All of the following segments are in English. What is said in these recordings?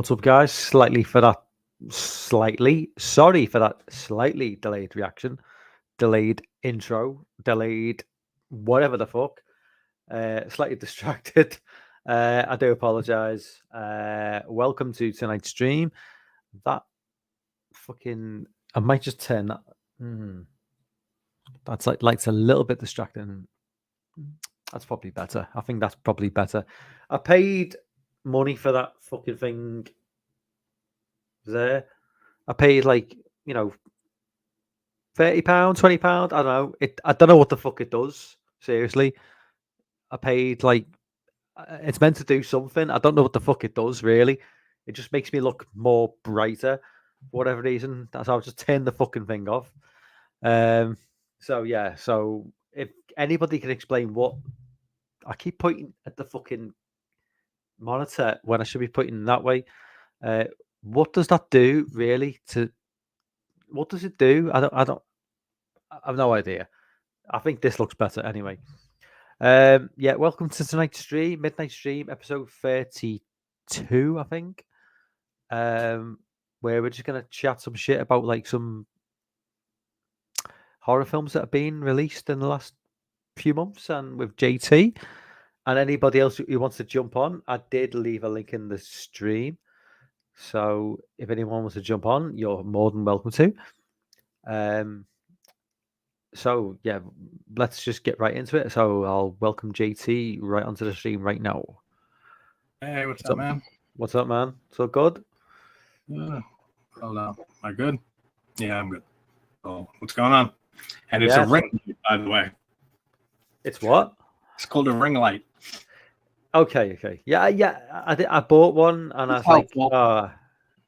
What's up, guys? Sorry for that slightly delayed reaction, delayed intro, delayed whatever the fuck. Slightly distracted. I do apologize. Welcome to tonight's stream. That fucking, I might just turn that. That's like it's a little bit distracting. That's probably better. I think that's probably better. I paid money for that fucking thing there. I paid like, £30, £20. I don't know. I don't know what the fuck it does. Seriously. I paid like it's meant to do something. I don't know what the fuck it does really. It just makes me look more brighter for whatever reason. That's how I just turn the fucking thing off. So yeah, so if anybody can explain what I keep pointing at the fucking monitor when I should be pointing that way. What does that do really what does it do? I have no idea. I think this looks better anyway. Yeah, welcome to tonight's stream, midnight stream, episode 32, I think. Where we're just gonna chat some shit about like some horror films that have been released in the last few months, and with JT and anybody else who wants to jump on. I did leave a link in the stream, so if anyone wants to jump on, you're more than welcome to. So yeah, let's just get right into it. So I'll welcome JT right onto the stream right now. Hey, what's up, man? What's up, man? So good? Hold on. Am I good? Yeah, I'm good. Oh, what's going on? And it's a ring light, by the way. It's what? It's called a ring light. Okay. Yeah. I bought one, and I was like,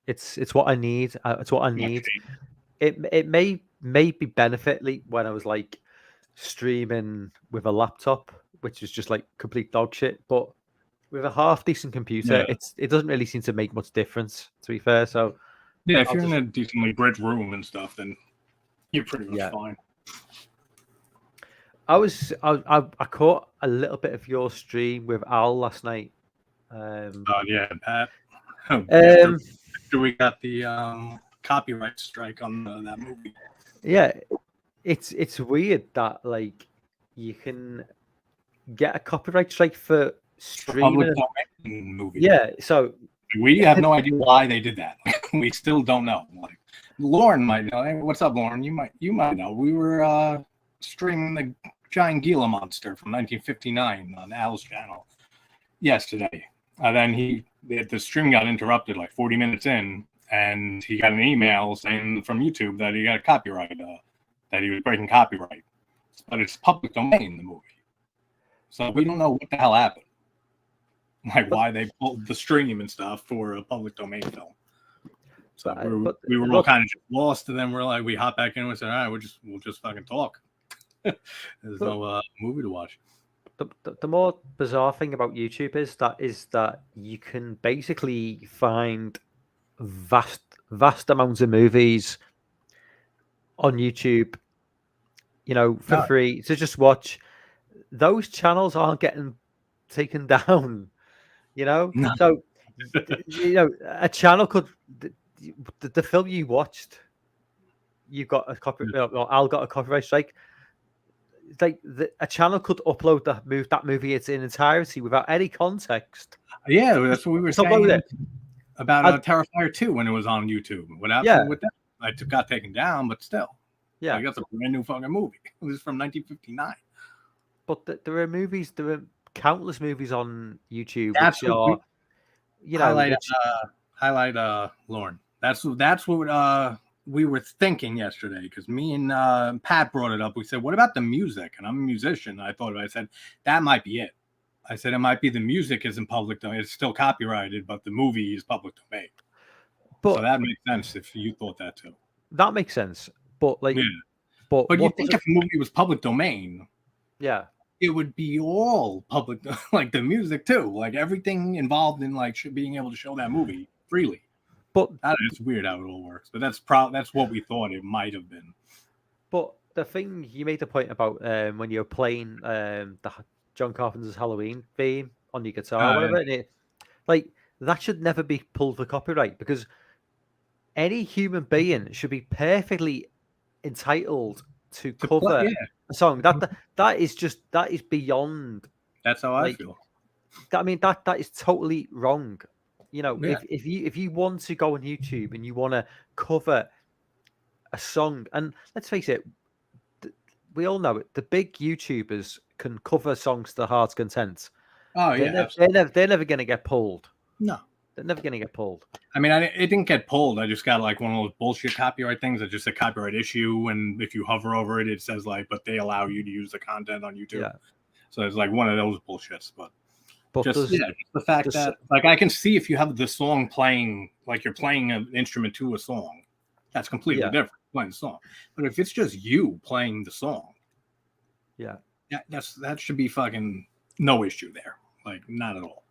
it's what I need. It's what I need. It may be benefitly when I was like streaming with a laptop, which is just like complete dog shit. But with a half decent computer, it doesn't really seem to make much difference, to be fair. So yeah, if you're in a decently lit room and stuff, then you're pretty much fine. I caught a little bit of your stream with Al last night. Yeah, Pat. After we got the copyright strike on that movie. Yeah, it's weird that like you can get a copyright strike for streaming a public movie. Yeah, so we have no idea why they did that. We still don't know. Like Lauren might know. Hey, what's up, Lauren? You might know. We were streaming the Giant Gila Monster from 1959 on Al's channel yesterday. And then the stream got interrupted like 40 minutes in, and he got an email saying from YouTube that he got a copyright, that he was breaking copyright. But it's public domain, the movie. So we don't know what the hell happened. Like why they pulled the stream and stuff for a public domain film. So we were all kind of just lost, and then we hop back in and said, all right, we'll just fucking talk. There's no movie to watch. The more bizarre thing about YouTube is that you can basically find vast amounts of movies on YouTube, for free to just watch. Those channels aren't getting taken down, No. So a channel could the film you watched, you got a Al got a copyright strike. Like a channel could upload that movie in entirety without any context. Yeah, that's what we were saying about Terrifier 2 when it was on YouTube. What happened with that? It got taken down, but still. Yeah, that's a brand new fucking movie. It was from 1959. But there are countless movies on YouTube which are, highlight Lauren. That's what we were thinking yesterday, because me and Pat brought it up. We said, what about the music? And I'm a musician. I said, that might be it. I said, it might be the music isn't public domain. It's still copyrighted, but the movie is public domain. So that makes sense if you thought that too. That makes sense. But but you think if the movie was public domain, it would be all public, like the music too, like everything involved in like being able to show that movie freely. But it's weird how it all works. But that's what we thought it might have been. But the thing you made the point about when you're playing the John Carpenter's Halloween theme on your guitar, or whatever, and that should never be pulled for copyright, because any human being should be perfectly entitled to cover a song. That is beyond. That's how I Like, feel. I mean, that is totally wrong. You know, Yeah. if you want to go on YouTube and you want to cover a song, and let's face it, we all know it. The big YouTubers can cover songs to their heart's content. Oh yeah, they're never going to get pulled. No, they're never going to get pulled. I mean, it didn't get pulled. I just got like one of those bullshit copyright things. It's just a copyright issue, and if you hover over it, it says like, but they allow you to use the content on YouTube. Yeah. So it's like one of those bullshits. But just does, the fact that like I can see if you have the song playing, like you're playing an instrument to a song, that's completely different. Playing the song, but if it's just you playing the song, that should be fucking no issue there. Like not at all.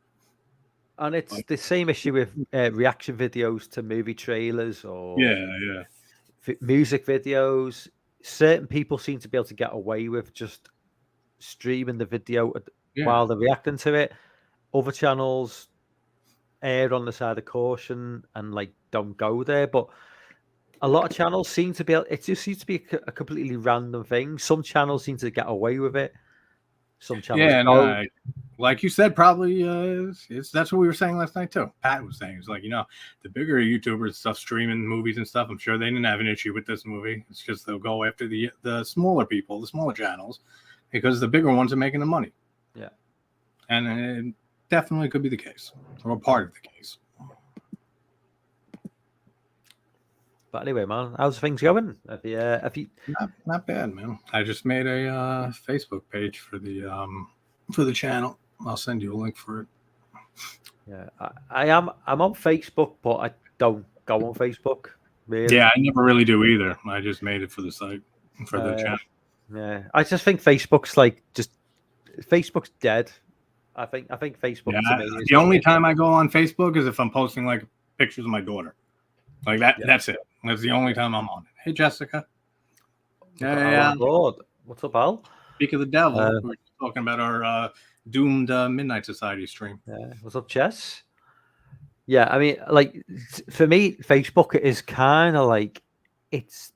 And it's the same issue with reaction videos to movie trailers or music videos. Certain people seem to be able to get away with just streaming the video while they're reacting to it. Other channels err on the side of caution and like don't go there. But a lot of channels seem to be able, it just seems to be a completely random thing. Some channels seem to get away with it. Some channels don't. Like you said, probably that's what we were saying last night too. Pat was saying, it's like, the bigger YouTubers stuff streaming movies and stuff, I'm sure they didn't have an issue with this movie. It's just they'll go after the smaller people, the smaller channels, because the bigger ones are making the money. Yeah. And it definitely could be the case, or a part of the case. But anyway, man, how's things going? Have you... Not bad, man. I just made a Facebook page for the channel. I'll send you a link for it. Yeah, I'm on Facebook, but I don't go on Facebook. Really. Yeah, I never really do either. I just made it for the site, for the channel. Yeah, I just think Facebook's Facebook's dead. I think Facebook. Yeah, the only time I go on Facebook is if I'm posting like pictures of my daughter. Like that. Yeah. That's it. That's the only time I'm on it. Hey, Jessica. Yeah. Lord. What's up, Al? Speak of the devil. We're talking about our doomed Midnight Society stream. Yeah. What's up, Jess? Yeah, I mean, like for me, Facebook is kind of like it's.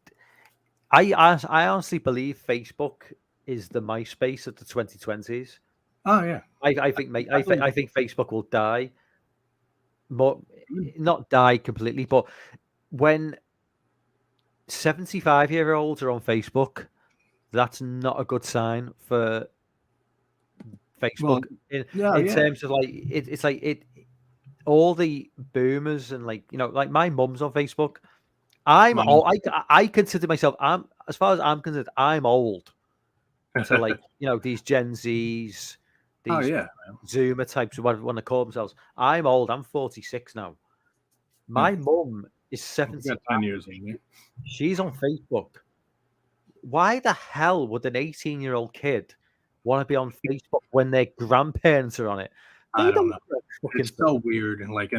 I honestly believe Facebook is the MySpace of the 2020s. Oh yeah. I think Facebook will die. Not die completely, but when 75-year-olds are on Facebook, that's not a good sign for Facebook. Well, in terms of like it's like all the boomers and like like my mum's on Facebook. I consider myself, as far as I'm concerned, I'm old. So like these Gen Zs, these Zoomer types, what they call themselves. I'm old. I'm 46 now. My mum is 70. 10 years old. She's on Facebook. Why the hell would an 18-year-old kid want to be on Facebook when their grandparents are on it? I don't know. It's so weird and like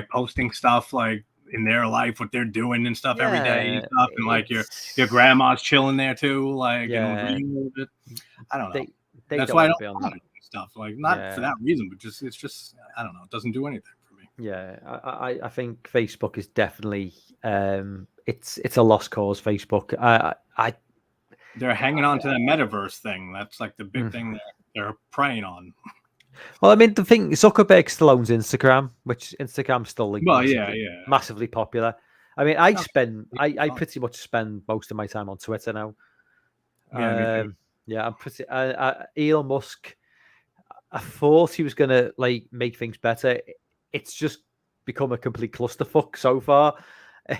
posting stuff like in their life, what they're doing and stuff every day and stuff, and like your grandma's chilling there too, like and agreeing a little bit. I don't know. That's why I don't want it stuff. Like not for that reason, but it's just I don't know. It doesn't do anything for me. Yeah, I think Facebook is definitely it's a lost cause. Facebook. They're hanging on to that metaverse thing. That's like the big thing they're preying on. Well, I mean, the thing, Zuckerberg still owns Instagram, which Instagram's still like massively popular. I mean, I pretty much spend most of my time on Twitter now. I'm pretty. Elon Musk, I thought he was gonna like make things better. It's just become a complete clusterfuck so far.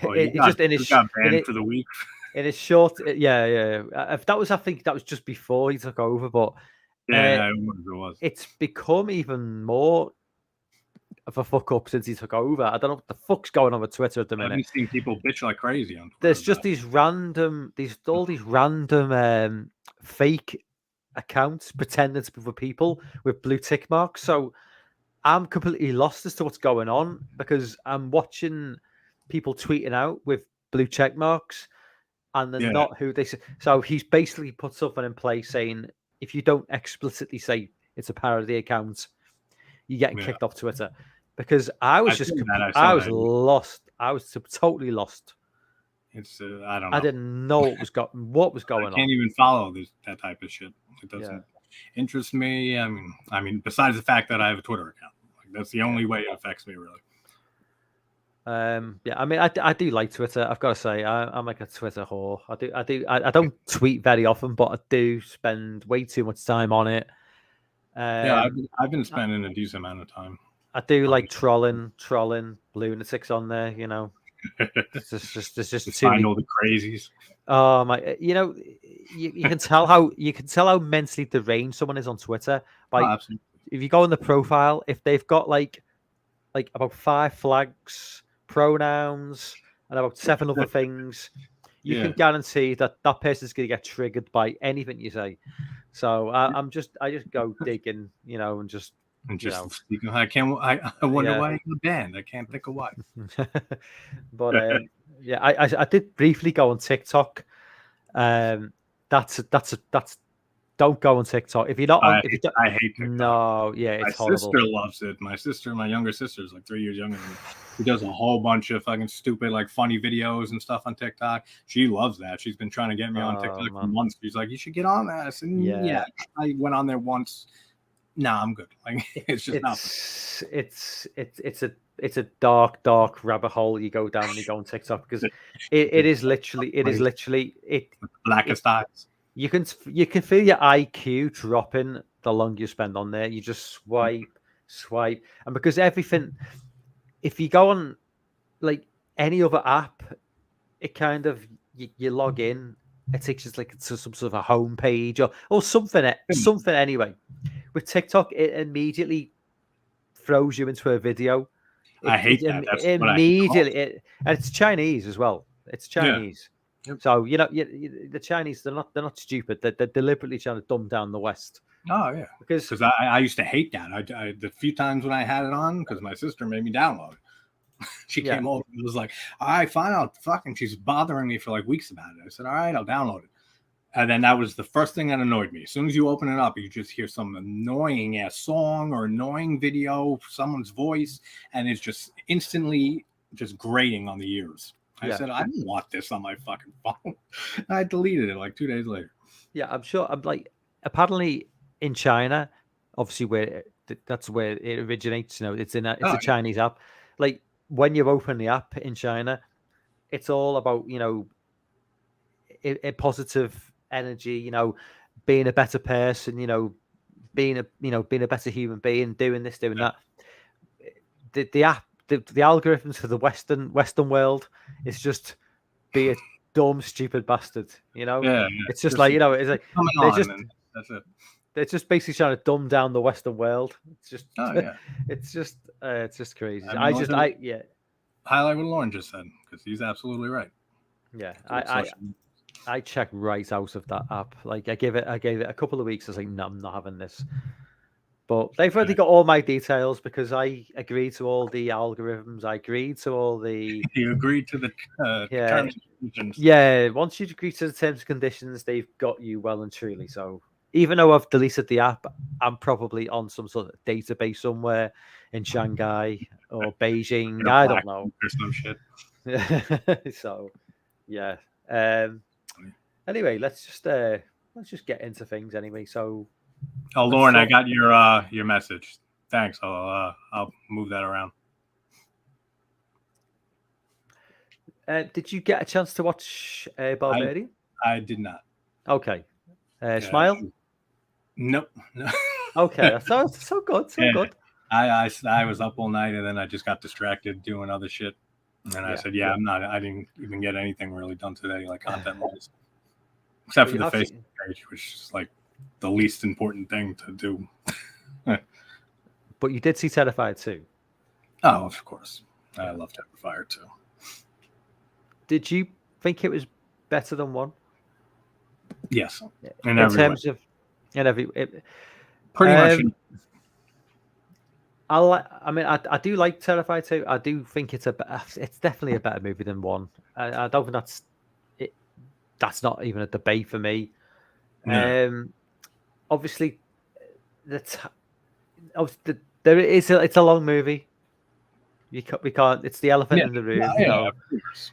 For the week. In his short, I think that was just before he took over, but. It was. It's become even more of a fuck up since he took over. I don't know what the fuck's going on with Twitter at the minute. I've seen people bitch like crazy on Twitter. There's just these random fake accounts pretending to be for people with blue tick marks. So I'm completely lost as to what's going on because I'm watching people tweeting out with blue check marks and they're not who they say. So he's basically put something in place saying, if you don't explicitly say it's a parody account, you're getting kicked off Twitter. because I was just, I was lost. I was totally lost. It's I don't know. I didn't know what was going on. I can't even follow that type of shit. It doesn't interest me. I mean, besides the fact that I have a Twitter account, like, that's the only way it affects me, really. Yeah, I mean, I do like Twitter. I've got to say, I'm like a Twitter whore. I don't tweet very often, but I do spend way too much time on it. Yeah, I've been spending a decent amount of time. I do like trolling lunatics on there. You know, there's just too many. All the crazies. Oh my! You know, you can tell how mentally deranged someone is on Twitter. Like, if you go on the profile, if they've got like about 5 flags, pronouns, and about 7 other things, you can guarantee that person's going to get triggered by anything you say. So I just go digging, you know, and just I wonder why you're banned. I can't think of why. But yeah, I did briefly go on TikTok. That's don't go on TikTok if you're not. I hate TikTok. No, yeah, it's horrible. My sister loves it. My younger sister is like 3 years younger than me. She does a whole bunch of fucking stupid, like, funny videos and stuff on TikTok. She loves that. She's been trying to get me on TikTok for months. She's like, you should get on that. I said, yeah. I went on there once. Nah, I'm good. Like, it's just nothing. It's a dark rabbit hole you go down when you go on TikTok, because it is literally blackest eyes. You can feel your IQ dropping the longer you spend on there. You just swipe, and because everything, if you go on like any other app, it kind of you log in, it takes you like to some sort of a home page or something anyway. With TikTok, it immediately throws you into a video. I hate that. That's immediately, and it's Chinese as well. It's Chinese. Yeah. Yep. So the Chinese, they're not stupid. They're deliberately trying to dumb down the West. Oh yeah, because I used to hate that. I the few times when I had it on, because my sister made me download it. She came over and was like, "All right, fine, I'll fucking." She's bothering me for like weeks about it. I said, "All right, I'll download it." And then that was the first thing that annoyed me. As soon as you open it up, you just hear some annoying ass song or annoying video, someone's voice, and it's just instantly just grating on the ears. I said, I don't want this on my fucking phone. I deleted it like 2 days later. Yeah, I'm sure. I'm like, apparently in China, obviously that's where it originates. You know, it's a Chinese app. Like, when you open the app in China, it's all about, you know, a positive energy. You know, being a better person. You know, being a better human being. Doing this, doing that. The app. The algorithms for the Western world is just be a dumb, stupid bastard. You know, it's just like, you know, it's like that's it. They're just basically trying to dumb down the Western world. It's just, it's just crazy. Highlight what Lauren just said, because he's absolutely right. Yeah, I checked right out of that app. Like, I gave it a couple of weeks. I was like, no, I'm not having this. But they've already got all my details because I agreed to all the algorithms. I agreed to all the. You agreed to the terms and conditions. Yeah, once you agree to the terms and conditions, they've got you well and truly. So even though I've deleted the app, I'm probably on some sort of database somewhere in Shanghai or Beijing. I don't know. Or some shit. So, yeah. Anyway, let's just get into things anyway. So. Oh, Lauren, I got your message. Thanks. I'll move that around. Did you get a chance to watch Barbarian? I did not. Okay. Smile? Nope. No. Okay. So good. Good. I was up all night, and then I just got distracted doing other shit. And I said, I'm not. I didn't even get anything really done today, like content-wise, except for the Facebook page, which is like the least important thing to do. But you did see Terrifier 2. Oh, of course. I love Terrifier 2. Did you think it was better than 1? Yes. In terms of pretty much. I do like Terrifier 2. I do think it's definitely a better movie than 1. I don't think that's not even a debate for me. Yeah. Obviously, it's a long movie. We can't. It's the elephant Yeah, in the room. yeah, You know, of course.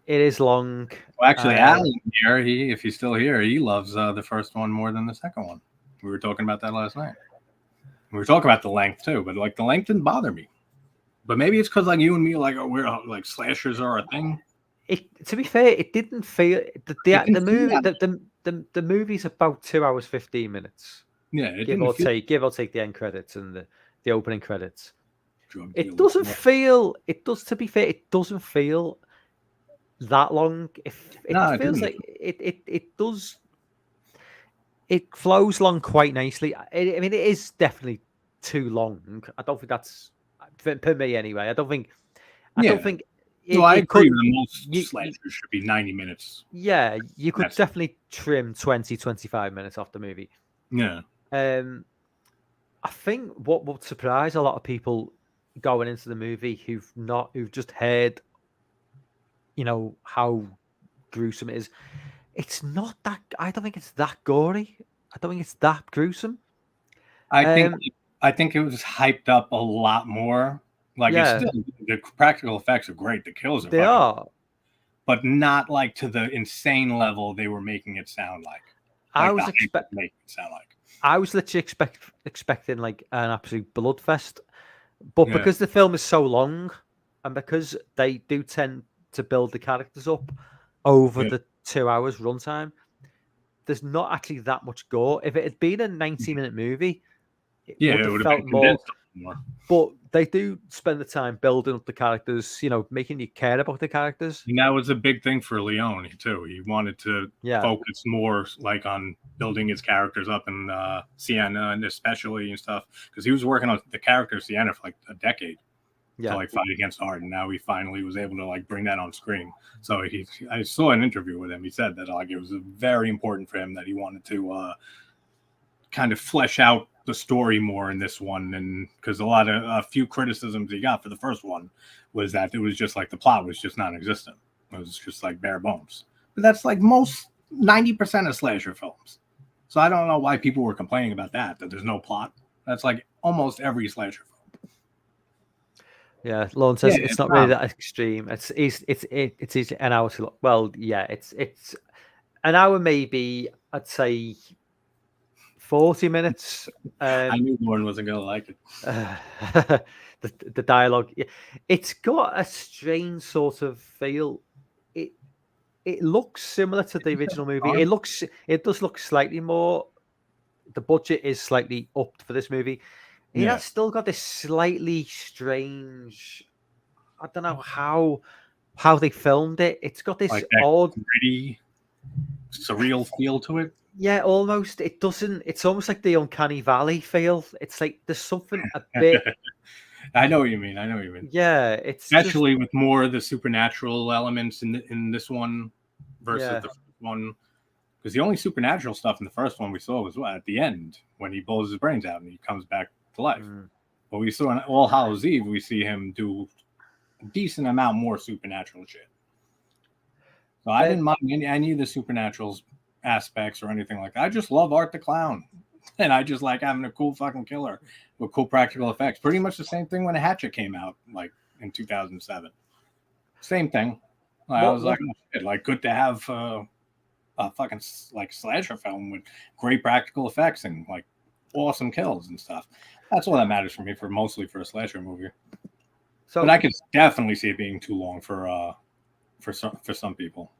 it is long. Well, actually, Uh, Alan here, if he's still here, he loves the first one more than the second one. We were talking about that last night. We were talking about the length too, but like the length didn't bother me. But maybe it's because like you and me, like we're like slashers are a thing. To be fair, it didn't feel It didn't the feel movie. that- The movie's about 2 hours 15 minutes, Yeah, it give didn't or feel take. Give or take the end credits and the opening credits. drug It dealers. doesn't feel. It does. To be fair, it doesn't feel that long. If No, it it feels didn't. like it does. It flows along quite nicely. I mean, it is definitely too long. I don't think that's for me anyway. I don't think. I Yeah. don't think No, I you agree could. that most You, slashers should be 90 minutes. yeah, you could That's- definitely trim 20, 25 minutes off the movie. Yeah. I think what would surprise a lot of people going into the movie who've just heard, how gruesome it is. It's not that. I don't think it's that gory. I don't think it's that gruesome. I think Um, it was hyped up a lot more. Like it's Yeah. still the practical effects are great. The kills are They fucking, are. but not like to the insane level they were making it sound like. I Like was the hype making it sound like. I was literally expecting like an absolute bloodfest, but Yeah. because the film is so long, and because they do tend to build the characters up over Yeah. the 2 hours runtime, there's not actually that much gore. If it had been a 90-minute movie, it Yeah, would it have would have felt been more. condensed more. But they do spend the time building up the characters, making you care about the characters. And that was a big thing for Leone too. He wanted to Yeah. focus more like on building his characters up in Sienna and especially and stuff because he was working on the character of Sienna for like a decade Yeah. to like fight against Arden. Now he finally was able to like bring that on screen. So I saw an interview with him. He said that like it was very important for him that he wanted to kind of flesh out the story more in this one, and because a few criticisms he got for the first one was that it was just like the plot was just non-existent. It was just like bare bones. But that's like most 90% of slasher films. So I don't know why people were complaining about that there's no plot. That's like almost every slasher film. Yeah, Lauren says Yeah, it's not really that extreme. It's easy an hour to well, yeah, it's an hour maybe. I'd say 40 minutes. I knew Lauren wasn't gonna like it. The dialogue, it's got a strange sort of feel. It looks similar to the original movie. It does look slightly more. The budget is slightly upped for this movie. It Yeah. has still got this slightly strange. I don't know how they filmed it. It's got this Like that odd, gritty, surreal feel to it. yeah, almost. It doesn't. It's almost like the Uncanny Valley feel. It's like there's something a bit. I know what you mean. Yeah, it's Especially with more of the supernatural elements in this one versus Yeah. the first one. Because the only supernatural stuff in the first one we saw was at the end when he blows his brains out and he comes back to life. But we saw in All Hallows Eve, we see him do a decent amount more supernatural shit. So I didn't mind any of the supernatural aspects or anything like that. I just love Art the Clown. And I just like having a cool fucking killer with cool practical effects. Pretty much the same thing when Hatchet came out, like in 2007. Same thing. I was like, oh, shit, like good to have a fucking like slasher film with great practical effects and like awesome kills and stuff. That's all that matters for me, mostly for a slasher movie. So, but I could definitely see it being too long for some people.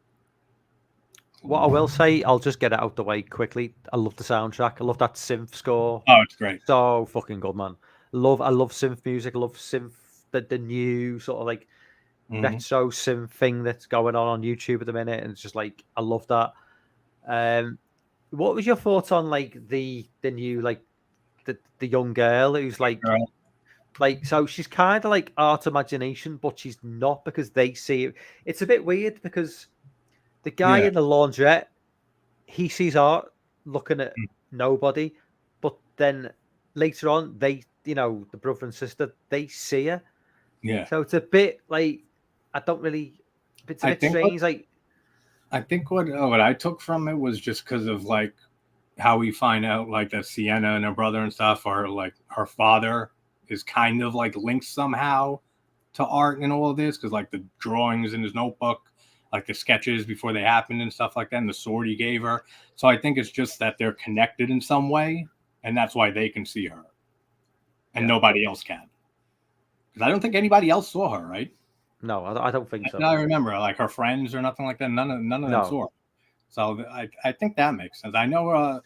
What I will say, I'll just get it out the way quickly. I love the soundtrack. I love that synth score. Oh, it's great. So fucking good, man. I love synth music. I love synth, the new sort of like retro synth thing that's going on YouTube at the minute, and it's just like I love that. What was your thoughts on like the new like the young girl who's like so she's kind of like art imagination, but she's not because they see it. It's a bit weird because the guy in the laundrette, he sees art looking at nobody, but then later on they, the brother and sister, they see her. Yeah. So it's a bit like I don't really. It's a bit strange. I think what I took from it was just because of like how we find out like that Sienna and her brother and stuff are like her father is kind of like linked somehow to art and all of this, because like the drawings in his notebook, like the sketches before they happened and stuff like that, and the sword he gave her. So I think it's just that they're connected in some way, and that's why they can see her, and nobody else can. Because I don't think anybody else saw her, right? No, I don't think so. I remember, like her friends or nothing like that. None of them saw her. So I think that makes sense. I know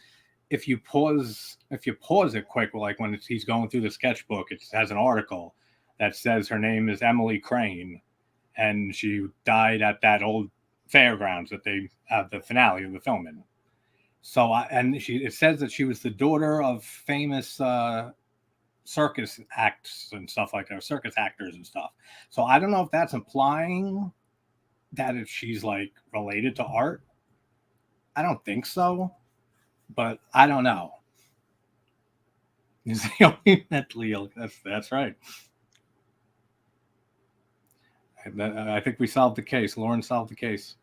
if you pause it quick, like when he's going through the sketchbook, it has an article that says her name is Emily Crane, and she died at that old fairgrounds that they have the finale of the film in. So it says that she was the daughter of famous circus acts and stuff like that, circus actors and stuff. So I don't know if that's implying that if she's like related to art. I don't think so, but I don't know. Is the only mentally ill. That's right. I think we solved the case. Lauren solved the case.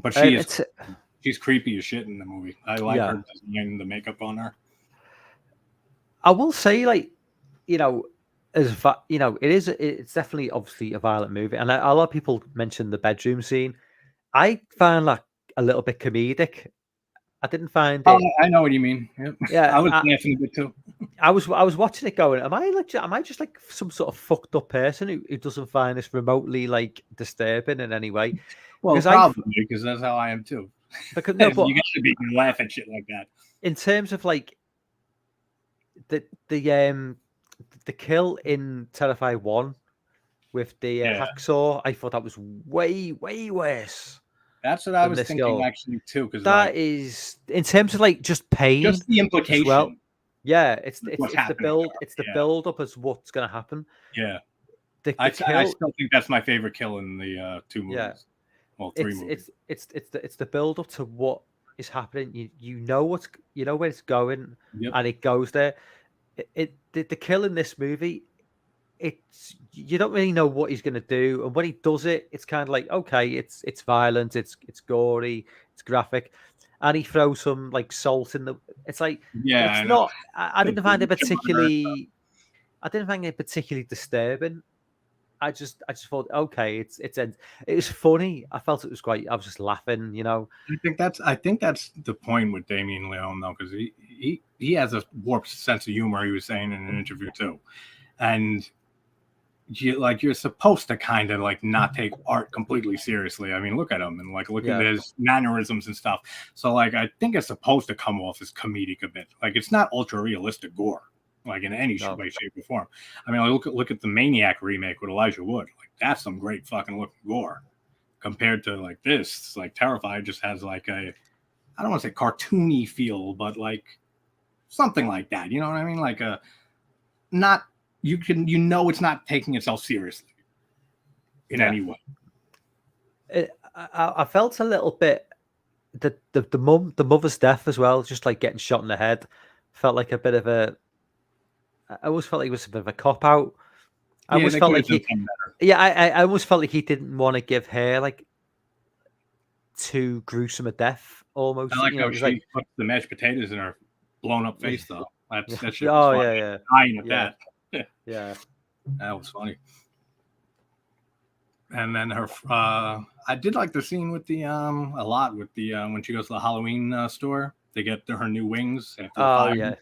But she's creepy as shit in the movie. I like her design, the makeup on her. I will say, like, it's definitely obviously a violent movie, and a lot of people mention the bedroom scene. I find that a little bit comedic. I didn't find it. I know what you mean. Yep. Yeah, I was laughing a bit too. I was watching it going, am I just like some sort of fucked up person who doesn't find this remotely like disturbing in any way? Well, probably because that's how I am too. Because you got to be laugh at shit like that. In terms of like the kill in Terrifier 1 with the hacksaw, I thought that was way worse. That's what I was thinking actually too, because that is in terms of like just pain, just the implication. Well. Yeah, it's the build. It's the build up as what's going to happen. Yeah, I still think that's my favorite kill in the 2 movies. Yeah, well, 3 movies. It's the build up to what is happening. You know where it's going, and it goes there. The kill in this movie, you don't really know what he's going to do, and when he does it, it's kind of like, okay, it's violent, it's gory, it's graphic, and he throws some like salt in the. It's like it's not. I didn't find it particularly. I didn't find it particularly disturbing. I just thought, okay, it was funny. I felt it was great. I was just laughing, I think that's the point with Damien Leone though, because he has a warped sense of humor. He was saying in an interview too, and you're supposed to kind of like not take art completely seriously. I mean, look at him and like look at his mannerisms and stuff. So like I think it's supposed to come off as comedic a bit. Like it's not ultra realistic gore, like in any way, shape, or form. I mean, like, look at the Maniac remake with Elijah Wood. Like that's some great fucking looking gore compared to like this. It's like Terrifier just has like I don't want to say cartoony feel, but like something like that. You know what I mean? Like not. It's not taking itself seriously in any way. I felt a little bit the mother's death as well, just like getting shot in the head, felt like a bit of a. I always felt like it was a bit of a cop out. I almost felt like I almost felt like he didn't want to give her like too gruesome a death. Almost. I like how she put the mashed potatoes in her blown up face though. That shit was funny. Dying at that. Yeah, that was funny. And then her, I did like the scene with the a lot with the when she goes to the Halloween store, they get her new wings. Yeah,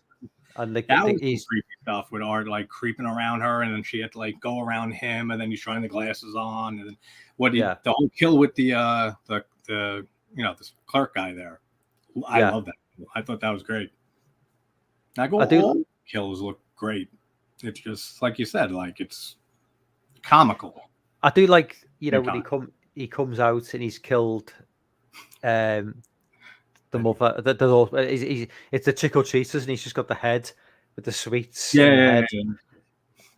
and that was creepy stuff with Art like creeping around her, and then she had to like go around him, and then he's trying the glasses on, and then the whole kill with the this clerk guy there. I love that. I thought that was great. All kills look great. It's just like you said, like it's comical. I do like when he comes out and he's killed the mother. It's the Chico Cheetahs and he's just got the head with the sweets. Yeah.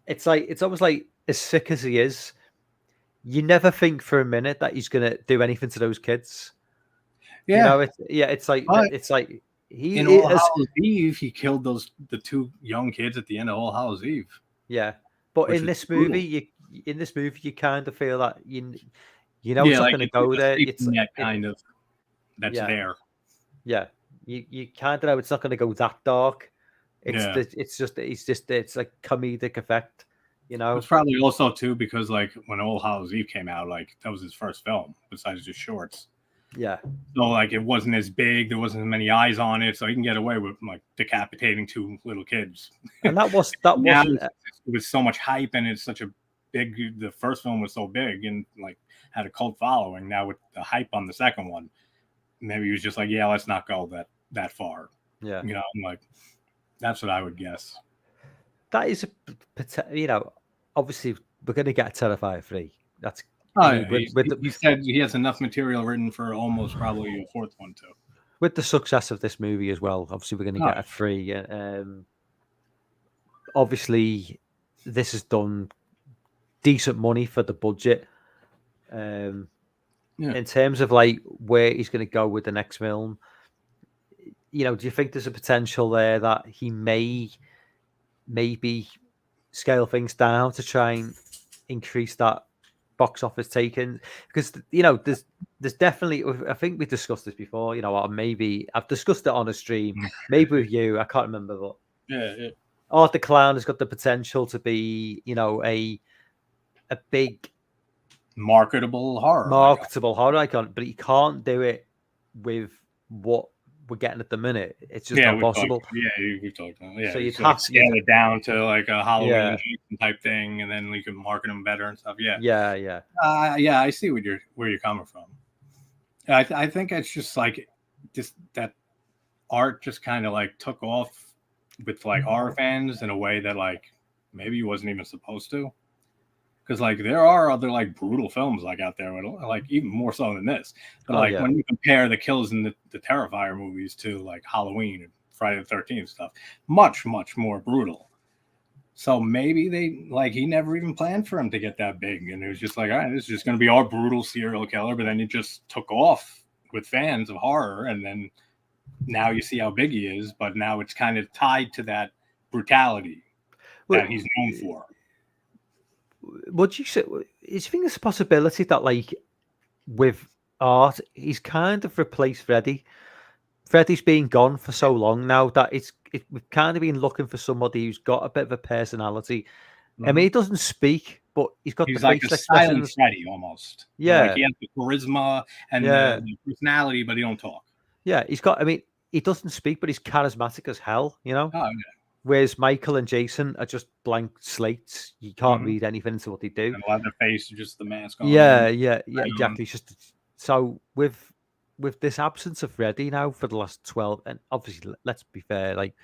It's like it's almost like as sick as he is, you never think for a minute that he's gonna do anything to those kids. Yeah, it's like in All Hallows Eve, he killed the 2 young kids at the end of All Hallows Eve. Yeah, but in this movie, you kind of feel that it's not going to go there. It's that kind of that's there. Yeah, you kind of know it's not going to go that dark. It's like comedic effect. You know, It's probably also too because like when Old Hallows Eve came out, like that was his first film besides just shorts. yeah, So like it wasn't as big, there wasn't as many eyes on it, so he can get away with like decapitating 2 little kids. and that Now wasn't. it was so much hype and it's such a big. The first film was so big and like had a cult following. Now with the hype on the second one, maybe he was just like, yeah, let's not go that far. Yeah, You know, I'm like that's what I would guess. that is you know, obviously we're going to get Terrifier 3. That's Oh, mean, yeah. He said he has enough material written for almost probably a fourth one too. with the success of this movie as well. Obviously, we're going to get a 3. Obviously, this has done decent money for the budget. In terms of like where he's going to go with the next film, you know, do you think there's a potential there that he may maybe scale things down to try and increase that box office taken? Because you know, there's definitely. I think we discussed this before. You know, or maybe I've discussed it on a stream, maybe with you. I can't remember, but yeah. Art the Clown has got the potential to be, you know, a big marketable horror icon, but he can't do it with what we're getting at the minute. It's just not possible. We've talked about it. Yeah, so you'd have to scale it down to like a Halloween type thing, and then we can market them better and stuff. Yeah. I see where you're coming from. I think it's just like just that Art just kind of like took off with like horror fans in a way that like maybe he wasn't even supposed to. Because like there are other like brutal films like out there, like even more so than this. But when you compare the kills in the Terrifier movies to like Halloween and Friday the 13th stuff, much more brutal. So maybe he never even planned for him to get that big, and it was just like, all right, this is just going to be our brutal serial killer. But then it just took off with fans of horror, and then now you see how big he is. But now it's kind of tied to that brutality that he's known for. Would you say? Do you think there's a possibility that, like, with Art, he's kind of replaced Freddy? Freddy's been gone for so long now that we've kind of been looking for somebody who's got a bit of a personality. I mean, he doesn't speak, but he's got the like facial a silent Freddy almost. Yeah, like he has the charisma and the personality, but he don't talk. Yeah, he's got. I mean, he doesn't speak, but he's charismatic as hell. You know. Oh, yeah. Whereas Michael and Jason are just blank slates. You can't read anything into what they do. And Leatherface, just the mask on. Yeah, exactly. It's just so with this absence of Freddy now for the last 12, and obviously let's be fair, like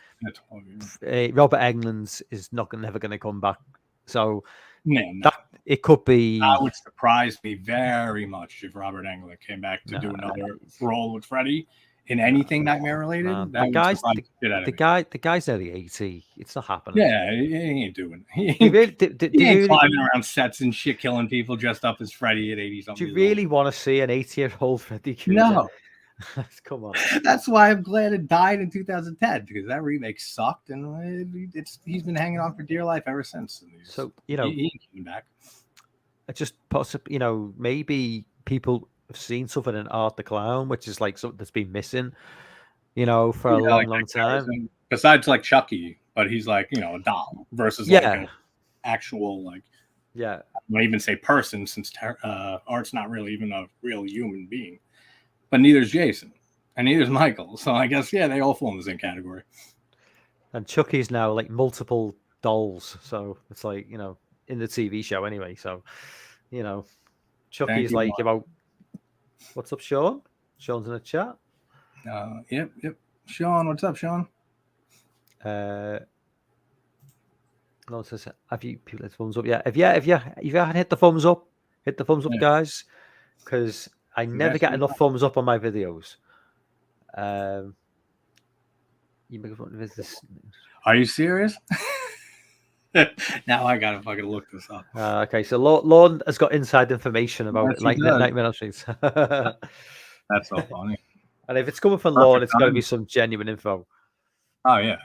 Robert Englund is never going to come back. So that it could be. That would surprise me very much if Robert Englund came back to do another role with Freddy. In anything nightmare related, the guy's nearly 80. It's not happening. Yeah, he ain't doing it. He ain't climbing around sets and shit, killing people dressed up as Freddy at 80 something. Do you really want to see an 80-year-old Freddy Krueger? No. Come on. That's why I'm glad it died in 2010, because that remake sucked, and he's been hanging on for dear life ever since. So you know, he ain't coming back. I just possibly, you know, maybe people have seen something in Art the Clown, which is like something that's been missing, you know, for a long time. Besides like Chucky, but he's like, you know, a doll versus like an actual like, I won't even say person, since Art's not really even a real human being. But neither is Jason, and neither is Michael. So I guess they all fall in the same category. And Chucky's now like multiple dolls, so it's like, you know, in the TV show anyway. So, you know, Chucky's like about. What's up, Sean? Sean's in the chat. Yep. Sean, what's up, Sean? No one says, have you people hit the thumbs up? Yeah. If you haven't hit the thumbs up, guys, because I never get enough thumbs up on my videos. You make fun of this. Are you serious? Now I gotta fucking look this up. Okay, so Lorne has got inside information about Nightmare on Streets. That's so funny. And if it's coming from Lorne, it's got to be some genuine info. Oh yeah.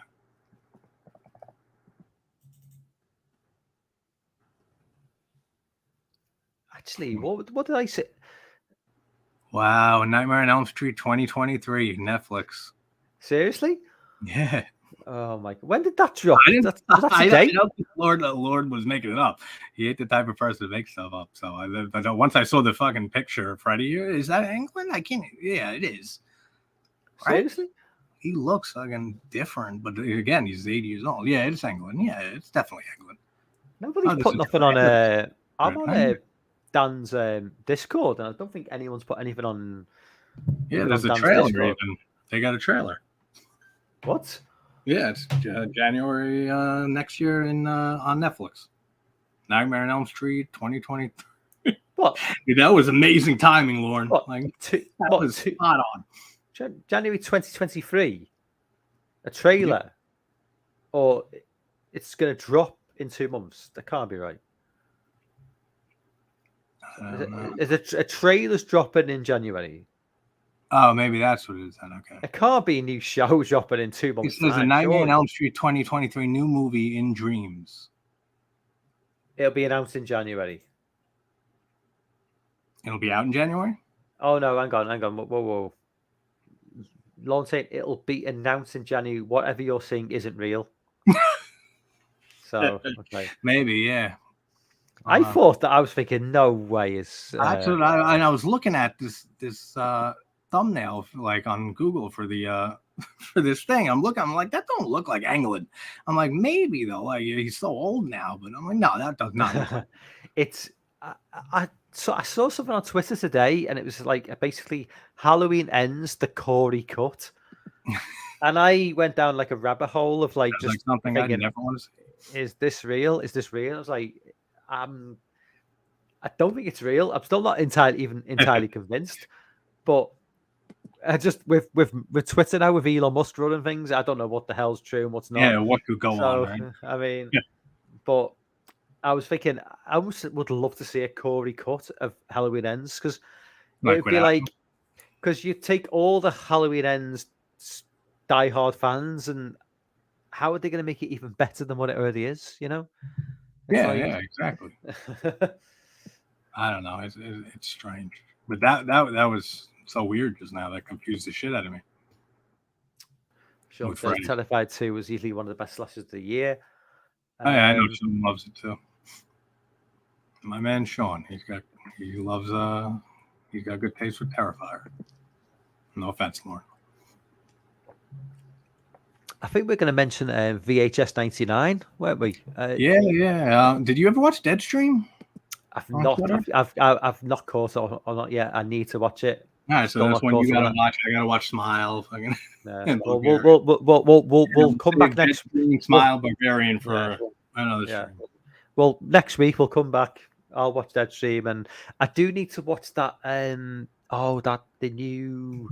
Actually, what did I say? Wow, Nightmare on Elm Street 2023, Netflix. Seriously? Yeah. Oh my! When did that drop? I didn't. Was that I today? don't think Lord was making it up. He ain't the type of person to make stuff up. So once I saw the fucking picture of Freddie, is that England? I can't. Yeah, it is. Right? Seriously? He looks fucking different, but again, he's 80 years old. Yeah, it's England. Yeah, it's definitely England. Nobody's this put is nothing on. trailer. I'm on Dan's Discord, and I don't think anyone's put anything on. Yeah, even there's on a Dan's trailer. Discord. Even they got a trailer. What? Yeah, it's January next year on Netflix. Nightmare on Elm Street 2020. What? Dude, that was amazing timing, Lauren. What? Like, That that was spot on. January 2023. A trailer, or it's going to drop in 2 months. That can't be right. Is a trailer's dropping in January? Oh, maybe that's what it is then. Okay. It can't be a new show dropping in 2 months. It says a Nightmare on Elm Street 2023 new movie in dreams. It'll be announced in January. It'll be out in January? Oh no, hang on. Whoa. Lon saying it'll be announced in January. Whatever you're saying isn't real. So okay. Maybe, yeah. I thought that I was thinking, no way is. That's what I was looking at this thumbnail like on Google for the for this thing. I'm like, that don't look like England. I'm like, maybe though. Like he's so old now, but I'm like, no, that does not look like It's I saw something on Twitter today, and it was like basically Halloween ends the Corey cut, and I went down like a rabbit hole of like just like something I never want to see. Is this real? Is this real? I was like, I don't think it's real. I'm still not entirely convinced, but just with Twitter now, with Elon Musk running things, I don't know what the hell's true and what's not. Yeah, what could go on, right? I mean, but I was thinking, I would love to see a Corey cut of Halloween Ends, because it would be like, because you take all the Halloween Ends diehard fans, and how are they going to make it even better than what it already is? You know? Yeah, exactly. I don't know. It's strange, but that was so weird just now. That confused the shit out of me. Sure, Terrified 2 was easily one of the best slashes of the year. I know Sean loves it too. My man Sean, he's got good taste for Terrifier. No offense, Lauren. I think we're going to mention VHS 99, weren't we? Yeah. Did you ever watch Deadstream? I've not caught or not yet. I need to watch it. All right, so that's when you gotta watch. I gotta watch Smile. We'll come back next. Smile Barbarian for another stream. Well, next week we'll come back. I'll watch Deadstream, and I do need to watch that. The new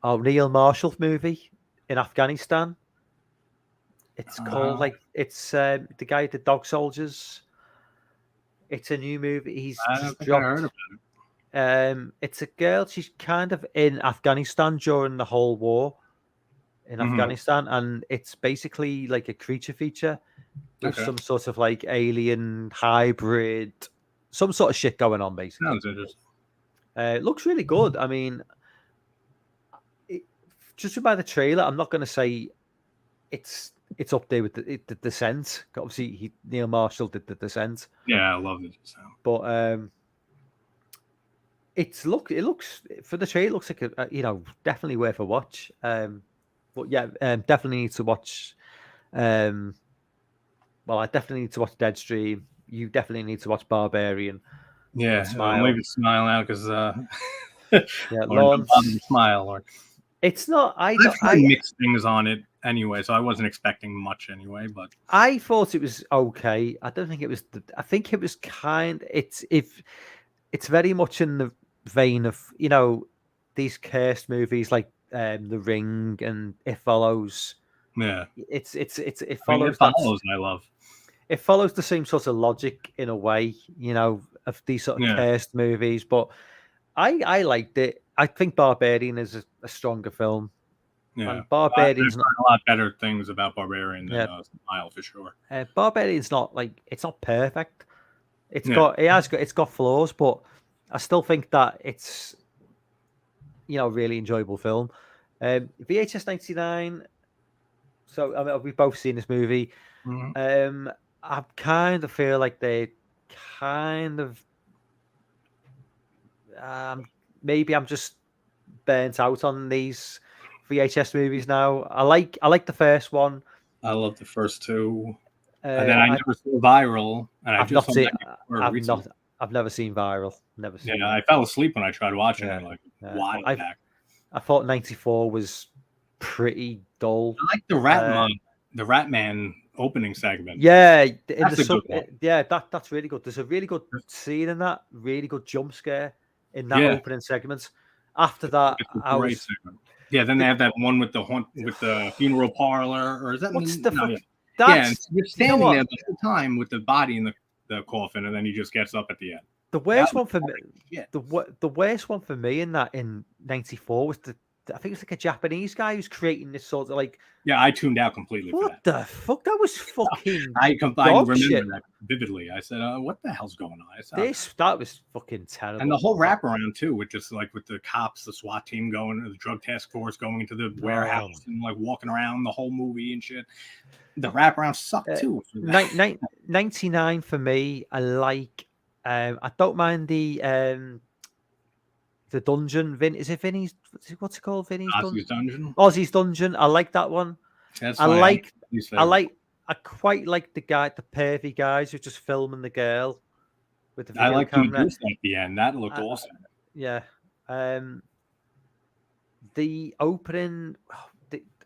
Neil Marshall movie in Afghanistan. It's called the guy who did Dog Soldiers. It's a new movie. He's just dropped. I heard about it. It's a girl. She's kind of in Afghanistan during the whole war in Afghanistan, and it's basically like a creature feature with some sort of like alien hybrid, some sort of shit going on. Basically, sounds interesting. It looks really good. I mean, just by the trailer, I'm not going to say it's up there with the Descent. Obviously, Neil Marshall did the Descent. Yeah, I love the Descent. But it looks for the trailer, it looks like a definitely worth a watch. But yeah, definitely need to watch. Well, I definitely need to watch Deadstream. You definitely need to watch Barbarian. Yeah, Smile. Maybe Smile now because Lawrence, Smile. Or it's not. I've heard mixed things on it anyway, so I wasn't expecting much anyway. But I thought it was okay. I don't think it was. I think it was it's very much in the vein of these cursed movies like The Ring and It Follows. Yeah, it follows. I love. It follows the same sort of logic in a way, of these sort of cursed movies. But I liked it. I think Barbarian is a stronger film. Yeah, and Barbarian's not a lot better things about Barbarian than Smile for sure. Barbarian's not it's not perfect. It's got flaws, but I still think that it's really enjoyable film. VHS 99. So I mean, we've both seen this movie. Mhm. I kind of feel like they kind of maybe I'm just burnt out on these VHS movies now. I like the first one. I love the first two, and then I I never saw Viral, and I I've just not saw seen. that I've recently. not. I've never seen Viral. Never seen Yeah, that. I fell asleep when I tried watching Yeah, it. Like yeah. wild back. I thought '94 was pretty dull. I like Um, the Ratman opening segment. yeah, in the That's a sub. good one. Yeah, that's really good. There's a really good scene in that. Really good jump scare in that Yeah, opening segment. After that, it's a I great was. segment. Yeah, then they The, have that one with the funeral parlor, or is that what's the no? fuck? Yeah, yeah, and That's you're you know standing there what the whole time with the body in the coffin, and then he just gets up at the end. the That worst was one for me. shit. The worst one for me in that in '94 was I think it's like a Japanese guy who's creating this sort of like Yeah, I tuned out completely for what that. the fuck that was fucking I dog remember shit. that vividly. I said, "What the hell's going on?" I said, That was fucking and the terrible. whole wraparound too, with just like with the cops, the SWAT team going, the drug task force going into the warehouse and like walking around the whole movie and shit. The wraparound sucked Uh, too. 99 for me. I like. I don't mind the dungeon. Is it Vinny's? What's it called? Vinny's dungeon. Ozzy's Dungeon. Ozzy's dungeon. I like that one. That's I funny. like. His I favorite. like. I quite like the pervy guys who just filming the girl with the I video like the camera. Medusa at the end. That looked awesome. Yeah. The opening,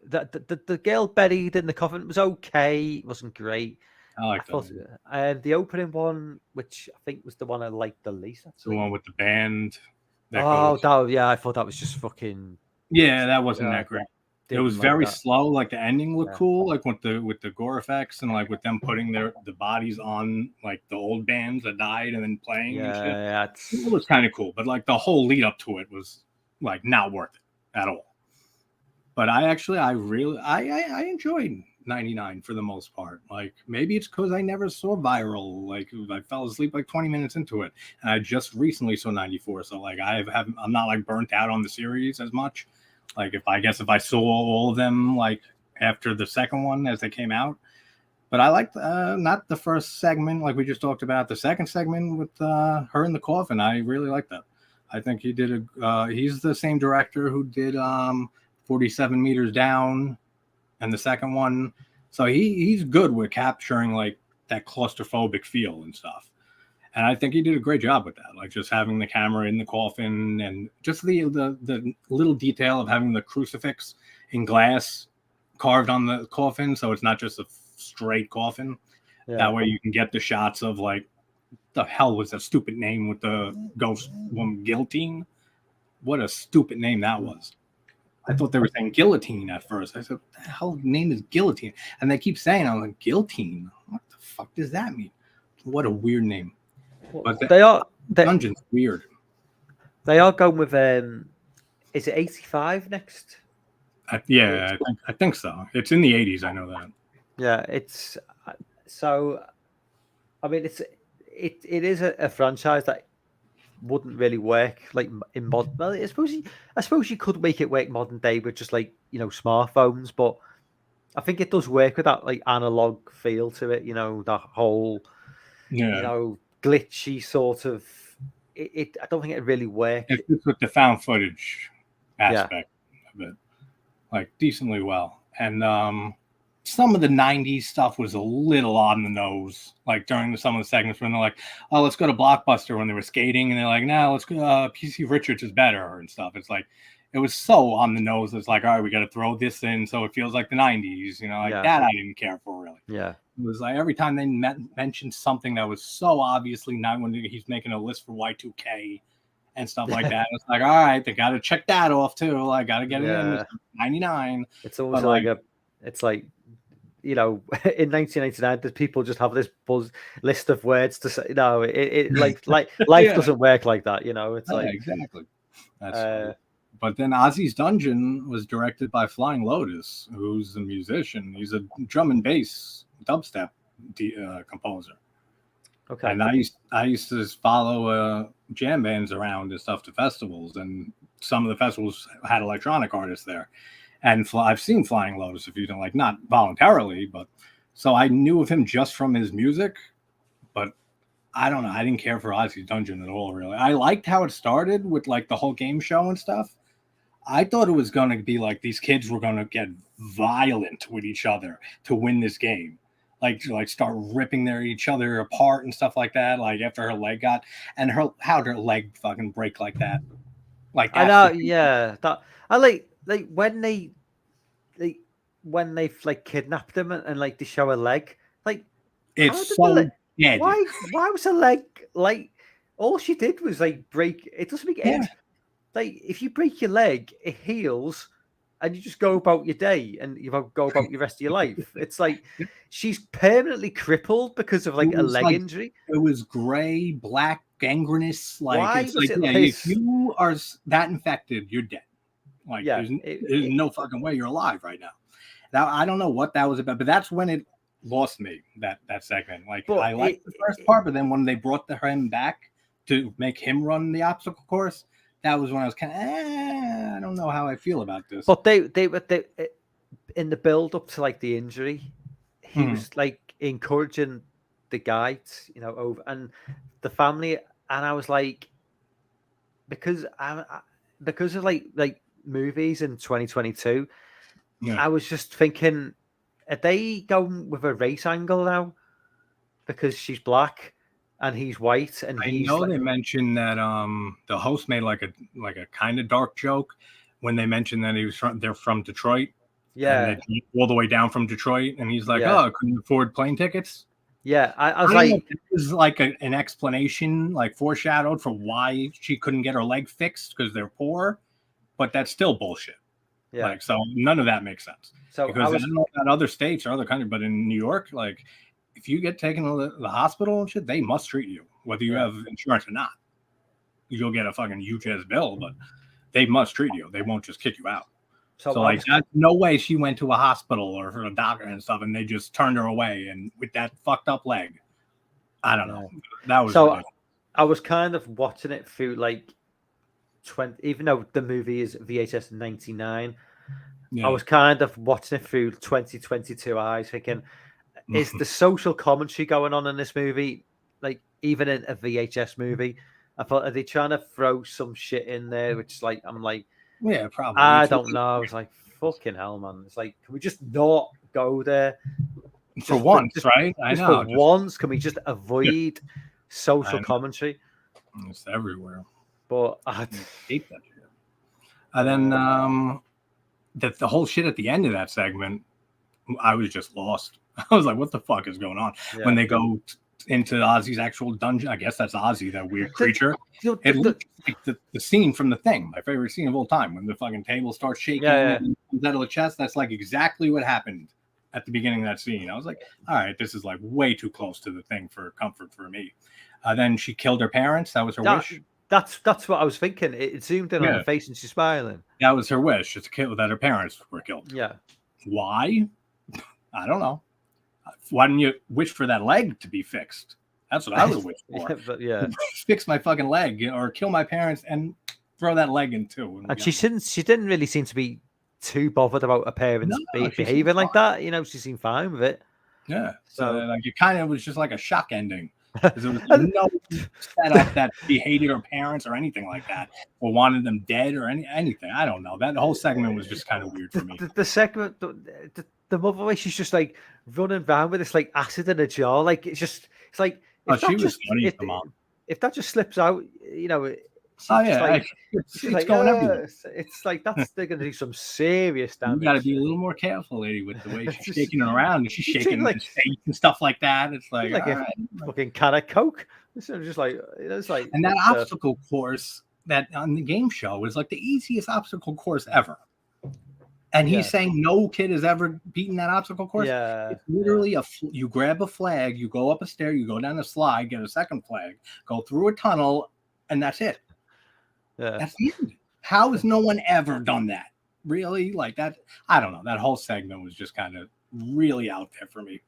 the girl buried in the coffin was okay. It wasn't great. I like I thought, that. the opening one, which I think was the one I liked the least. The Actually. one with the band. Yeah, I thought that was just fucking. Yeah, that wasn't that great. It was Didn't like very that. slow. Like the ending looked Yeah. cool, like with the gore effects and like with them putting the bodies on like the old bands that died and then playing and shit. Yeah, It was kind of cool, but like the whole lead up to it was like not worth it at all. But I really enjoyed 99 for the most part. Like maybe it's because I never saw Viral. Like I fell asleep like 20 minutes into it, and I just recently saw 94. So like I'm not like burnt out on the series as much. Like if I saw all of them like after the second one as they came out. But I liked not the first segment like we just talked about. The second segment with her in the coffin. I really like that. I think he did he's the same director who did 47 meters down and the second one. So he's good with capturing like that claustrophobic feel and stuff. And I think he did a great job with that, like just having the camera in the coffin and just the little detail of having the crucifix in glass carved on the coffin, so it's not just a straight coffin. Yeah. That way you can get the shots of like the hell was that stupid name with the ghost woman, Guillotine. What a stupid name that was. I thought they were saying guillotine at first. I said, what the hell name is guillotine? And they keep saying, I'm like, guillotine? What the fuck does that mean? What a weird name. But Dungeon's weird. They are going with is it 85 next? Yeah, I think so. It's in the 80s. I know that. Yeah, it's so. I mean, it is a franchise that wouldn't really work like in modern. Well, I suppose you could make it work modern day with just like smartphones, but I think it does work with that like analog feel to it. That whole glitchy sort of. I don't think it really works. It's just with the found footage aspect of it, like decently well, and some of the 90s stuff was a little on the nose, like during some of the segments when they're like, oh, let's go to Blockbuster when they were skating, and they're like, no, let's go, PC Richards is better and stuff. It's like, it was so on the nose. It's like, all right, we got to throw this in so it feels like the 90s, that I didn't care for really. Yeah. It was like every time they mentioned something that was so obviously not when he's making a list for Y2K and stuff like that. It's like, all right, they got to check that off too. I got to get it in 99. It's almost it's like, in 1999, does people just have this list of words to say? No, it like life doesn't work like that. It's like exactly. That's but then Ozzy's Dungeon was directed by Flying Lotus, who's a musician. He's a drum and bass dubstep composer. Okay. And I used to follow jam bands around and stuff to festivals, and some of the festivals had electronic artists there. And I've seen Flying Lotus if you don't like, not voluntarily, but so I knew of him just from his music. But I don't know. I didn't care for Ozzy's Dungeon at all, really. I liked how it started with like the whole game show and stuff. I thought it was going to be like these kids were going to get violent with each other to win this game. Like start ripping each other apart and stuff like that. Like after her leg got, and how'd her leg fucking break like that? Like I know, yeah. That I like when they like kidnapped him and like they show a leg. Like it's so dead. Why was her leg like all she did was like break it doesn't make any like if you break your leg, it heals and you just go about your day and you go about your rest of your life. It's like she's permanently crippled because of like a leg injury. It was gray, black, gangrenous. Like why it's was like, it yeah, if you are that infected, you're dead. Like there's no fucking way you're alive right now. Now I don't know what that was about, but that's when it lost me. That segment. Like but I liked the first part, but then when they brought him back to make him run the obstacle course, that was when I was kind of I don't know how I feel about this. But they in the build up to like the injury, he was like encouraging the guy, over and the family, and I was like, because of like movies in 2022, I was just thinking, are they going with a race angle now? Because she's black and he's white, and I know they mentioned that the host made like a kind of dark joke when they mentioned that they're from Detroit. Yeah, and that all the way down from Detroit, and he's like, "Oh, couldn't afford plane tickets." Yeah, I was like, it was like an explanation, like foreshadowed for why she couldn't get her leg fixed because they're poor, but that's still bullshit. Yeah, like so none of that makes sense. So because I don't know about other states or other countries, but in New York, like if you get taken to the hospital and shit, they must treat you whether you have insurance or not. You'll get a fucking huge ass bill, but they must treat you. They won't just kick you out. So like, no way she went to a hospital or for a doctor and stuff, and they just turned her away. And with that fucked up leg, I don't know. That was so. I was kind of watching it through like 20, even though the movie is VHS 99. I was kind of watching it through 2022 eyes, thinking, is the social commentary going on in this movie, like even in a VHS movie? I thought, are they trying to throw some shit in there? Which, like, I'm like, yeah, probably. I don't know. I was like, fucking hell, man. It's like, can we just not go there for once, right? I know. For once, can we just avoid social commentary? It's everywhere. But I hate that shit. And then the whole shit at the end of that segment, I was just lost. I was like, what the fuck is going on? Yeah. When they go into Ozzy's actual dungeon, I guess that's Ozzy, that weird creature. It looks like the scene from The Thing, my favorite scene of all time, when the fucking table starts shaking and comes out of the chest. That's like exactly what happened at the beginning of that scene. I was like, all right, this is like way too close to The Thing for comfort for me. Then she killed her parents. That was her wish. That's what I was thinking. It zoomed in on her face and she's smiling. That was her wish, to kill that her parents were killed. Yeah. Why? I don't know. Why didn't you wish for that leg to be fixed? That's what I would wish for. Fix my fucking leg or kill my parents and throw that leg in too. And she didn't really seem to be too bothered about her parents behaving like that. She seemed fine with it. Yeah. So like it kind of was just like a shock ending. Because there was no setup that she hated her parents or anything like that, or wanted them dead or anything. I don't know. That whole segment was just kind of weird for me. The segment, the mother way she's just like running around with this like acid in her jaw, like it's like if that just slips out, it's going everywhere. It's like they're going to do some serious damage. You got to be a little more careful, lady, with the way she's shaking her around. And she's shaking like, his face and stuff like that. It's like a fucking can of Coke. It's just like it's like. And that obstacle course that on the game show was like the easiest obstacle course ever. And he's saying no kid has ever beaten that obstacle course. Yeah, it's literally you grab a flag, you go up a stair, you go down a slide, get a second flag, go through a tunnel, and that's it. Yeah. That's the end. How has no one ever done that? Really? Like that? I don't know. That whole segment was just kind of really out there for me.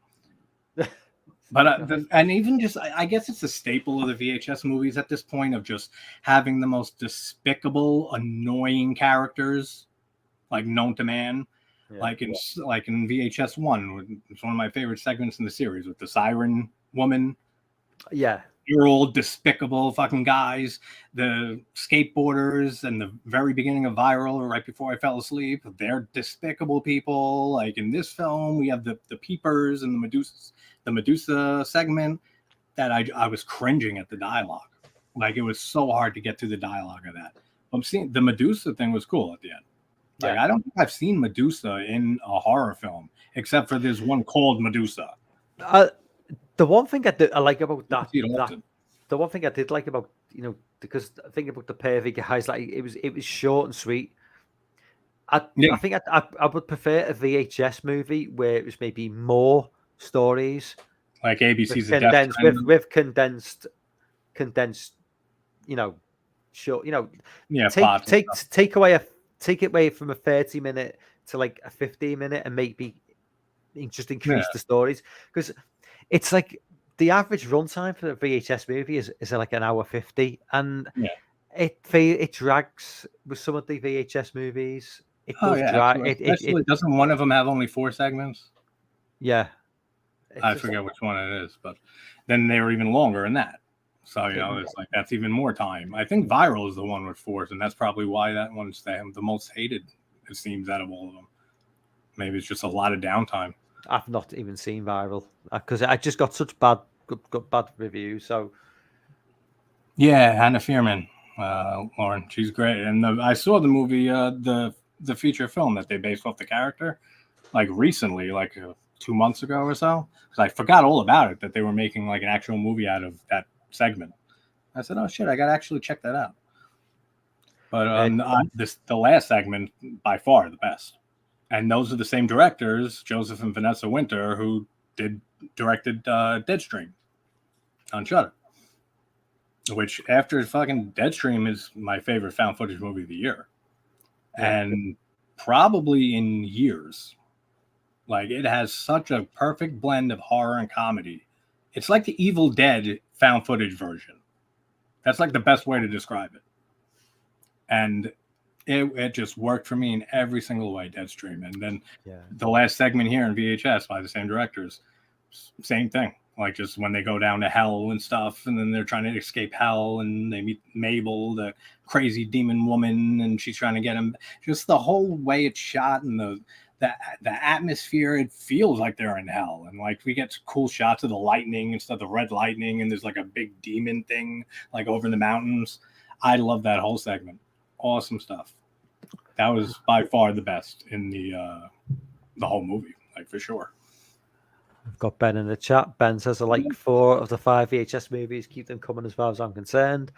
But and even just, I guess it's a staple of the VHS movies at this point of just having the most despicable, annoying characters. like known to man. Yeah. Like in VHS 1, it's one of my favorite segments in the series with the siren woman. Yeah. You're all despicable fucking guys. The skateboarders and the very beginning of Viral, right before I fell asleep, they're despicable people. Like in this film, we have the peepers and the Medusa segment that I was cringing at the dialogue. Like it was so hard to get through the dialogue of that. I'm seeing the Medusa thing was cool at the end. Like I don't think I've seen Medusa in a horror film except for this one called Medusa. The one thing I like about that, the one thing I did like about, because I think about the pervy guys, like it was short and sweet. I think I would prefer a VHS movie where it was maybe more stories, like ABC's with condensed, short, take it away from a 30-minute to like a 15-minute, and maybe just increase the stories, because it's like the average runtime for a VHS movie is like an hour 50, and it drags with some of the VHS movies. It does drag. Especially, doesn't one of them have only 4 segments? Yeah, I forget which one it is, but then they were even longer than that. So it's like that's even more time. I think Viral is the one with 4, and that's probably why that one's the most hated. It seems out of all of them. Maybe it's just a lot of downtime. I've not even seen Viral because I just got such bad reviews. So yeah, Hannah Fierman, Lauren, she's great. And I saw the movie, the feature film that they based off the character, like recently, like 2 months ago or so. Because I forgot all about it, that they were making like an actual movie out of that segment. I said, oh shit, I gotta actually check that out. But the last segment, by far the best. And those are the same directors, Joseph and Vanessa Winter, who directed Deadstream on Shudder. Which, after fucking Deadstream, is my favorite found footage movie of the year. And probably in years. Like, it has such a perfect blend of horror and comedy. It's like the Evil Dead found footage version. That's like the best way to describe it. And it just worked for me in every single way, Deadstream. And then the last segment here in VHS by the same directors, same thing. Like just when they go down to hell and stuff, and then they're trying to escape hell, and they meet Mabel, the crazy demon woman, and she's trying to get him. Just the whole way it's shot and the atmosphere, it feels like they're in hell. And like we get cool shots of the lightning and stuff, the red lightning, and there's like a big demon thing like over the mountains. I love that whole segment. Awesome stuff. That was by far the best in the whole movie, like for sure. I've got Ben in the chat. Ben says I like 4 of the 5 VHS movies. Keep them coming as far as I'm concerned.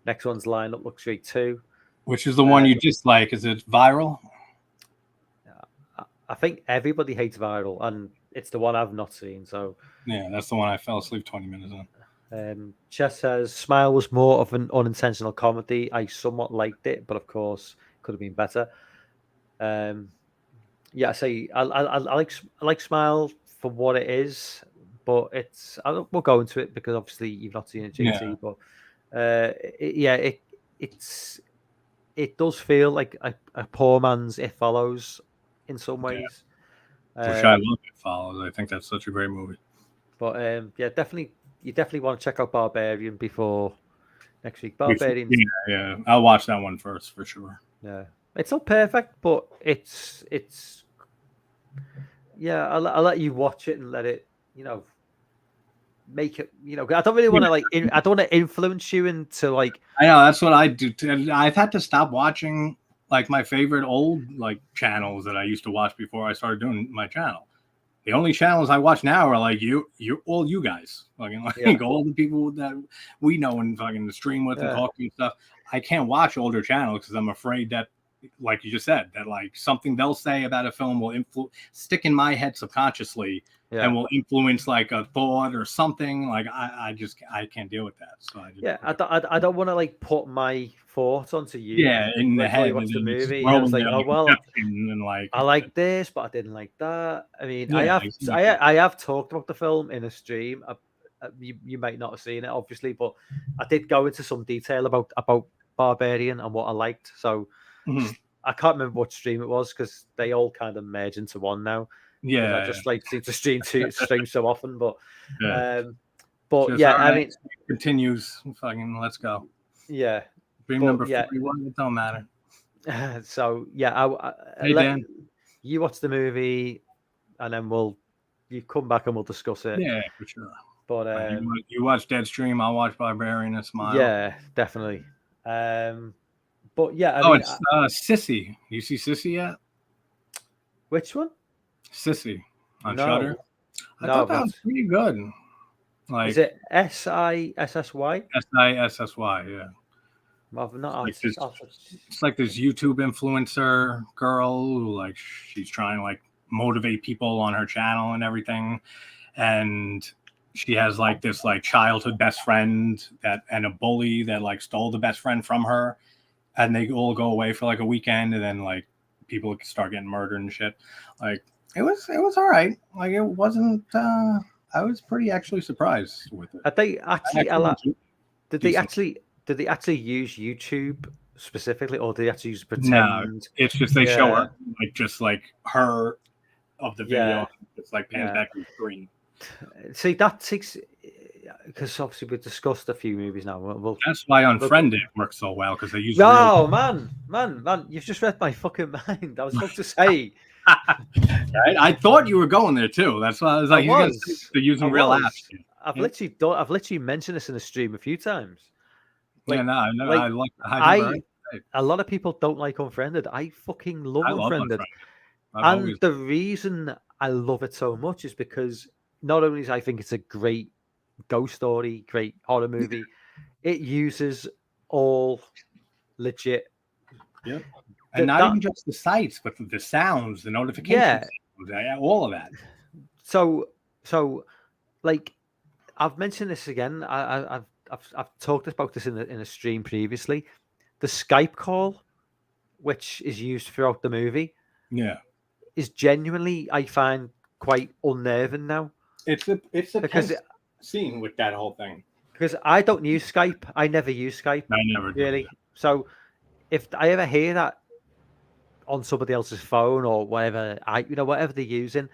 Next one's lineup looks great too. Which is the one you dislike? Is it Viral? I think everybody hates Viral, and it's the one I've not seen. So yeah, that's the one I fell asleep 20 minutes on. Chess says Smile was more of an unintentional comedy. I somewhat liked it, but of course could have been better. I say I like Smile for what it is, but we'll go into it because obviously you've not seen it, GT. But it does feel like a poor man's It Follows in some ways. Which I love It Follows. I think that's such a great movie. But definitely. You definitely want to check out Barbarian before next week. Barbarian. Yeah. I'll watch that one first for sure. Yeah. It's not perfect, but it's I'll let you watch it and let it, make it, I don't really want to I don't want to influence you into like. I know that's what I do. I've had to stop watching like my favorite old like channels that I used to watch before I started doing my channel. The only channels I watch now are like all you guys, fucking all the people that we know and fucking stream with and talk to and stuff. I can't watch older channels because I'm afraid that, like you just said, that like something they'll say about a film will stick in my head subconsciously and will influence like a thought or something. Like I can't deal with that. So I don't want to like put my thoughts onto you. Yeah, in the head. Watch the movie. I was like, and like I like this, but I didn't like that. I mean, I have talked about the film in a stream. You might not have seen it, obviously, but I did go into some detail about Barbarian and what I liked. So I can't remember what stream it was because they all kind of merge into one now. 'Cause Yeah, I just like seem to stream so often, but yeah. but Just, yeah, all I right, mean, continues. Fucking, let's go. yeah, Dream but number yeah. 41. It don't matter. So yeah, Hey, Dan. you watch the movie, and then you come back and we'll discuss it. Yeah, for sure. But You watch Deadstream. I'll watch Barbarian and Smile. yeah, definitely. But yeah, I Oh, mean, it's Sissy. You see Sissy yet? which one? Sissy on No. Shudder. I No, thought that but was pretty good. Like, is it SISSY? SISSY, yeah. I've not. Like it's like this YouTube influencer girl who, like, she's trying to like motivate people on her channel and everything, and she has like this like childhood best friend and a bully that like stole the best friend from her, and they all go away for like a weekend, and then like people start getting murdered and shit. Like, it was all right. Like, it wasn't. I was pretty actually surprised with it. Are they actually did they actually use YouTube specifically, or did they actually use pretend? No, it's just they show her like just like her of the video. It's like pans back to the screen. See, that takes, because obviously we've discussed a few movies now. That's why Unfriended works so well, because they use. Oh man, you've just read my fucking mind. I was supposed to say. Right? I thought you were going there too. That's why I was like, they're using real apps. I've literally mentioned this in the stream a few times. Like, I like a lot of people don't like Unfriended. I fucking love Unfriended. And the reason I love it so much is because not only do I think it's a great ghost story, great horror movie, it uses all legit. Yep. And not even just the sites, but the sounds, the notifications, all of that. So like, I've mentioned this again. I've talked about this in a stream previously. The Skype call, which is used throughout the movie, is genuinely, I find, quite unnerving now. It's a scene with that whole thing. Because I don't use Skype. I never use Skype. I never really. Do. So if I ever hear that on somebody else's phone or whatever, whatever they're using,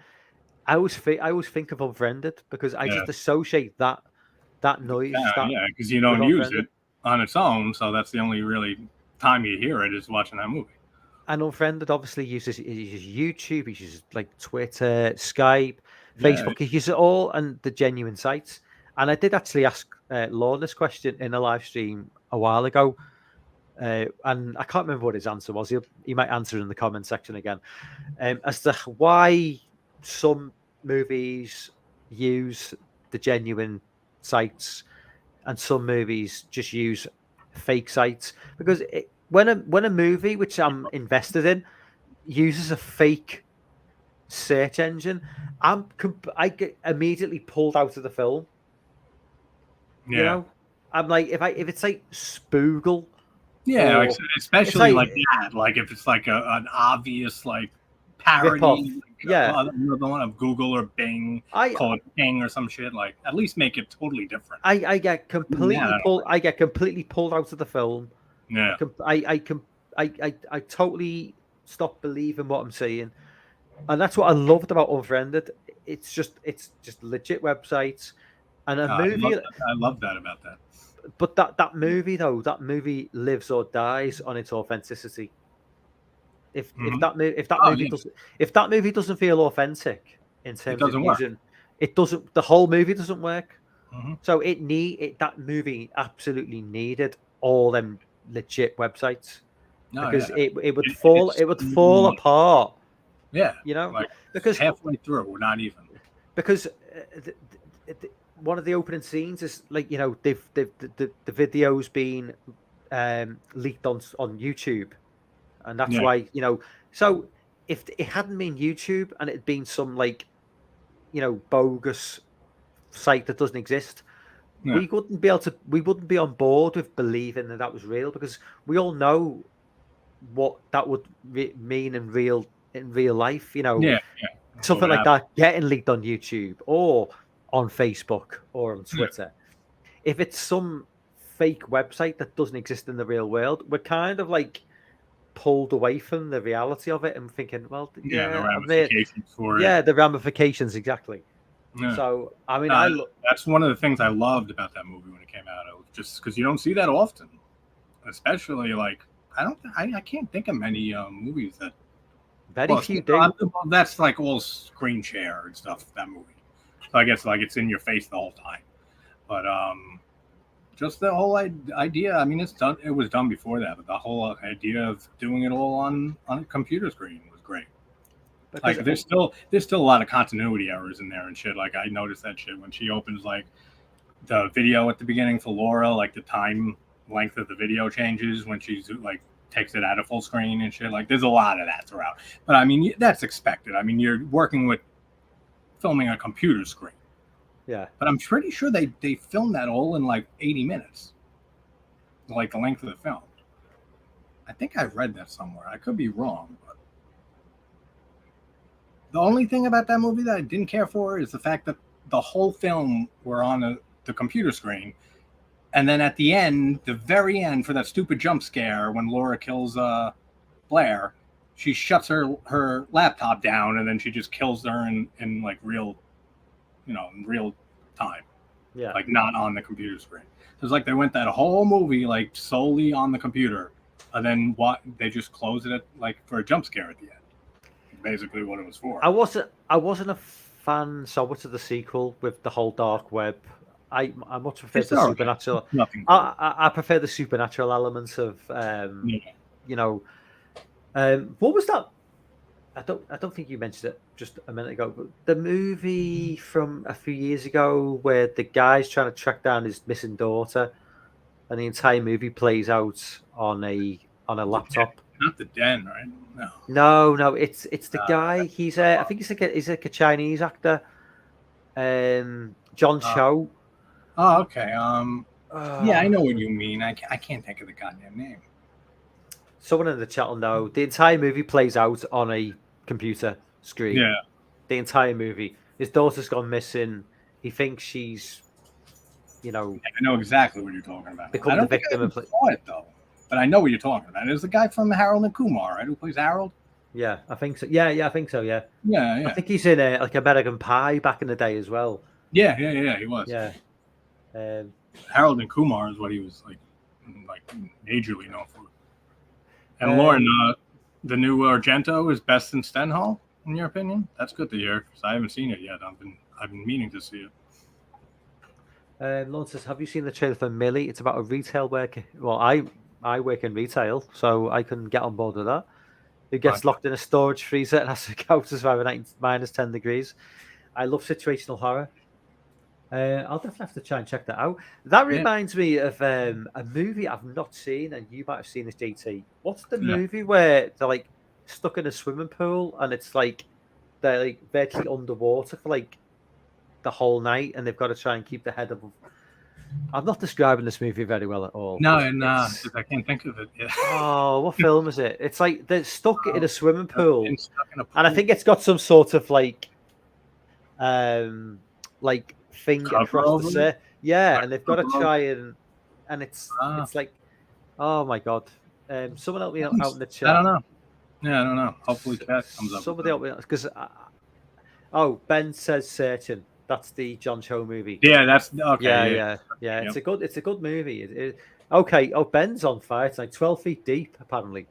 I always think of Unfriended, because I just associate that noise. Because you don't use it on its own, so that's the only really time you hear it is watching that movie. And Unfriended obviously uses YouTube, he uses like Twitter, Skype, Facebook, he uses it all, and the genuine sites. And I did actually ask Lorne this question in a live stream a while ago, and I can't remember what his answer was. He might answer in the comment section again, as to why some movies use the genuine sites and some movies just use fake sites. Because when a movie which I'm invested in uses a fake search engine, I get immediately pulled out of the film. Yeah. You know, I'm like, if it's like Spoogle. Yeah, like, especially like that. Like if it's like an obvious like parody, another one of Google or Bing, call it Bing or some shit. Like, at least make it totally different. I get completely pulled. I get completely pulled out of the film. Yeah, I totally stop believing what I'm seeing, and that's what I loved about Unfriended. It's just legit websites and a movie. I love that about that. But that movie lives or dies on its authenticity. If that movie doesn't feel authentic in terms of using, it doesn't. The whole movie doesn't work. Mm-hmm. So that movie absolutely needed all them legit websites, because it would fall apart. Yeah, like, because halfway through, not even. Because one of the opening scenes is like, the video's been leaked on YouTube, and that's why, so if it hadn't been YouTube and it had been some like, bogus site that doesn't exist, we wouldn't be on board with believing that was real, because we all know what that would mean in real life, something like that getting leaked on YouTube or on Facebook or on Twitter. If it's some fake website that doesn't exist in the real world, we're kind of like, pulled away from the reality of it and thinking, well, Yeah, the yeah, ramifications for yeah, it. the ramifications exactly. Yeah. So I mean, That's one of the things I loved about that movie when it came out. Just because you don't see that often, especially like I can't think of many movies that. very few do. That's like all screen share and stuff. That movie, so I guess like it's in your face the whole time. But just the whole idea. I mean, it's done. It was done before that, but the whole idea of doing it all on a computer screen was great. Like there's still a lot of continuity errors in there and shit. Like I noticed that shit when she opens like the video at the beginning for Laura, like the time length of the video changes when she's like takes it out of full screen and shit. Like there's a lot of that throughout. But I mean that's expected. I mean you're working with filming a computer screen. Yeah. But I'm pretty sure they filmed that all in like 80 minutes. Like the length of the film. I think I read that somewhere. I could be wrong, but the only thing about that movie that I didn't care for is the fact that the whole film were on the computer screen. And then at the end, the very end, for that stupid jump scare when Laura kills Blair, she shuts her laptop down and then she just kills her in like real, in real time. Yeah. Like not on the computer screen. So it's like they went that whole movie like solely on the computer. And then they just closed it like for a jump scare at the end. Basically what it was for. I wasn't a fan so much of the sequel with the whole dark web. I much prefer the supernatural. Nothing. I prefer the supernatural elements of what was that? I don't think you mentioned it just a minute ago, but the movie from a few years ago where the guy's trying to track down his missing daughter, and the entire movie plays out on a laptop. Not The Den, right? No, it's the guy. He's I think he's like a Chinese actor. John Cho. Oh, okay. Yeah, I know what you mean. I can't think of the goddamn name. Someone in the chat will know. The entire movie plays out on a computer screen. Yeah. The entire movie. His daughter's gone missing. He thinks she's, I know exactly what you're talking about. Become the victim of it though. But I know what you're talking about. It's the guy from Harold and Kumar, right? Who plays Harold? Yeah, I think so. Yeah, I think so. Yeah. Yeah. I think he's in like American Pie back in the day as well. Yeah. He was. Yeah. Harold and Kumar is what he was like majorly known for. And Lauren, the new Argento is best in Stenhall, in your opinion? That's good to hear because I haven't seen it yet. I've been meaning to see it. Lauren says, "Have you seen the trailer for Millie? It's about a retail worker. Well, I work in retail, so I can get on board with that. Who gets locked in a storage freezer and has to go to survive minus 10 degrees. I love situational horror. I'll definitely have to try and check that out. That reminds me of a movie I've not seen, and you might have seen this, JT. What's the movie where they're like stuck in a swimming pool and it's like they're like virtually underwater for like the whole night, and they've got to try and keep the head above. I'm not describing this movie very well at all. No, I can't think of it. Yeah. Oh, what film is it? It's like they're stuck in a swimming pool, and I think it's got some sort of like thing across the surface. Yeah, and they've got to try and it's like, oh my god! Someone help me out in the chat. I don't know. Yeah, I don't know. Hopefully, chat comes up. Somebody help me out because Ben says Searching. That's the John Cho movie. Yeah, that's okay. Yeah. It's a good movie. Okay. Oh, Ben's on fire. It's like 12 Feet Deep. Apparently,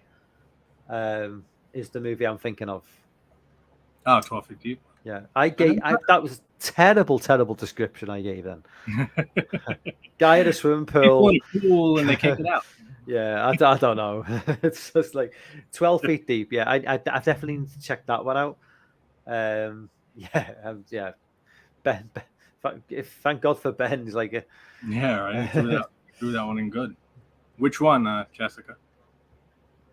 is the movie I'm thinking of. Oh, 12 Feet Deep. Yeah, that was terrible description I gave then. Guy in a swimming pool. In a pool and they can't get out. Yeah, I don't know. It's just like 12 Feet Deep. Yeah, I definitely need to check that one out. Yeah. Ben, thank God for Ben. He's like, right. Threw that one in good. Which one, Jessica?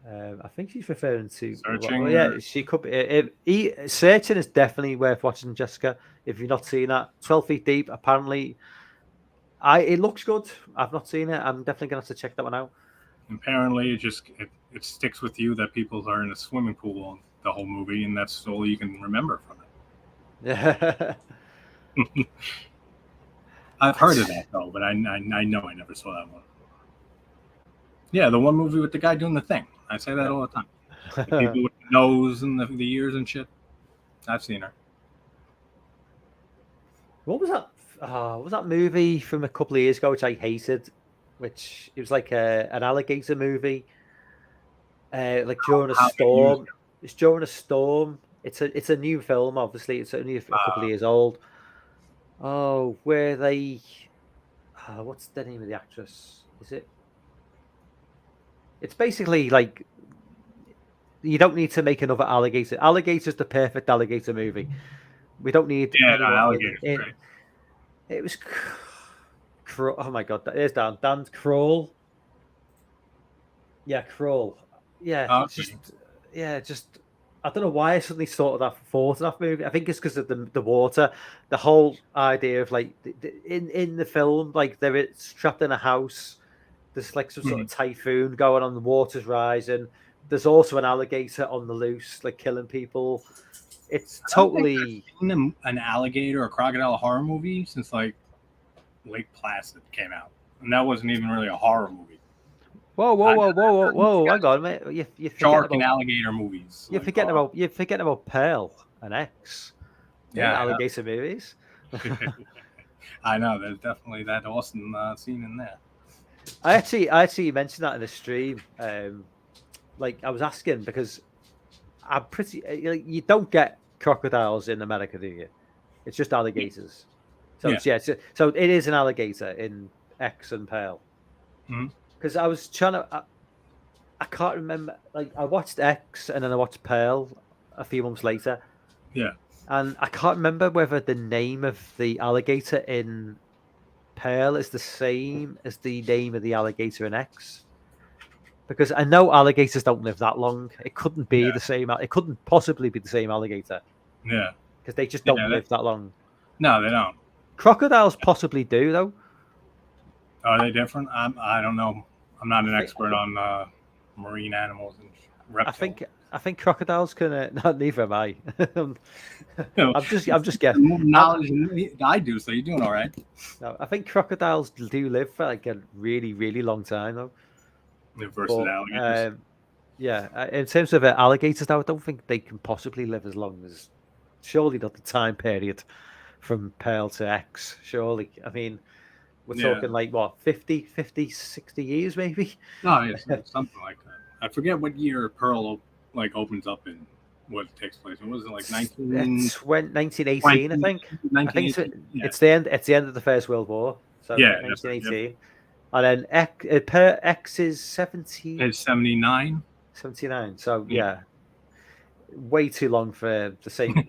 I think she's referring to Searching. Well, yeah, she could be. Searching is definitely worth watching, Jessica. If you've not seen that, 12 Feet Deep. Apparently, it looks good. I've not seen it. I'm definitely gonna have to check that one out. Apparently, it sticks with you that people are in a swimming pool the whole movie, and that's all you can remember from it. Yeah. I've heard of that though, but I know I never saw that one. Yeah, the one movie with the guy doing the thing. I say that all the time. The people with the nose and the ears and shit. I've seen her. What was that? What was that movie from a couple of years ago which I hated? Which it was like an alligator movie. Like during a How many years storm. It's during a storm. It's a new film. Obviously, it's only a couple of years old. Oh, where they? What's the name of the actress? Is it? It's basically like you don't need to make another alligator. Alligator's the perfect alligator movie. We don't need Yeah, anyone alligator's in. great. It was. Oh my god, there's Dan. Dan Kroll. Yeah, Kroll. Yeah, it's Okay. just. Yeah, just. I don't know why I suddenly thought of that movie. I think it's because of the water. The whole idea of like in the film, like they're trapped in a house. There's like some sort of typhoon going on. The water's rising. There's also an alligator on the loose, like killing people. It's I don't think I've totally. seen an alligator or crocodile horror movie since like Lake Placid came out, and that wasn't even really a horror movie. Whoa! Hang on, mate. You Shark and alligator movies. You're like, forgetting about Pearl and X. They're Yeah, alligator movies. I know. There's definitely that awesome scene in there. I actually mentioned that in the stream. Like I was asking because I'm pretty. You don't get crocodiles in America, do you? It's just alligators. So so it is an alligator in X and Pearl. Because I was trying to. I can't remember. Like I watched X and then I watched Pearl a few months later. Yeah. And I can't remember whether the name of the alligator in Pearl is the same as the name of the alligator in X. Because I know alligators don't live that long. It couldn't be the same. It couldn't possibly be the same alligator. Yeah. Because they just don't live that long. No, they don't. Crocodiles possibly do, though. Are they different? I don't know. I'm not an expert on marine animals and reptiles. I think crocodiles can. Neither am I. I'm just guessing. Knowledge I do, so you're doing all right. No, I think crocodiles do live for like a really, really long time, though. Versus alligators. Yeah, in terms of alligators, though, I don't think they can possibly live as long as. Surely not the time period from Pearl to X. Surely, I mean, we're talking like what 50, 60 years, maybe. No, it's something like that. I forget what year Pearl like opens up in what takes place. It was like 1918, I think. I think it's the end. It's the end of the First World War. So 1918, and then X is 17. It's 79. 79. So yeah, way too long for the same.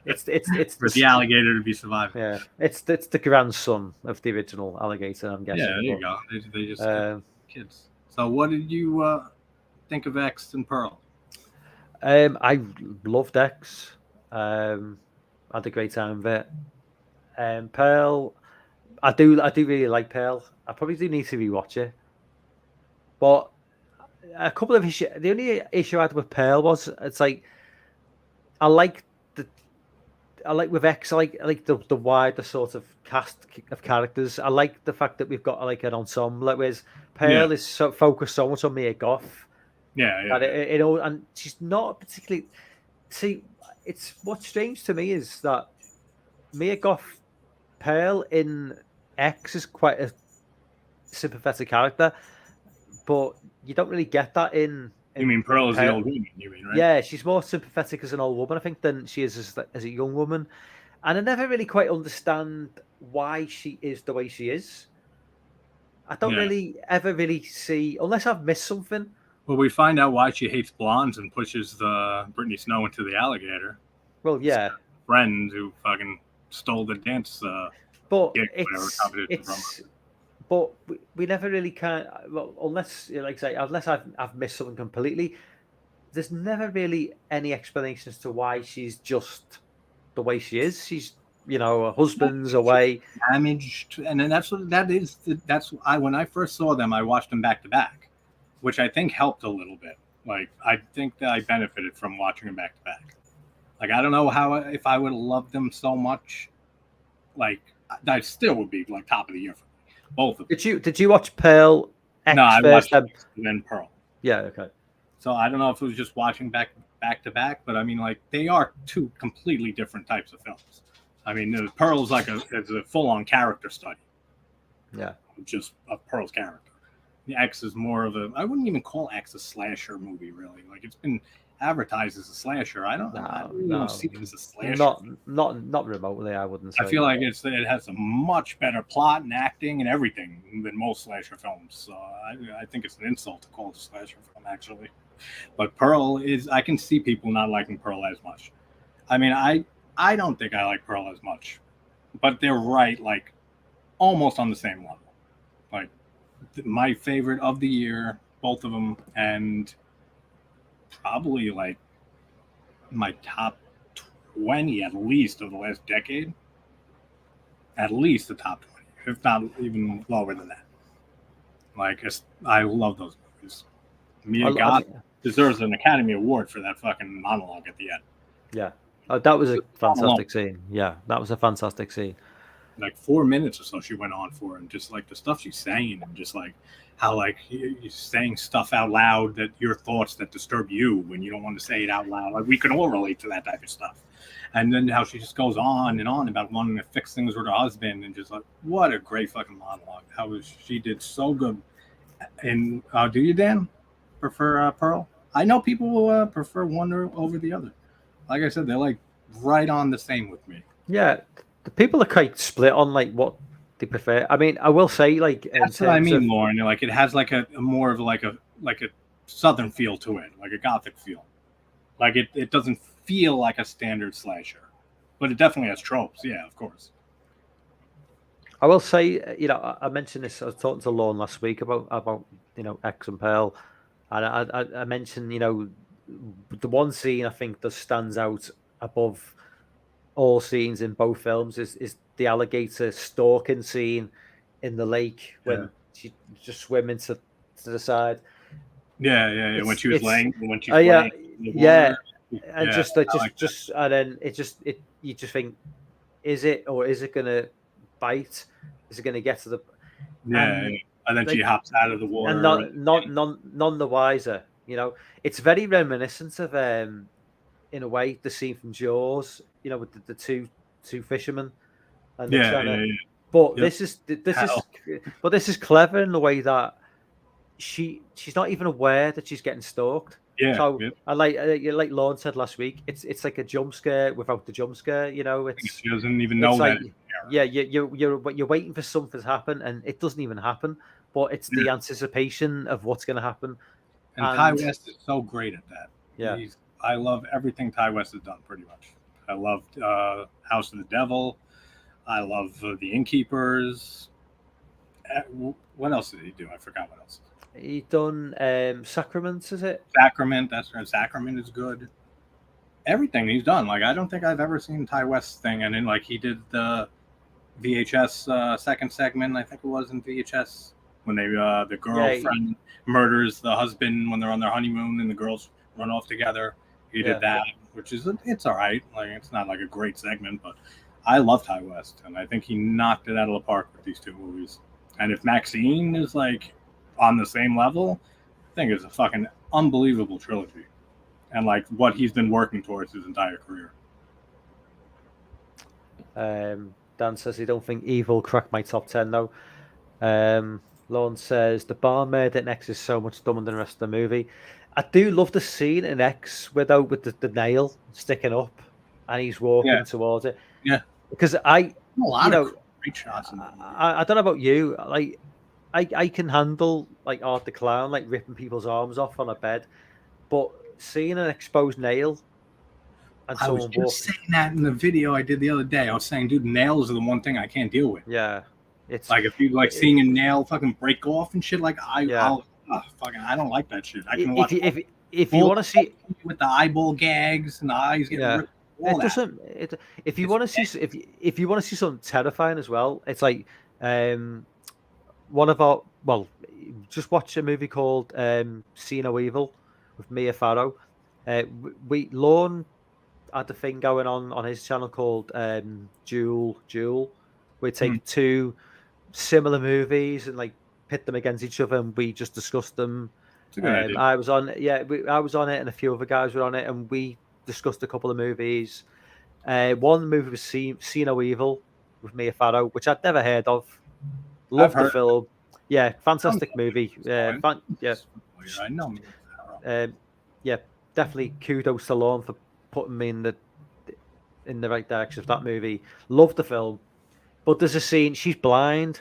It's for the alligator to be surviving. Yeah, it's the grandson of the original alligator. I'm guessing. Yeah, there you go. They just kids. So what did you think of X and Pearl? I loved X. Had a great time with it. Pearl, I do really like Pearl. I probably do need to rewatch it. But a couple of issues. The only issue I had with Pearl was it's like I like with X. I like the wider sort of cast of characters. I like the fact that we've got like an ensemble. Whereas Pearl is so focused so much on Mia Goth. And she's not particularly. See, it's what's strange to me is that Mia Goth Pearl in X is quite a sympathetic character, but you don't really get that in. You mean Pearl is the old woman? You mean, right? Yeah, she's more sympathetic as an old woman, I think, than she is as a young woman. And I never really quite understand why she is the way she is. I don't really ever really see, unless I've missed something. Well, we find out why she hates blondes and pushes the Brittany Snow into the alligator. Well, yeah. Friends who fucking stole the dance. But but we never really can. Well, unless, like I say, unless I've missed something completely. There's never really any explanation as to why she's just the way she is. She's, her husband's away, damaged, and then that's when I first saw them, I watched them back to back, which I think helped a little bit. Like I think that I benefited from watching them back to back. Like I don't know if I would have loved them so much, like I still would be like top of the year for me. Both of them. Did you watch Pearl No, I first. watched X and then Pearl. Yeah, okay. So I don't know if it was just watching back to back, but I mean, like they are two completely different types of films. I mean, Pearl's like it's a full on character study. Yeah, just of Pearl's character. The X is more of a. I wouldn't even call X a slasher movie, really. Like it's been advertised as a slasher. I really don't see it as a slasher. Not remotely. I wouldn't say. I feel like it has a much better plot and acting and everything than most slasher films. So I think it's an insult to call it a slasher film, actually. But Pearl is. I can see people not liking Pearl as much. I mean, I don't think I like Pearl as much, but they're right, like almost on the same level. Like my favorite of the year, both of them, and probably like my top 20 at least of the last decade. At least the top 20, if not even lower than that. Like I love those movies. Mia Goth deserves an Academy Award for that fucking monologue at the end. Yeah. Oh, that was a fantastic scene. Yeah, that was a fantastic scene. Like 4 minutes or so she went on for, and just like the stuff she's saying, and just like how like you're saying stuff out loud, that your thoughts that disturb you when you don't want to say it out loud. Like we can all relate to that type of stuff. And then how she just goes on and on about wanting to fix things with her husband, and just like what a great fucking monologue. She did so good. And do you, Dan, prefer Pearl? I know people will prefer one over the other. Like I said, they're like right on the same with me. Yeah, the people are quite split on like what they prefer. I mean, I will say like that's what I mean, Lauren. Like it has like a more of like a southern feel to it, like a gothic feel. Like it doesn't feel like a standard slasher, but it definitely has tropes. Yeah, of course. I will say, you know, I mentioned this. I was talking to Lorne last week about you know X and Pearl, and I mentioned, you know, the one scene I think that stands out above all scenes in both films is the alligator stalking scene in the lake when she's just swimming to the side. Yeah. When she's laying in the water. And yeah, and then you just think, is it gonna bite? Is it gonna get to the and then she hops out of the water and none the wiser. You know, it's very reminiscent of in a way the scene from Jaws, you know, with the two fishermen, and they're trying to. But this is clever in the way that she's not even aware that she's getting stalked. Yeah. So and like Lorne said last week, it's like a jump scare without the jump scare. You know, she doesn't even know like, that. Yeah, you're waiting for something to happen, and it doesn't even happen. But it's the anticipation of what's going to happen. And Ti West is so great at that. Yeah. I love everything Ti West has done, pretty much. I loved House of the Devil. I love The Innkeepers. What else did he do? I forgot what else. He done Sacrament, is it? Sacrament, that's right. Sacrament is good. Everything he's done. Like, I don't think I've ever seen Ti West's thing. And then, like, he did the VHS second segment, I think it was in VHS, when they the girlfriend murders the husband when they're on their honeymoon and the girls run off together. He did that, which is it's all right. Like it's not like a great segment, but I love Ti West, and I think he knocked it out of the park with these two movies. And if Maxine is like on the same level, I think it's a fucking unbelievable trilogy, and like what he's been working towards his entire career. Dan says he don't think Evil cracked my top 10 though. Lorne says the barmaid in X is so much dumber than the rest of the movie. I do love the scene in X with the nail sticking up and he's walking towards it. Yeah, because a lot of great shots. I don't know about you, like I can handle like Art the Clown like ripping people's arms off on a bed, but seeing an exposed nail. And I was just saying that in the video I did the other day. I was saying, dude, nails are the one thing I can't deal with. Yeah, it's like if you like seeing a nail fucking break off and shit. Like I don't like that shit. I can watch if you want to see with the eyeball gags and the eyes getting ripped. If you want to see if you want to see something terrifying as well, it's like just watch a movie called See No Evil with Mia Farrow. Lorne had a thing going on his channel called Jewel. We take two similar movies and like pit them against each other, and we just discussed them. It's a good idea. I was on, I was on it, and a few other guys were on it, and we discussed a couple of movies. One movie was See No Evil with Mia Farrow, which I'd never heard of. Loved the film. Yeah, fantastic movie. Yeah. I know Mia Farrow. Yeah, definitely kudos to Lorne for putting me in the right direction of that movie. Loved the film, but there's a scene. She's blind,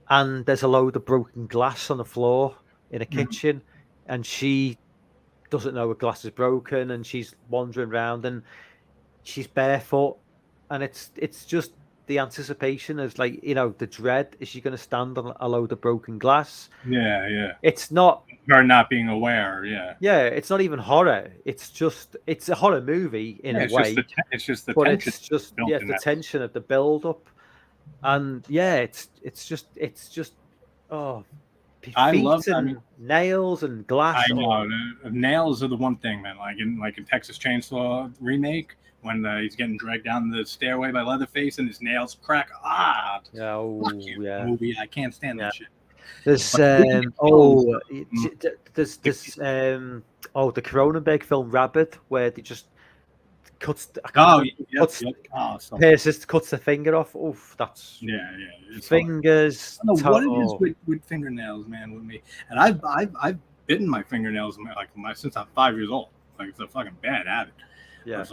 and there's a load of broken glass on the floor in a kitchen, and she doesn't know her glass is broken, and she's wandering around, and she's barefoot, and it's just the anticipation is like, the dread. Is she going to stand on a load of broken glass? Yeah. It's not her not being aware. Yeah. It's not even horror. It's a horror movie in a way. It's just the but tension. It's just the tension of the build up, and it's just I love nails and glass. I know nails are the one thing, man. Like in Texas Chainsaw remake, when he's getting dragged down the stairway by Leatherface and his nails crack. Movie, I can't stand that shit. There's the Cronenberg film Rabid, where they just cuts the finger off. Oof, that's fingers. I don't know what it is with fingernails, man, with me. And I've bitten my fingernails since I'm 5 years old. Like, it's a fucking bad habit. Yeah.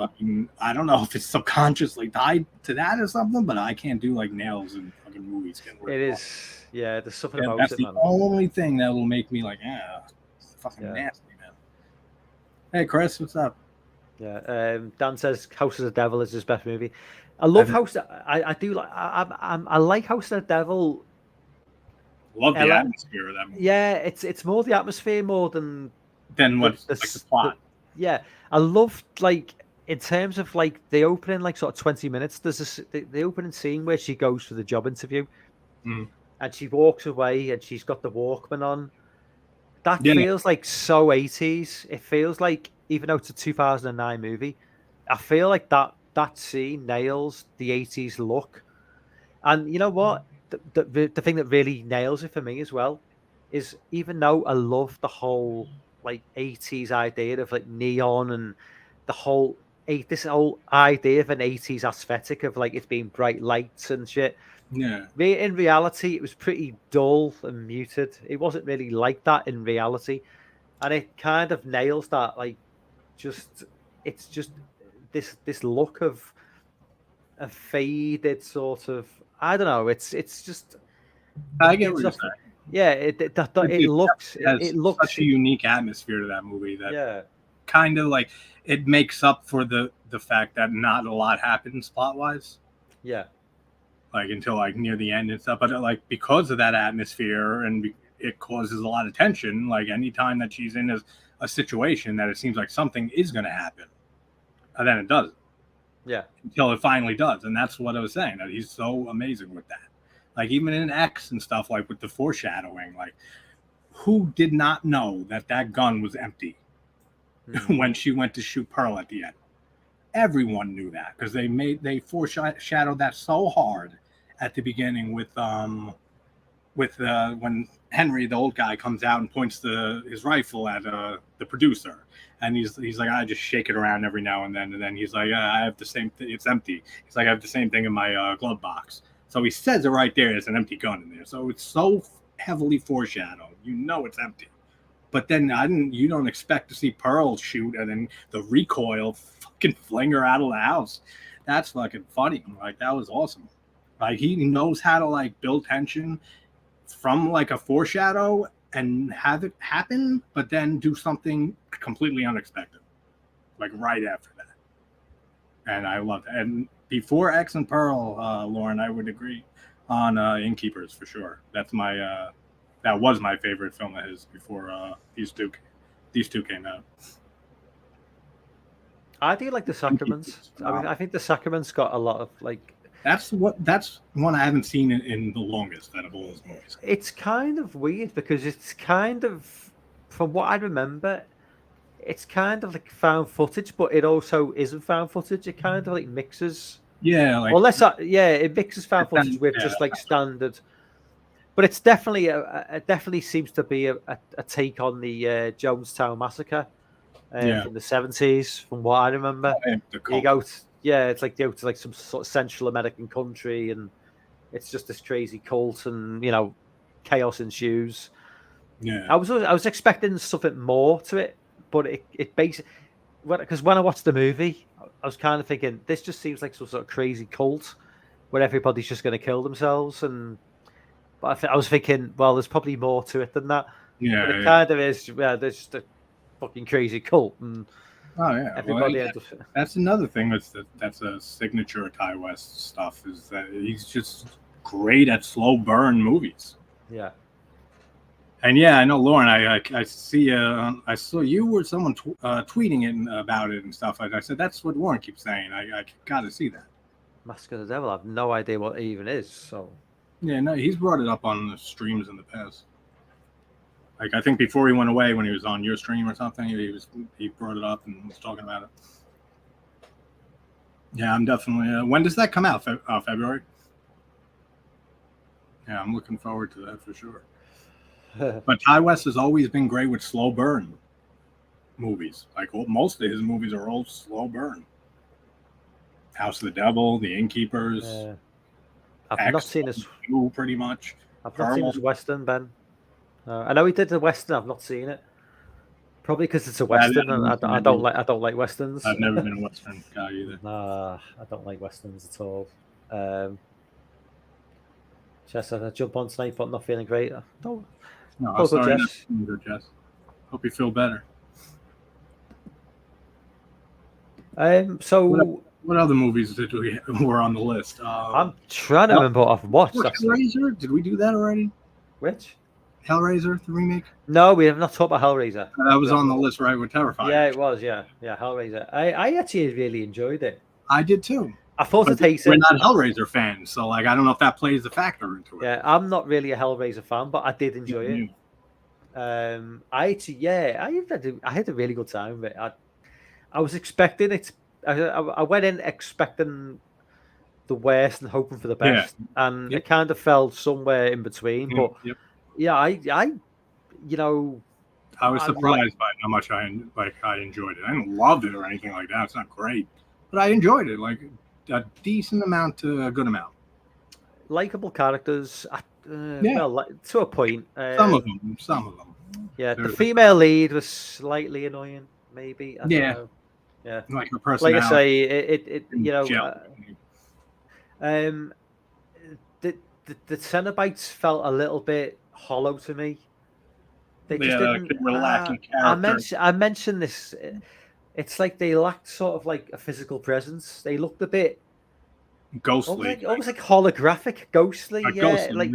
I don't know if it's subconsciously tied to that or something, but I can't do like nails in fucking movies. It is. Yeah, there's something about that's it. That's the only thing that will make me like, it's fucking nasty, man. Hey, Chris, what's up? Yeah, Dan says House of the Devil is his best movie. I love House. I do like. I like House of the Devil. Love the atmosphere of that movie. Yeah, it's more the atmosphere more than what's the plot. I loved, like, in terms of like the opening, like sort of 20 minutes. There's the opening scene where she goes for the job interview, and she walks away, and she's got the Walkman on. That feels like so 80s. It feels like, even though it's a 2009 movie, I feel like that scene nails the 80s look. And you know what? The thing that really nails it for me as well is, even though I love the whole like 80s idea of like neon and the whole this whole idea of an 80s aesthetic of like it's being bright lights and shit. Yeah. In reality, it was pretty dull and muted. It wasn't really like that in reality, and it kind of nails that. Like, it's just this look of a faded sort of. I don't know. It's just. I get what you're saying. Yeah, it looks such a unique atmosphere to that movie that kind of like it makes up for the fact that not a lot happens plot wise. Yeah. Like until like near the end and stuff, but like because of that atmosphere and it causes a lot of tension. Like anytime that she's in a situation that it seems like something is going to happen, and then it doesn't. Yeah. Until it finally does, and that's what I was saying. That he's so amazing with that. Like even in X and stuff, like with the foreshadowing, like who did not know that gun was empty when she went to shoot Pearl at the end? Everyone knew that because they foreshadowed that so hard at the beginning with when Henry, the old guy, comes out and points his rifle at the producer, and he's like, I just shake it around every now and then he's like, I have the same thing. It's empty. He's like, I have the same thing in my glove box. So he says it right there. There's an empty gun in there. So it's so heavily foreshadowed. You know it's empty. But then you don't expect to see Pearl shoot and then the recoil fucking fling her out of the house. That's fucking funny. Like, that was awesome. Like, he knows how to like build tension from like a foreshadow and have it happen, but then do something completely unexpected. Like right after that. And I love that. And before X and Pearl, Lauren, I would agree on Innkeepers for sure. That's my that was my favorite film of his before these two came out. I do like The Sacraments. I think The Sacraments got a lot of like. That's one I haven't seen in the longest out of all his movies. It's kind of weird because it's kind of, from what I remember, it's kind of like found footage, but it also isn't found footage. It kind of like mixes. Yeah, like it mixes found footage with just like standard. But it's definitely it definitely seems to be a take on the Jonestown massacre from the 70s, from what I remember. You go, it's like you go to like some sort of Central American country, and it's just this crazy cult, and chaos ensues. Yeah, I was expecting something more to it, but it basically, because when I watched the movie, I was kind of thinking this just seems like some sort of crazy cult where everybody's just going to kill themselves, but I was thinking, well, there's probably more to it than that. yeah, But it kind of is. Yeah, there's just a fucking crazy cult, and everybody. That's another thing that's a signature of Ty West stuff, is that he's just great at slow burn movies. Yeah. And yeah, I know, Lauren. I see. I saw you or someone tweeting it about it and stuff. I said that's what Lauren keeps saying. I got to see that. Mask of the Devil. I have no idea what it even is. So. Yeah, no, he's brought it up on the streams in the past. Like, I think before he went away, when he was on your stream or something, he brought it up and was talking about it. Yeah, I'm definitely. When does that come out? February. Yeah, I'm looking forward to that for sure. But Ty West has always been great with slow burn movies. Like most of his movies are all slow burn. House of the Devil, The Innkeepers. I've not seen this. Pretty much. I've not seen this Western, Ben. I know he did the Western. I've not seen it. Probably because it's a Western, and I don't like Westerns. I've never been a Western guy either. Nah, I don't like Westerns at all. Jess, I jump on tonight, but not feeling great. No, I'm sorry. Good, Jess. Hope you feel better. So. What other movies were on the list? I'm trying to remember what I've watched. Hellraiser? Did we do that already? Which? Hellraiser, the remake? No, we have not talked about Hellraiser. That was on the list, right? With Terrifier. Yeah, it was. Yeah, Hellraiser. I actually really enjoyed it. I did too. I thought it tasted. We're not Hellraiser fans, so I don't know if that plays a factor into it. Yeah, I'm not really a Hellraiser fan, but I did enjoy it. I had a really good time with it. I was expecting it. I went in expecting the worst and hoping for the best, and it kind of fell somewhere in between. But I was surprised by how much I enjoyed it. I didn't love it or anything like that. It's not great, but I enjoyed it, like a decent amount to a good amount. Likable characters, well, to a point. Some of them. Yeah, the female lead was slightly annoying, maybe. I don't know. Yeah, like her personality. Like I say, the Cenobites felt a little bit hollow to me. They just didn't. I mentioned this. It's like they lacked sort of like a physical presence. They looked a bit ghostly, almost like holographic, ghostly. Ghostly,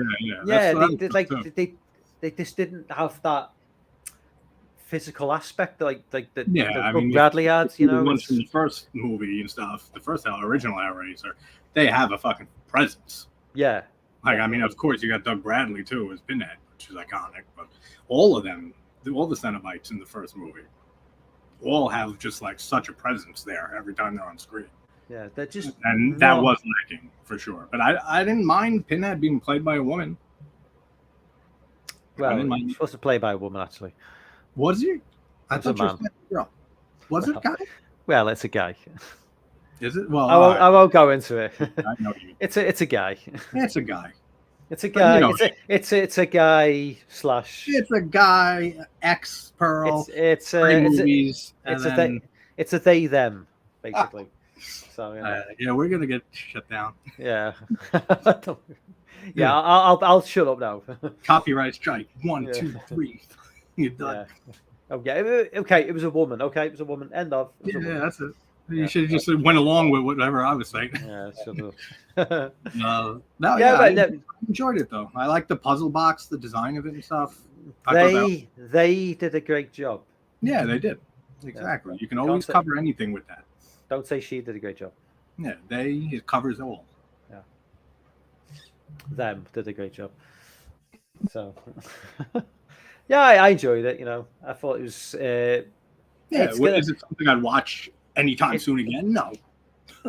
They just didn't have that physical aspect like the Bradley had, ones from the first movie and stuff, the first original Hellraiser, they have a fucking presence. Yeah. Like, I mean, of course you got Doug Bradley too as Pinhead, which is iconic, but all of them, all the Cenobites in the first movie, all have just like such a presence there every time they're on screen. Yeah, they're just that was lacking for sure. But I didn't mind Pinhead being played by a woman. Well, he was supposed to play by a woman actually. Was he? I thought you were saying a girl. Was it a guy? Well, it's a guy. Is it? Well, I won't go into it. I know you. It's a guy. It's a guy. It's a guy. It's a guy slash. It's a guy. Ex Pearl. It's movies. It's a they them basically. So we're gonna get shut down. Yeah. I'll shut up now. Copyright strike. 1, 2, 3. You're done. Yeah. Okay. It was a woman. Okay, it was a woman. End of. That's it. You should have just went along with whatever I was saying. Yeah, should have. I enjoyed it though. I like the puzzle box, the design of it and stuff. They did a great job. Yeah, they did. Exactly. You can always cover anything with that. Don't say she did a great job. Yeah, it covers all. Yeah. Them did a great job. So yeah, I enjoyed it, I thought it was is it something I'd watch anytime soon again? No.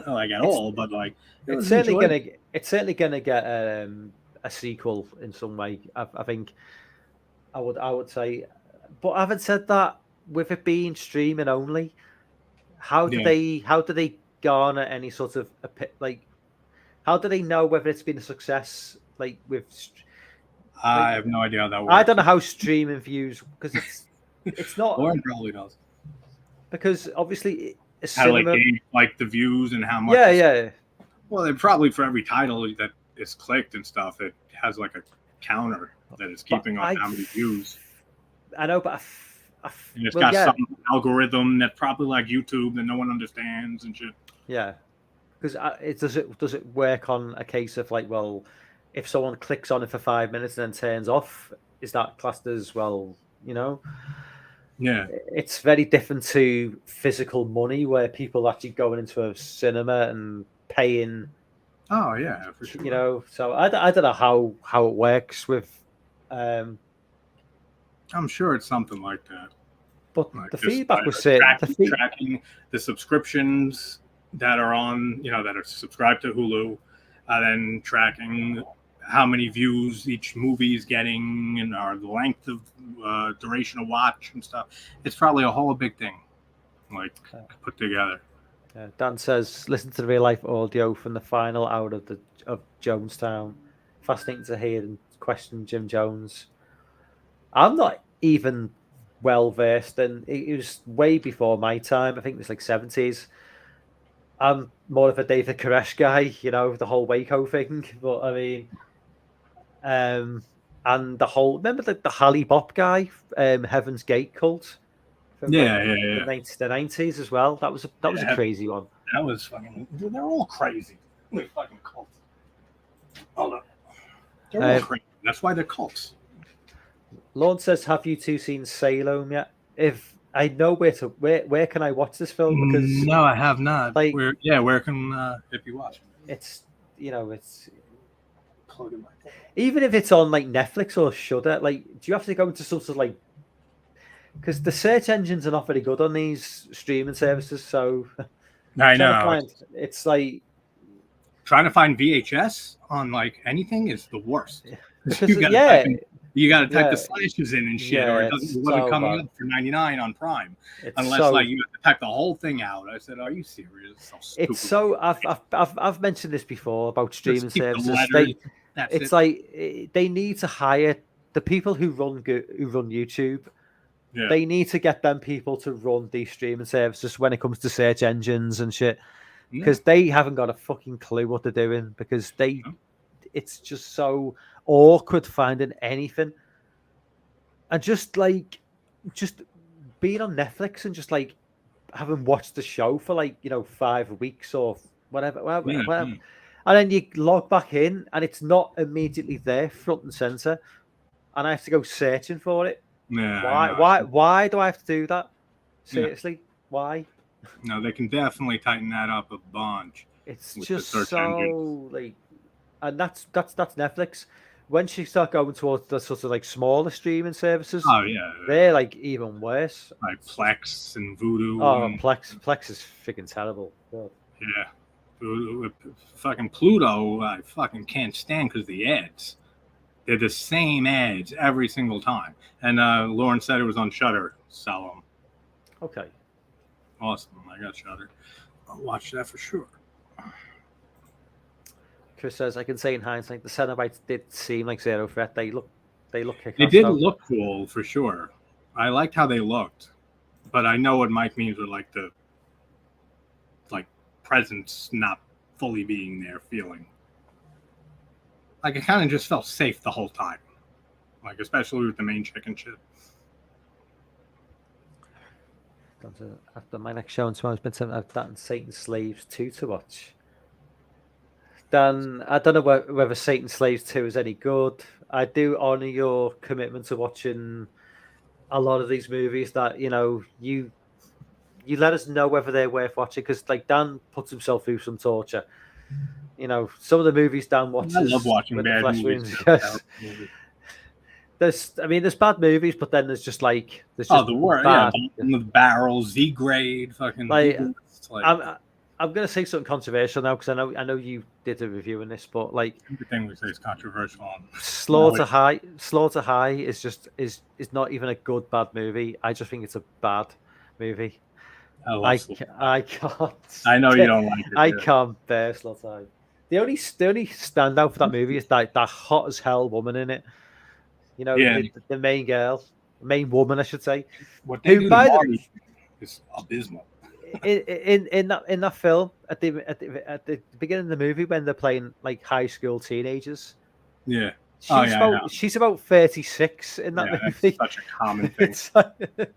Like at all, but like it's certainly gonna get a sequel in some way. I think I would say, but having said that, with it being streaming only, how do they garner any sort of like? How do they know whether it's been a success? Like I have no idea how that works. I don't know how streaming views, because it's not. Lauren probably does. Because obviously, How like the views and how much. Yeah. Well, they probably for every title that is clicked and stuff, it has like a counter that is keeping up how many views. I know, but and it's got some algorithm that's probably like YouTube that no one understands and shit. Yeah, because does it work on a case of like, well, if someone clicks on it for 5 minutes and then turns off, is that classed as, well, you know? Yeah, it's very different to physical money where people actually going into a cinema and paying. Oh yeah, for sure. You know, so I don't know how it works with. I'm sure it's something like that. But like the feedback was tracking the subscriptions that are on, that are subscribed to Hulu, then tracking how many views each movie is getting and the length of duration of watch and stuff. It's probably a whole big thing, put together. Dan says, listen to the real life audio from the final hour of Jonestown. Fascinating to hear and question Jim Jones. I'm not even well versed, and it was way before my time. I think it was like 70s. I'm more of a David Koresh guy, the whole Waco thing. But I mean, and the whole, remember the Hally Bop guy, Heaven's Gate cult. The 90s as well. That was a crazy one. That was fucking. They're all crazy. They're fucking cults. Hold on. They're all crazy. That's why they're cults. Lorne says, "Have you two seen Salem yet? If I know where can I watch this film? Because no, I have not. Like, where can if you watch it? It's it's even if it's on like Netflix or Shudder. Like, do you have to go into some sort of like? Because the search engines are not very good on these streaming services, so I know it's like trying to find VHS on like anything is the worst. You got to type the slashes in and shit, or it wasn't coming up for 99 on Prime, unless you have to type the whole thing out. I said, "Are you serious?" It's so I've mentioned this before about streaming services. Like they need to hire the people who run YouTube. Yeah. They need to get them people to run these streaming services when it comes to search engines and shit, because they haven't got a fucking clue what they're doing, because it's just so awkward finding anything. And just being on Netflix and just like having watched the show for 5 weeks or whatever. And then you log back in and it's not immediately there front and center, and I have to go searching for it. Yeah, why do I have to do that? Seriously, why? No, they can definitely tighten that up a bunch. It's just so engines. And that's Netflix. When you start going towards the sort of like smaller streaming services, they're like even worse. Like Plex and Vudu. Oh, Plex is freaking terrible. God. Yeah, fucking Pluto, I fucking can't stand because the ads. They're the same ads every single time. And Lauren said it was on Shudder. Sell them. Okay. Awesome. I got Shudder. I'll watch that for sure. Chris says, I can say in hindsight, the Cenobites did seem like zero threat. They did look cool for sure. I liked how they looked. But I know what Mike means with the presence not fully being there feeling. Like, it kind of just felt safe the whole time. Like, especially with the main chick and shit. After my next show in tomorrow's been something I've done Satan's Slaves 2 to watch. Dan, I don't know whether Satan's Slaves 2 is any good. I do honour your commitment to watching a lot of these movies that, you let us know whether they're worth watching, because Dan puts himself through some torture. Some of the movies Dan watches. I love watching bad movies. There's bad movies, but then there's just the word, the barrel, Z grade, fucking. I'm gonna say something controversial now because I know you did a review on this, but like Everything we say is controversial. Slaughter High is just is not even a good bad movie. I just think it's a bad movie. I I love Slaughter. I can't. I know you don't like it. I Yeah. can't bear Slaughter High. The only standout for that movie is that hot as hell woman in it. You know, Yeah. the main girl, main woman, I should say. What they Who do to by Marty is abysmal. in that film at the beginning of the movie when they're playing like high school teenagers. Yeah. She's about 36 in that That's movie. such a common thing. It's like- They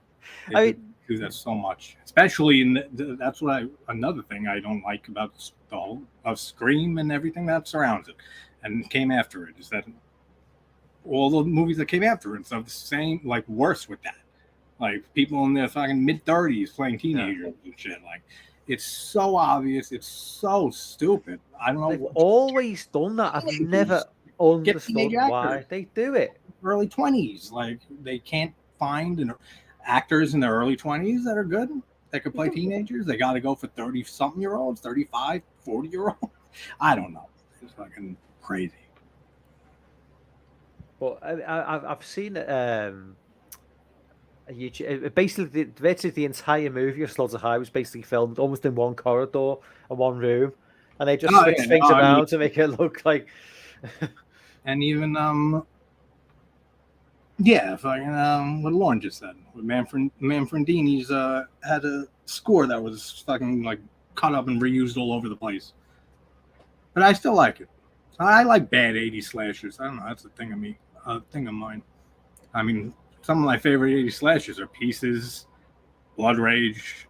I mean, do that so much, especially in that's what another thing I don't like about the whole of Scream and everything that surrounds it, and came after it is that all the movies that came after it are the same, like worse with that, like people in their fucking mid-30s playing teenagers and shit. Like it's so obvious, it's so stupid. I don't know. they've always done that. I've Teenagers never get understood teenage why actors. they do it. Early 20s, like they can't find actors in their early 20s that are good that could play teenagers. They got to go for 30 something year olds, 35, 40 year olds. I don't know. It's fucking crazy. But I've seen a YouTube. Basically, the entire movie of Slaughter High was basically filmed almost in one corridor and one room, and they just switch things around to make it look like. And even yeah, fucking what Lauren just said. Manfredini's had a score that was fucking like cut up and reused all over the place. But I still like it. I like bad 80s slashers. I don't know. That's a thing of me. A thing of mine. I mean, some of my favorite 80s slashers are Pieces, Blood Rage,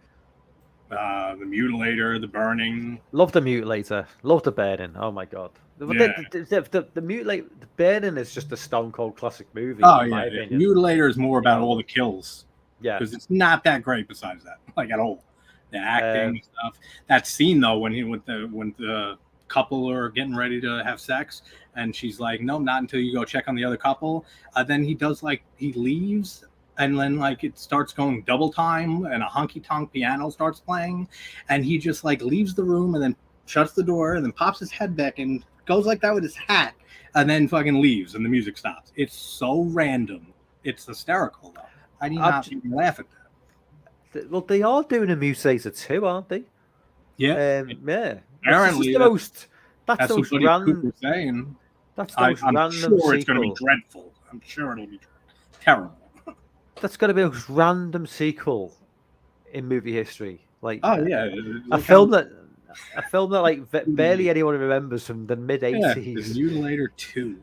The Mutilator, The Burning. Love the Mutilator. Love the Burning. Oh my god. Yeah. The Mutilate, the Burning is just a stone cold classic movie. Oh in yeah, my yeah. opinion. Mutilator is more about all the kills. Yeah, Because it's not that great besides that, like at all. The acting and stuff. That scene though, when the couple are getting ready to have sex, and she's like, "No, not until you go check on the other couple." Then he does he leaves, and then it starts going double time, and a honky tonk piano starts playing, and he just leaves the room and then shuts the door and then pops his head back and goes like that with his hat, and then fucking leaves, and the music stops. It's so random. It's hysterical though. I did not even laugh at that. Well, they are doing a Mutilator too, aren't they? Yeah. Yeah. Apparently, that's what Buddy Cooper's saying. That's the most random sure it's going to be sequel. dreadful. I'm sure it'll be terrible. That's going to be a random sequel in movie history. Oh yeah, a film that barely anyone remembers from the mid '80s. The Mutilator 2.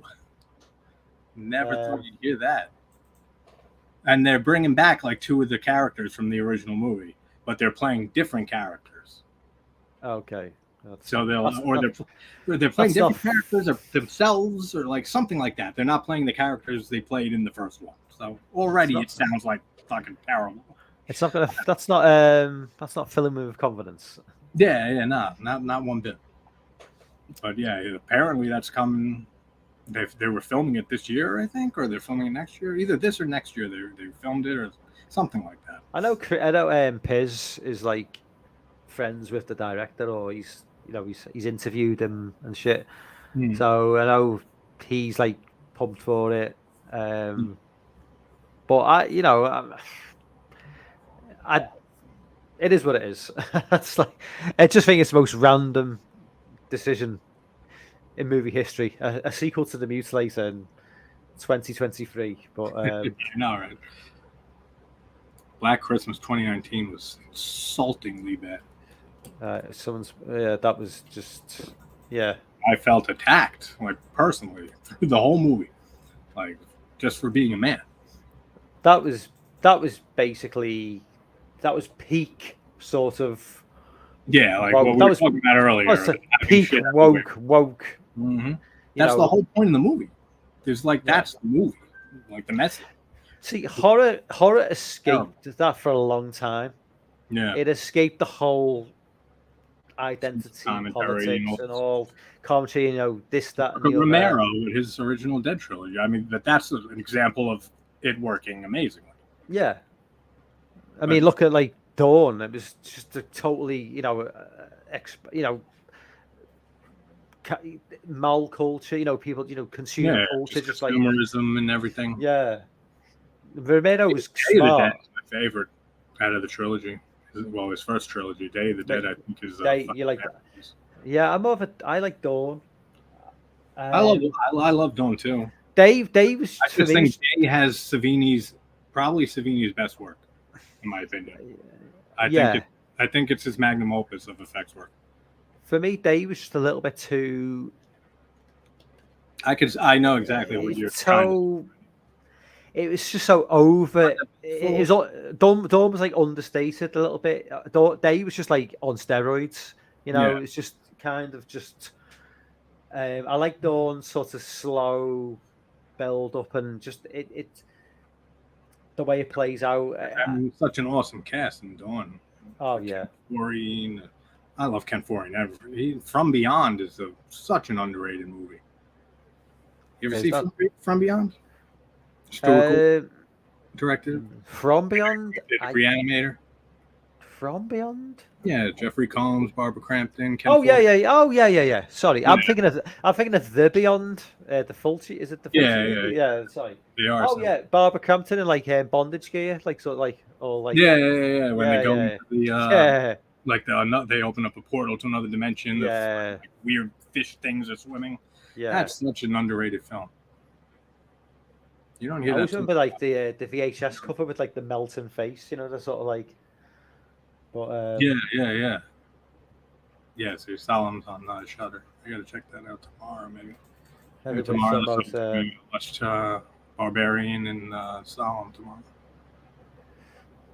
Never thought you'd hear that. And they're bringing back two of the characters from the original movie, but they're playing different characters. Okay. So they're playing different characters or themselves or something like that. They're not playing the characters they played in the first one. So already it sounds like fucking terrible. It's not gonna. That's not filling me with confidence. Yeah, not one bit. But yeah, apparently that's coming. They were filming it this year, I think, or they're filming it next year. Either this or next year they filmed it or something like that. I know Piz is friends with the director, or he's interviewed him and shit. So I know he's pumped for it. But it is what it is. It's I just think it's the most random decision in movie history. A sequel to The Mutilator in 2023. But no, right. Black Christmas 2019 was insultingly bad. that was just I felt attacked, personally, through the whole movie, just for being a man. That was basically peak sort of. Yeah, what we were talking about earlier. Peak woke. Mm-hmm. That's the whole point of the movie. There's that's the movie, the message. See, horror escaped that for a long time. Yeah, it escaped the whole identity politics and all commentary. This, that, and the Romero with his original Dead trilogy. I mean, that's an example of it working amazingly. Yeah, I mean, look at Dawn. It was just a totally, you know, mall culture. You know, people, you know, consumer Yeah, culture, just just like consumerism and everything. yeah. Romero was Day of the Dead smart. is my favorite out of the trilogy. Well, his first trilogy, Day of the Dead, I think is. You like that? Yeah, I like Dawn. I love Dawn too. Dave was I for just me. think Day has probably Savini's best work, in my opinion. I think it's his magnum opus of effects work. For me, Dave was just a little bit too. I know exactly what you're trying to. It was just so over. It was Dawn was like understated a little bit. Dave was just like on steroids. You know, it's just kind of just. I like Dawn's sort of slow build up and just it the way it plays out. I mean, such an awesome cast in Dawn. Oh yeah, Ken I love Ken Foree. From Beyond is such an underrated movie. You ever see From Beyond? Historical directed. From Beyond. Reanimator. From Beyond. Yeah, Jeffrey Combs, Barbara Crampton. Ken Foree. Oh yeah. Sorry, I'm thinking of The Beyond. The Fulci. Is it the Fulci? Yeah. Sorry. They are. Oh yeah, Barbara Crampton in like bondage gear, like sort of like or like. Yeah. When they go into the like they open up a portal to another dimension. Yeah. Like, weird fish things are swimming. Yeah. That's such an underrated film. You don't hear that. I always remember like the VHS cover with like the melting face, you know, the sort of like. But yeah. So Solemn's on Shudder. I gotta check that out tomorrow, maybe tomorrow. Watch Barbarian and Solemn tomorrow.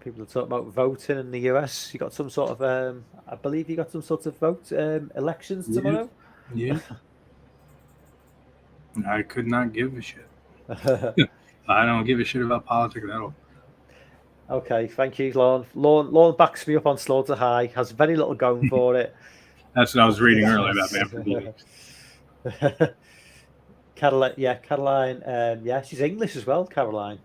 People are talking about voting in the US. You got some sort of, I believe you got some sort of vote elections tomorrow. Yeah. I could not give a shit. I don't give a shit about politics at all. Okay, thank you, Lorne. Lorne backs me up on Slaughter High. Has very little going for it. That's what I was reading earlier about Man for Caroline. She's English as well, Caroline.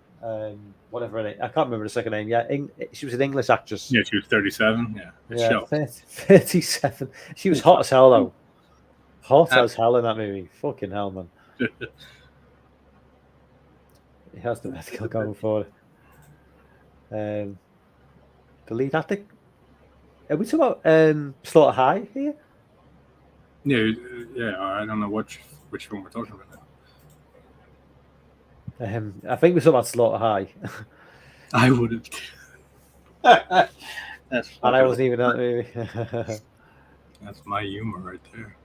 Whatever her name. I can't remember the second name. Yeah, she was an English actress. Yeah, she was 37. Yeah, 37. She was hot as hell though. Hot as hell in that movie. Fucking hell, man. He has the medical going for it. The lead actor. Are we talking about Slaughter High here? Yeah. I don't know which film we're talking about now. I think we're talking about Slaughter High. I wouldn't. And I wasn't even in that movie. That's my humor right there.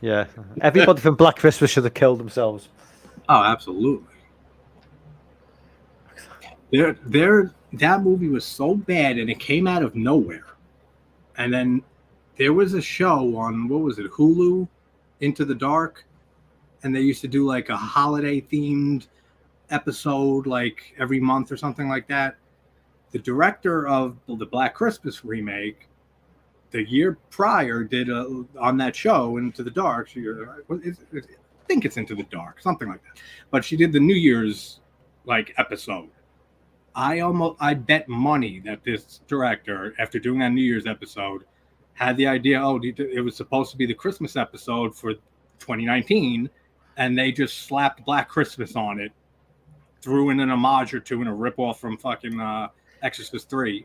Yeah. Everybody from Black Christmas should have killed themselves. Oh, absolutely. That movie was so bad and it came out of nowhere. And then there was a show on, what was it, Hulu, Into the Dark, and they used to do like a holiday themed episode like every month or something like that. The director of the Black Christmas remake the year prior did on that show Into the Dark. I think it's Into the Dark, something like that. But she did the New Year's like episode. I bet money that this director, after doing that New Year's episode, had the idea, it was supposed to be the Christmas episode for 2019, and they just slapped Black Christmas on it, threw in an homage or two and a ripoff from fucking Exorcist 3,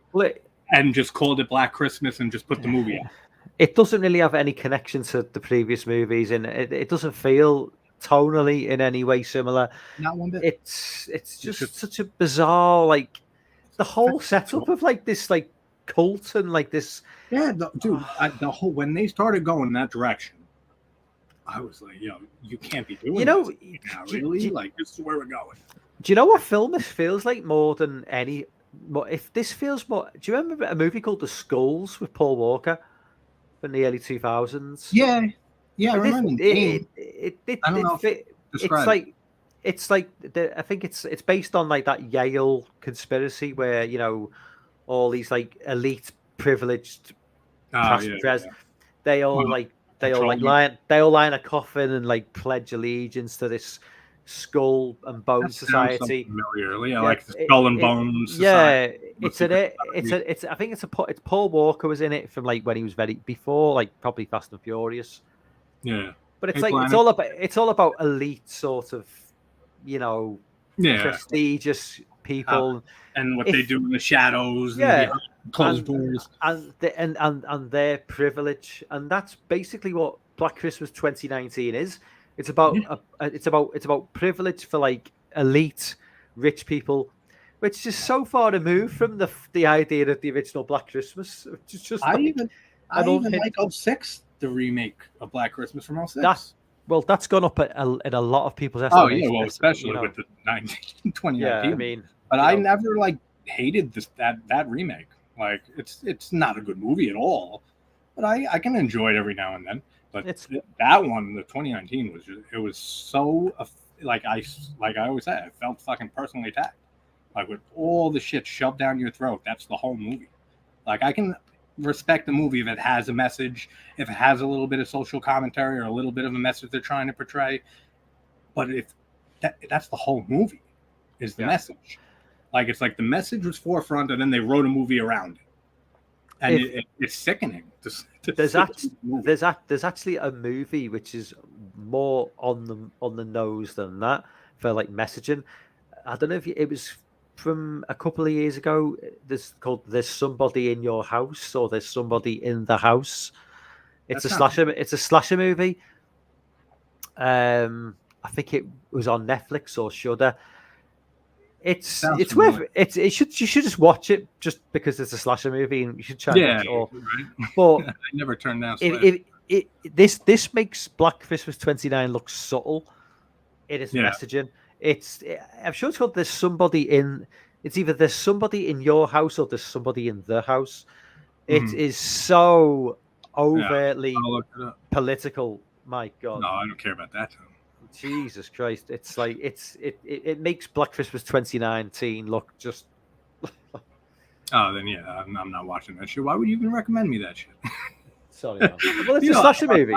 and just called it Black Christmas and just put the movie out. It doesn't really have any connection to the previous movies, and it doesn't feel tonally in any way similar. Not one bit. It's just such a bizarre, like the whole setup of like this like cult and like this. Yeah, when they started going in that direction, I was like, you can't be doing this now, really? Like, this is where we're going. Do you know what film this feels like more than any? If this feels more, do you remember a movie called The Skulls with Paul Walker from the early 2000s? Yeah, I remember. I don't know. It's like I think it's based on like that Yale conspiracy where all these like elite privileged they all lie in a coffin and like pledge allegiance to this Skull and Bone That sounds so Society. familiar. Yeah, Yeah, like the Skull and Bones Society. It's an it. It's I think it's Paul Walker was in it from like when he was very before like probably Fast and Furious. Yeah. But it's Hey, like Planet. it's all about elite sort of, you know, Yeah. prestigious people. And what they do in the shadows and Yeah, behind closed doors. and their privilege, and that's basically what Black Christmas 2019 is. It's about it's about privilege for like elite rich people, which is so far removed from the idea of the original Black Christmas. Which is just I like even unhinged. like 06, the remake of Black Christmas from 06. That's gone up in a lot of people's Oh yeah, estimation. well, especially with the 2019. Yeah, I mean, but I never like hated that remake. Like it's not a good movie at all, but I can enjoy it every now and then. But that one, the 2019, was just, it was so like I always say, I felt fucking personally attacked. Like with all the shit shoved down your throat. That's the whole movie. Like I can respect the movie if it has a message, if it has a little bit of social commentary or a little bit of a message they're trying to portray. But if that's the whole movie, is the message. Like it's like the message was forefront, and then they wrote a movie around it, and it's sickening. There's actually a movie which is more on the nose than that for like messaging. I don't know if it was from a couple of years ago. There's Somebody in Your House, or There's Somebody in the House. It's a slasher movie. I think it was on Netflix or Shudder. It's worth it. You should just watch it just because it's a slasher movie and you should try. Yeah, right. But I never turned down. This makes Black Christmas 29 look subtle. It is messaging. I'm sure it's called There's Somebody in. It's either There's Somebody in Your House or There's Somebody in the House. It is so overtly political. My God. No, I don't care about that. Jesus Christ! It's like it makes Black Christmas 2019 look just. Oh, then yeah, I'm not watching that shit. Why would you even recommend me that shit? Sorry, man. Well, it's a slasher movie.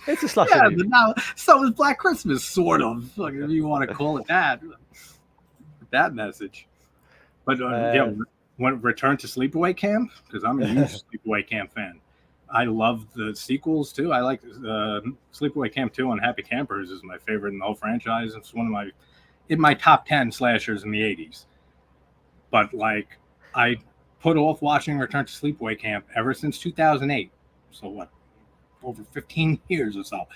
It's a slasher movie. But now so is Black Christmas, sort of. Like, if you want to call it that. That message. But when Return to Sleepaway Camp, because I'm a huge Sleepaway Camp fan. I love the sequels too. I like Sleepaway Camp 2 on Happy Campers is my favorite in the whole franchise. It's one of my top 10 slashers in the 80s. But like I put off watching Return to Sleepaway Camp ever since 2008. So what? Over 15 years or so,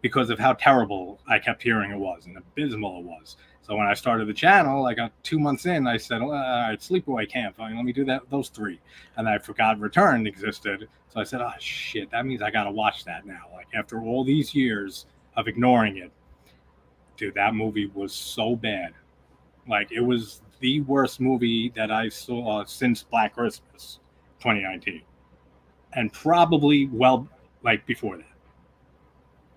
because of how terrible I kept hearing it was and abysmal it was. So when I started the channel, like 2 months in, I said, all right, Sleepaway Camp. Let me do those 3. And I forgot Return existed. So I said, oh, shit, that means I got to watch that now. Like after all these years of ignoring it, dude, that movie was so bad. Like it was the worst movie that I saw since Black Christmas 2019. And probably, before that.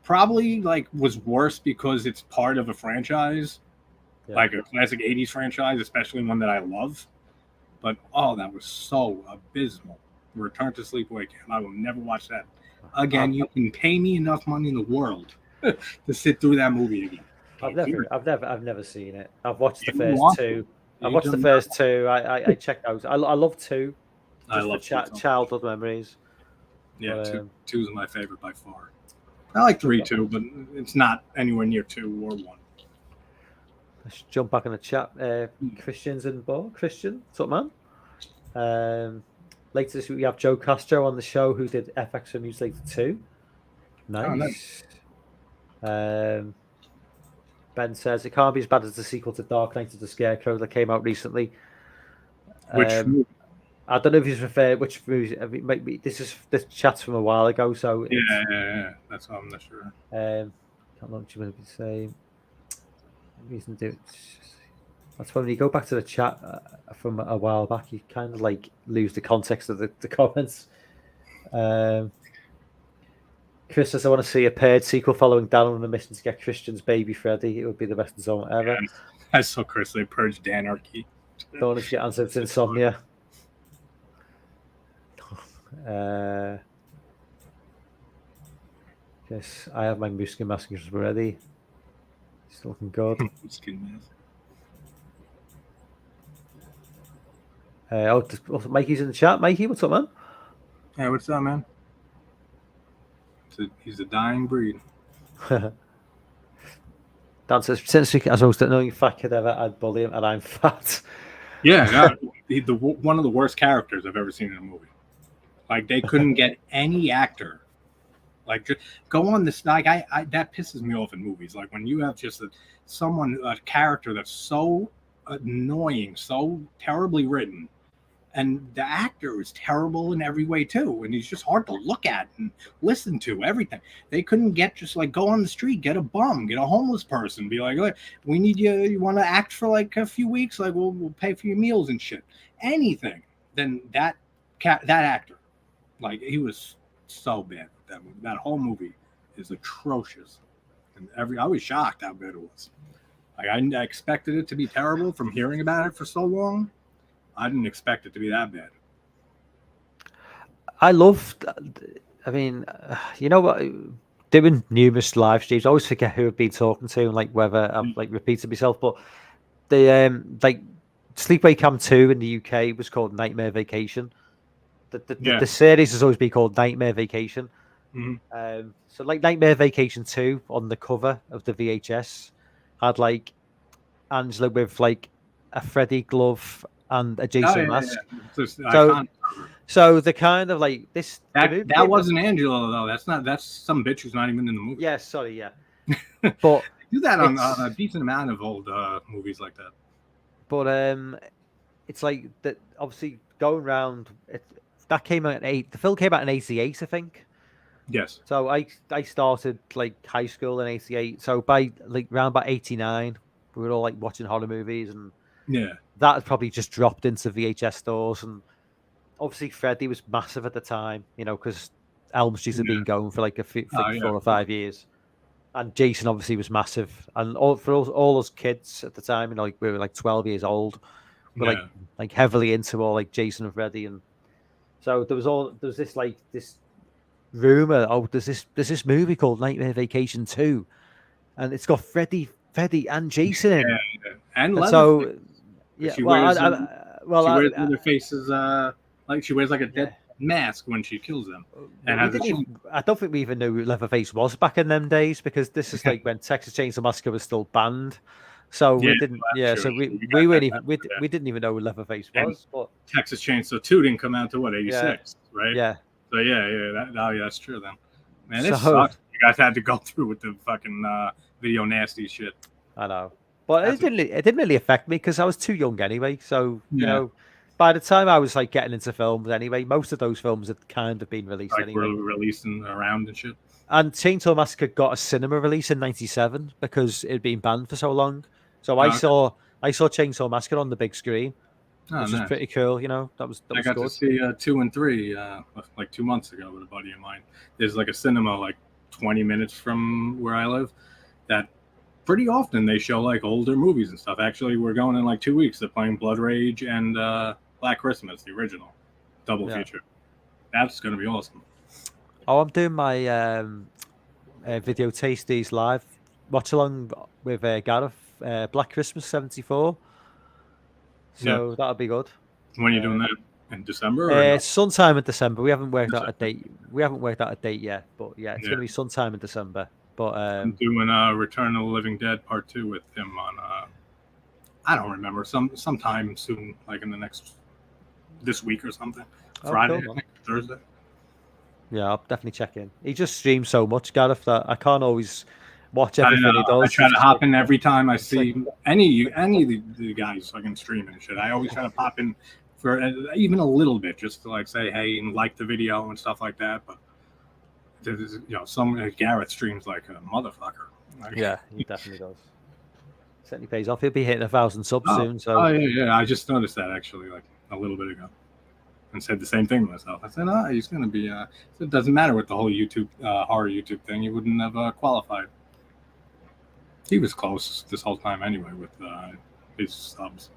Probably was worse because it's part of a franchise. Like a classic 80s franchise, especially one that I love. But, that was so abysmal. Return to Sleepaway Camp. I will never watch that again. You can pay me enough money in the world to sit through that movie again. I've never seen it. I've watched the first 2. I've watched the first 2. I checked those. I love 2. I love childhood memories. Yeah, 2 is my favorite by far. I like 3 too, but it's not anywhere near 2 or 1. Let's jump back in the chat. Christians and Bo. Christian, what's up, man? Later this week, we have Joe Castro on the show, who did FX for Newslater 2. Nice. Ben says, it can't be as bad as the sequel to Dark Knight of the Scarecrow that came out recently. Which movie? I don't know if he's referred which movie. This chat's from a while ago, so yeah. That's what I'm not sure. Can't remember what you be saying. Reason to do it. That's when you go back to the chat from a while back, you kind of lose the context of the comments. Chris says, I want to see a paired sequel following Dan on the mission to get Christian's baby Freddy. It would be the best installment ever. Yeah, I saw Chris, they purged Anarchy. Don't want to get answered to Insomnia. Yes, I have my Muskin Massacres ready. He's looking good. Skin mask. Mikey's in the chat. Mikey, what's up, man? Hey, what's up, man? He's a dying breed. Dan says, since we, as I was the only fat kid ever, I'd bully him, and I'm fat. Yeah, one of the worst characters I've ever seen in a movie. Like, they couldn't get any actor. Like, just go on this. Like, I that pisses me off in movies. Like, when you have just a character that's so annoying, so terribly written, and the actor is terrible in every way too, and he's just hard to look at and listen to. Everything they couldn't get, just like go on the street, get a bum, get a homeless person, be like, "Look, we need you. You want to act for like a few weeks? Like, we'll pay for your meals and shit. Anything." Then that actor, like, he was so bad. That whole movie is atrocious, and I was shocked how bad it was. Like, I expected it to be terrible from hearing about it for so long. I didn't expect it to be that bad. I mean, you know what? Doing numerous live streams, I always forget who I've been talking to and like whether I've like repeated myself. But the like Sleepaway Camp 2 in the UK was called Nightmare Vacation. The series has always been called Nightmare Vacation. Mm-hmm. So like Nightmare Vacation 2 on the cover of the VHS had like Angela with like a Freddy glove and a Jason mask. Yeah. So the kind of like this that wasn't Angela though. That's some bitch who's not even in the movie. Yeah, sorry, yeah. But do that on a decent amount of old movies like that. But it's like that. Obviously, going around. That came out the film came out in '88, I think. Yes. So I started like high school in '88. So by like around about '89, we were all like watching horror movies, and that had probably just dropped into VHS stores. And obviously, Freddy was massive at the time, you know, because Elm Street had been going for like 4 or 5 years, and Jason obviously was massive. And all those kids at the time, you know, like we were like 12 years old, were like heavily into all like Jason and Freddy, and so there was this rumor. Oh, there's this movie called Nightmare Vacation 2, and it's got Freddy and Jason in. And so she wears their faces like she wears like a dead mask when she kills them. And I don't think we even knew who Leatherface was back in them days, because this is like when Texas Chainsaw Massacre was still banned. So we didn't. Yeah, so we didn't even know who Leatherface was. But Texas Chainsaw 2 didn't come out to what, 86, right? Yeah. So that's true then. Man, it sucks. You guys had to go through with the fucking video nasty shit. I know, but it didn't really affect me because I was too young anyway. So you know, by the time I was like getting into films anyway, most of those films had kind of been released anyway. Were releasing around and shit. And Chainsaw Massacre got a cinema release in '97 because it had been banned for so long. So I saw Chainsaw Massacre on the big screen, which was pretty cool. You know, that was I got good. to see 2 and 3 like 2 months ago with a buddy of mine. There's like a cinema like 20 minutes from where I live that pretty often they show like older movies and stuff. Actually, we're going in like 2 weeks. They're playing Blood Rage and Black Christmas, the original double feature. That's going to be awesome. Oh, I'm doing my video tasties live watch along with Gareth. Black Christmas '74. So that'll be good. When are you doing that? In December? Sometime in December. We haven't worked out a date. Yet, but it's going to be sometime in December. But I'm doing Return of the Living Dead Part 2 with him on I don't remember, sometime soon, like in this week or something. Friday, cool. I think, Thursday. Yeah, I'll definitely check in. He just streams so much, Gareth, that I can't always watch everything he does. I try to hop in every time I see any of the guys fucking streaming and shit. I always try to pop in for even a little bit, just to like say hey and like the video and stuff like that. But there's, you know, Garrett streams like a motherfucker. Yeah, he definitely does. Certainly pays off. He'll be hitting 1,000 subs soon. So I just noticed that actually like a little bit ago, and said the same thing to myself. I said, he's gonna be. It doesn't matter with the whole YouTube horror YouTube thing. He wouldn't have qualified. He was close this whole time anyway with his subs.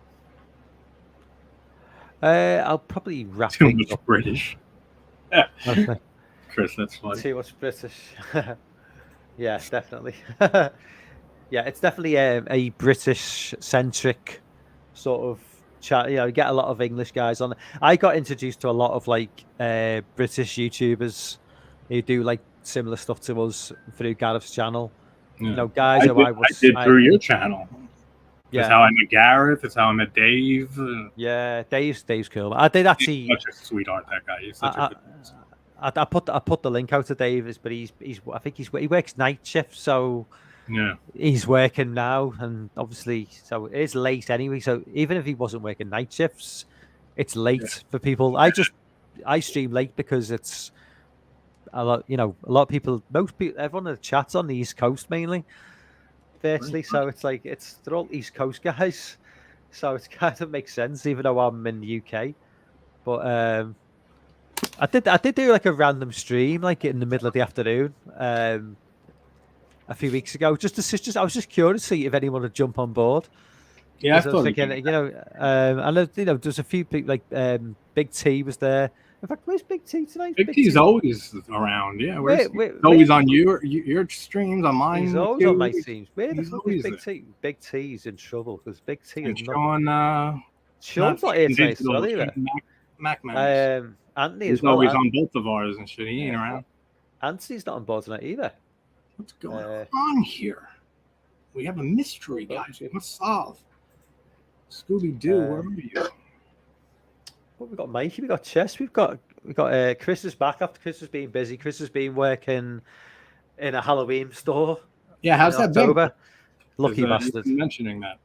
I'll probably wrap Too much British. Chris, that's funny. Too much British. Yeah, definitely. Yeah, it's definitely a British-centric sort of chat. You get a lot of English guys on. I got introduced to a lot of like British YouTubers who do like similar stuff to us through Gareth's channel. Yeah. Guys I who did, I did through your channel. That's yeah, how I met Gareth. That's how I met Dave. yeah, Dave's cool. I did actually. He's such a sweetheart, that guy. He's such a good person. I put the link out to Davis, but he works night shift, so Yeah. he's working now, and obviously, so it is late anyway. So even if he wasn't working night shifts, it's late for people. I stream late because it's a lot. A lot of people, most people, everyone that chats on the East Coast mainly, virtually. So it's like they're all East Coast guys. So it kind of makes sense, even though I'm in the UK. But I did do like a random stream like in the middle of the afternoon a few weeks ago. I was just curious to see if anyone would jump on board. Yeah, I Because I was thought thinking, I know, there's a few people like Big T was there. In fact, where's Big T tonight? Big T's always around. Yeah, Where- he's always on your streams, on mine. He's always on my streams. Where the He's fuck is always Big T? Big T's in trouble because Big T And is not. Sean's Sean's not here tonight as digital, well either. Mac man. Anthony He's as well. always on both of ours and shit. He ain't Yeah. around. Anthony's not on board tonight either. What's going on here? We have a mystery, guys. We must solve. Scooby Doo, where are you? Well, we've got Mikey, we've got Chess, we've got Chris is back after Chris has been busy. Chris has been working in a Halloween store. Yeah, how's that been? October. Lucky bastard. Mentioning that.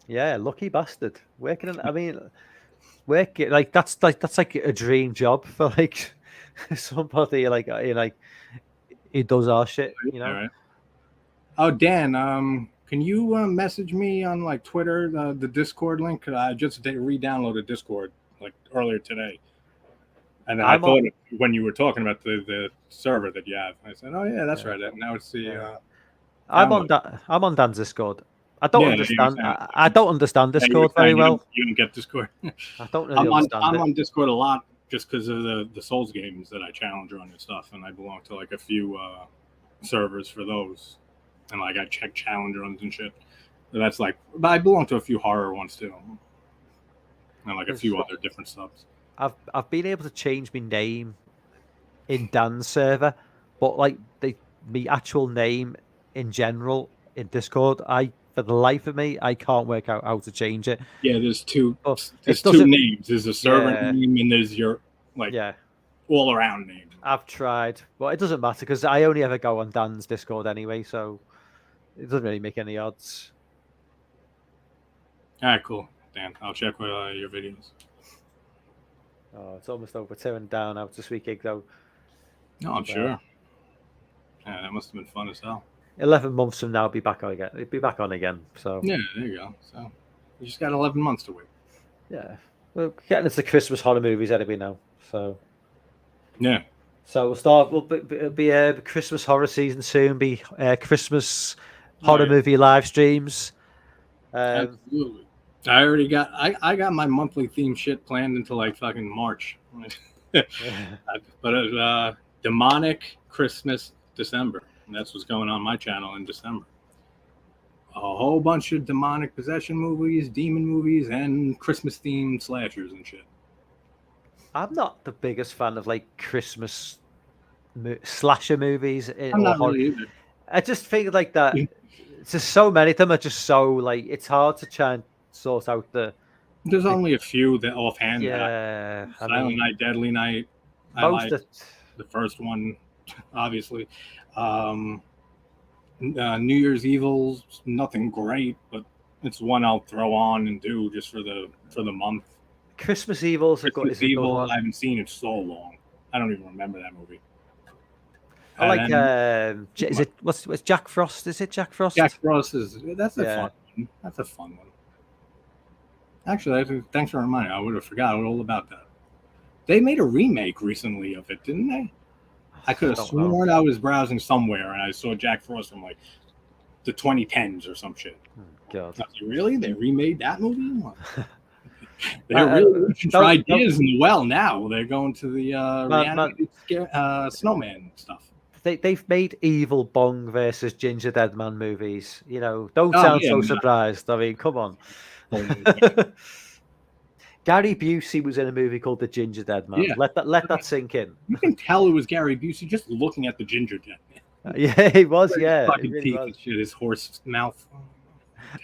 Yeah, lucky bastard. Working in, I mean, working like that's like a dream job for like somebody like who does our shit, All right. Oh, Dan, can you message me on like Twitter the Discord link? I just re-downloaded Discord like earlier today, and then I thought when you were talking about the server that you have, I said, "Oh yeah, that's right." Now it's the. I'm on Dan's Discord. I don't understand. I don't understand Discord very well. You don't get Discord. I don't really understand I'm on Discord a lot just because of the Souls games that I challenge on and stuff, and I belong to like a few servers for those. And like I check challenge runs and shit. So that's like, but I belong to a few horror ones too, and like a few other different subs. I've been able to change my name in Dan's server, but like my actual name in general in Discord, for the life of me, I can't work out how to change it. Yeah, there's two names. There's a server name and there's your all around name. I've tried, but it doesn't matter because I only ever go on Dan's Discord anyway, so it doesn't really make any odds. All right, cool, Dan. I'll check with your videos. Oh, it's almost over. Tearing down out this week, though. No, I'm sure. Yeah, that must have been fun as hell. 11 months from now, I'll be back on again. It'll be back on again. So yeah, there you go. So you just got 11 months to wait. Yeah, we're getting into the Christmas horror movies anyway now. So yeah. So we'll start. It'll be a Christmas horror season soon. Be Christmas horror movie live streams. Absolutely. I already got. I got my monthly theme shit planned until like fucking March. But demonic Christmas December. And that's what's going on my channel in December. A whole bunch of demonic possession movies, demon movies, and Christmas themed slashers and shit. I'm not the biggest fan of like Christmas slasher movies. I'm not really either. I just think like that. Just so many of them are just so like it's hard to try and sort out the. There's only a few that offhand. Yeah, Silent Night, Deadly Night. I like the first one, obviously. New Year's Evil's nothing great, but it's one I'll throw on and do just for the month. Christmas Evil's a good one. I haven't seen it so long. I don't even remember that movie. I like is it what's Jack Frost? Is it Jack Frost? Jack Frost that's a fun one. That's a fun one. Actually, thanks for reminding me. I would have forgotten all about that. They made a remake recently of it, didn't they? I could have sworn I was browsing somewhere and I saw Jack Frost from like the 2010s or some shit. God. Really? They remade that movie? They're really try ideas in the well now. They're going to the reality snowman stuff. they've made Evil Bong versus Ginger Dead Man movies. You know, don't Oh, sound yeah, so no. surprised. I mean, come on. Gary Busey was in a movie called The Ginger Dead Man. Yeah. Let that sink in. You can tell it was Gary Busey just looking at the Ginger Dead Man. Yeah, he was. His Yeah, fucking it really teeth was. and shit, his horse mouth.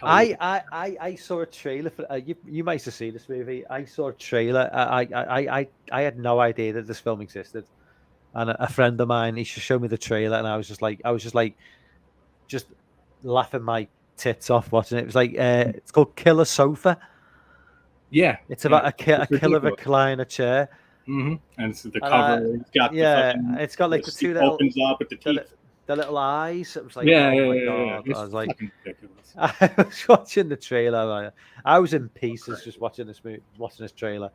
I saw a trailer for you might have seen this movie. I saw a trailer. I had no idea that this film existed, and a friend of mine he just showed me the trailer, and I was just like just laughing my tits off watching it. It was like it's called Killer Sofa. Yeah, It's about a killer ridiculous. recliner chair. And it's the And cover. It's got the fucking. it's got like the two it little opens up with the teeth. the little eyes. It was like, Yeah, oh my yeah. god! It's I was like, fucking ridiculous. I was watching the trailer. I was in pieces just watching this trailer.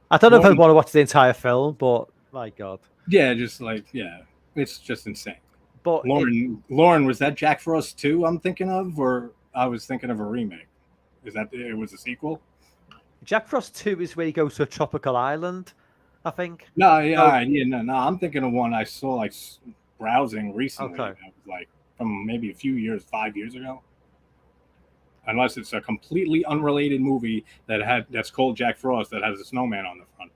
I don't know if I want to watch the entire film, but my god. Yeah, it's just insane. But Lauren, was that Jack Frost 2 I'm thinking of, or I was thinking of a remake? Is that it was a sequel? Jack Frost 2 is where he goes to a tropical island, I think. No, I'm thinking of one I saw like browsing recently. Okay. That was like from maybe 5 years ago. Unless it's a completely unrelated movie that's called Jack Frost that has a snowman on the front,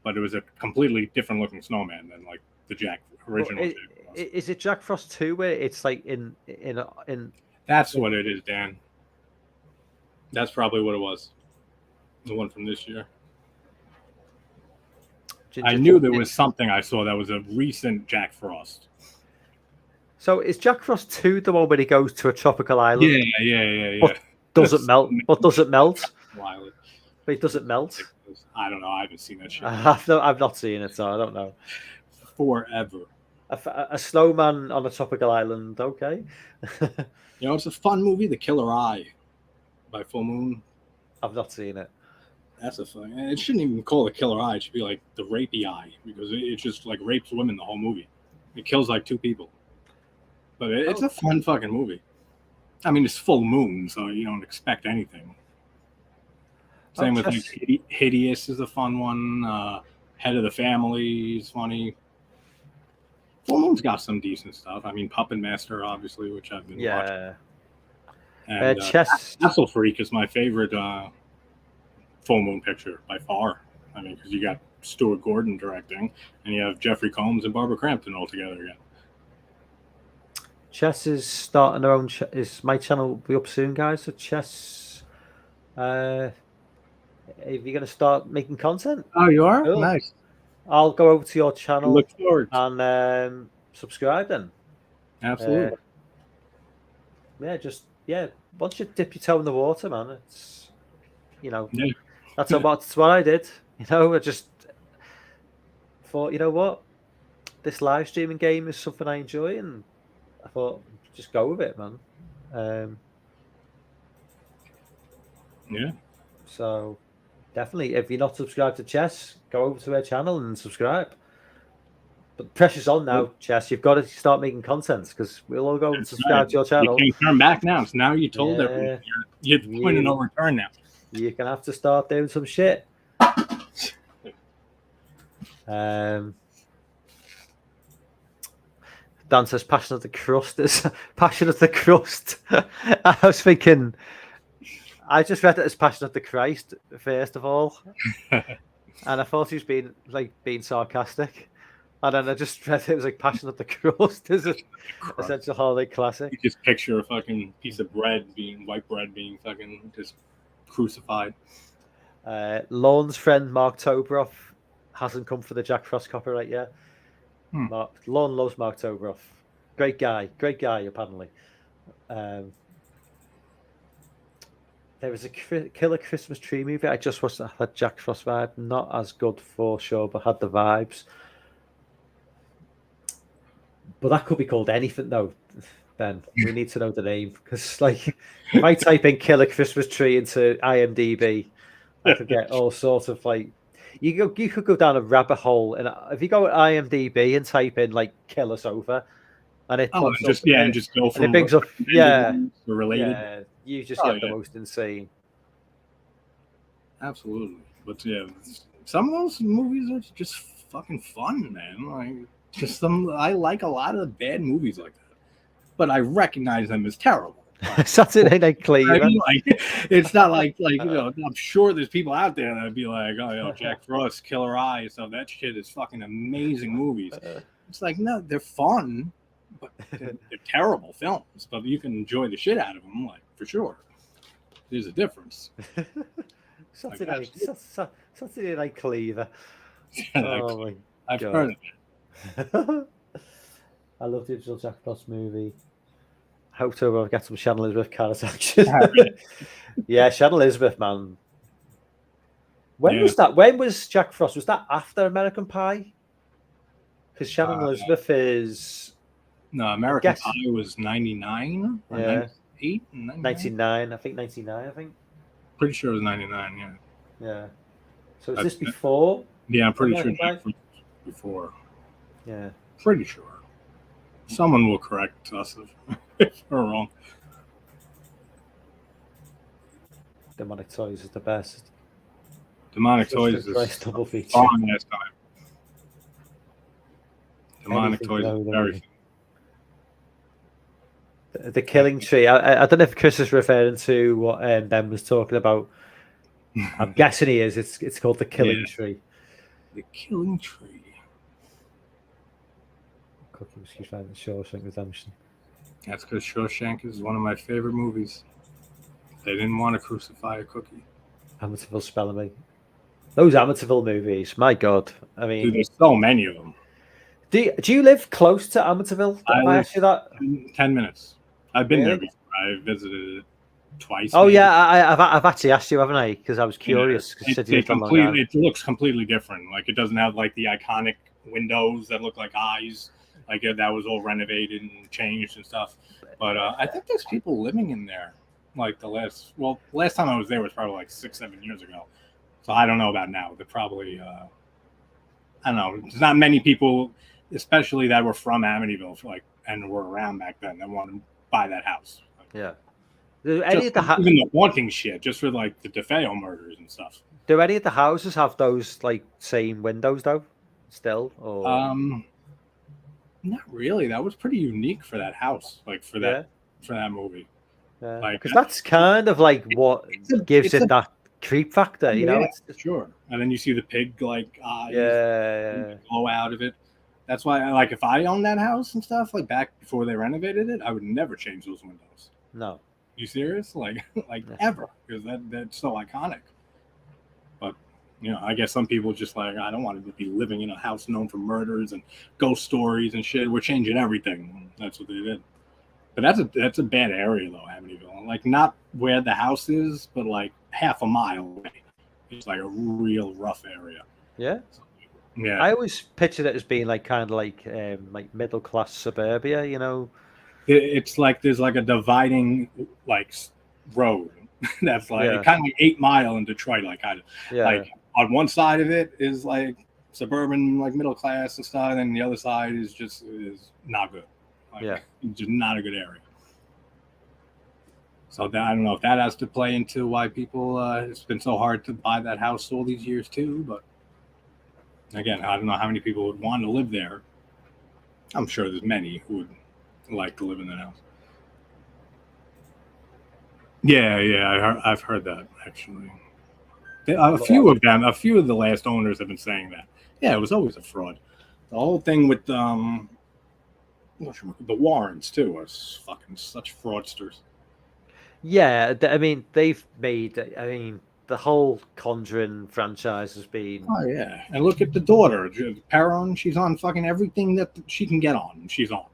but it was a completely different looking snowman than like the original. Jack Frost. Is it Jack Frost 2 where it's like in? That's what it is, Dan. That's probably what it was. The one from this year. I knew there was something I saw that was a recent Jack Frost. So is Jack Frost 2 the one where he goes to a tropical island? Yeah. But doesn't melt. But doesn't melt. Wild. But it doesn't melt. I don't know. I haven't seen that shit. I've not seen it, so I don't know. Forever. A snowman on a tropical island. Okay. It's a fun movie, The Killer Eye, by Full Moon. I've not seen it. That's a fun. It shouldn't even be called a killer eye. It should be like the rapey eye, because it just like rapes women the whole movie. It kills like 2 people. But it's a fun fucking movie. I mean, it's full moon, so you don't expect anything. Same with like, Hideous is a fun one. Head of the Family is funny. Full Moon's got some decent stuff. I mean, Puppet Master, obviously, which I've been watching. And Castle Freak is my favorite Full Moon picture by far. I mean, because you got Stuart Gordon directing, and you have Jeffrey Combs and Barbara Crampton all together again. Chess is starting their own. Is my channel will be up soon, guys? So Chess, are you going to start making content? Oh, you are? Cool. Nice. I'll go over to your channel. Look forward and subscribe then. Absolutely. Once you dip your toe in the water, man, it's that's what I did. I just thought, what, this live streaming game is something I enjoy, and I thought just go with it, man. So definitely, if you're not subscribed to Chess, go over to her channel and subscribe. But the pressure's on now, Chess. You've got to start making content, because we'll all go and subscribe to your channel. You can't turn back now. So now you told everyone. You're at the point of no return now. You're going to have to start doing some shit. Dan says Passion of the Crust is Passion of the Crust. I was thinking, I just read it as Passion of the Christ, first of all. And I thought he was being sarcastic. And then I just read it was like Passion of the Crust is an essential holiday classic. You just picture a fucking piece of white bread being fucking just crucified. Lorne's friend Mark Tobroff hasn't come for the Jack Frost copyright yet. Lorne loves Mark Tobroff. Great guy, apparently. There was a killer Christmas tree movie I just watched that had Jack Frost vibe. Not as good for sure, but had the vibes. But that could be called anything, though, Ben. We need to know the name, because, if I type in "killer Christmas tree" into IMDb, I could get all sorts of You could go down a rabbit hole, and if you go at IMDb and type in "killer sofa," and it just go from it brings up related. Yeah, you just get the most insane. Absolutely, but some of those movies are just fucking fun, man. Just some. I like a lot of bad movies like that, but I recognize them as terrible. Saturday Night I Cleaver. mean, like, it's not like I'm sure there's people out there that'd be like, oh, Jack Frost, Killer Eye, so that shit is fucking amazing movies. It's like, no, they're fun, but they're terrible films. But you can enjoy the shit out of them, like, for sure. There's a difference. Saturday Night Cleaver. I've heard of it. I love the original Jack Frost movie. Hope to get some Shannon Elizabeth cars action. Yeah, Shannon Elizabeth, man. When was that? When was Jack Frost? Was that after American Pie? Because Shannon Elizabeth is... No, American Pie was 99? Yeah. 98? 99. I think 99, I think. Pretty sure it was 99, yeah. Yeah. So is this before? Yeah, I'm pretty sure Jack Frost was before. Yeah. Pretty sure. Someone will correct us if we're wrong. Demonic Toys is the best. Demonic Toys is double feature. Long last time. Demonic Toys is very fun. The Killing Tree. I don't know if Chris is referring to what Ben was talking about. I'm guessing he is. It's called The Killing Tree. The Killing Tree. Cookie finding Shawshank Redemption. That's because Shawshank is one of my favorite movies. They didn't want to crucify a cookie. Amityville spelling bee. Those Amityville movies, my God. I mean, dude, there's so many of them. Do you live close to Amityville? I asked you that. 10 minutes. I've been there before. I visited it twice. Oh maybe. Yeah, I've actually asked you, haven't I? Because I was curious. It looks completely different. Like it doesn't have like the iconic windows that look like eyes. Like that was all renovated and changed and stuff. But I think there's people living in there. Like last time I was there was probably like 6-7 years ago. So I don't know about now. They're probably I don't know. There's not many people, especially that were from Amityville, and were around back then, that want to buy that house. Yeah. Even the haunting shit, just for like the DeFeo murders and stuff. Do any of the houses have those like same windows though? Still, or not really. That was pretty unique for that house, like for that movie. Yeah, like because that's kind of like what gives it that creep factor, you know. It's sure. And then you see the pig like eyes glow out of it. That's why, like, if I owned that house and stuff, like back before they renovated it, I would never change those windows. No. You serious? Like ever? Because that's so iconic. But I guess some people just like, I don't want to be living in a house known for murders and ghost stories and shit. We're changing everything. That's what they did. But that's a bad area though, Amityville. Like not where the house is, but like half a mile away. It's like a real rough area. Yeah. Yeah. I always pictured it as being like kind of like middle class suburbia, you know. It's like there's like a dividing like road that's like kind of like 8 Mile in Detroit, like like on one side of it is like suburban, like middle class and stuff, and then the other side is not good. Like, just not a good area. So I don't know if that has to play into why people it's been so hard to buy that house all these years too. But again, I don't know how many people would want to live there. I'm sure there's many who would like to live in that house. Yeah, I've heard that actually. A few of the last owners have been saying that. Yeah, it was always a fraud. The whole thing with the Warrens too are fucking such fraudsters. Yeah, I mean they've made. I mean the whole Conjuring franchise has been. Oh yeah, and look at the daughter, Perron. She's on fucking everything that she can get on. She's on.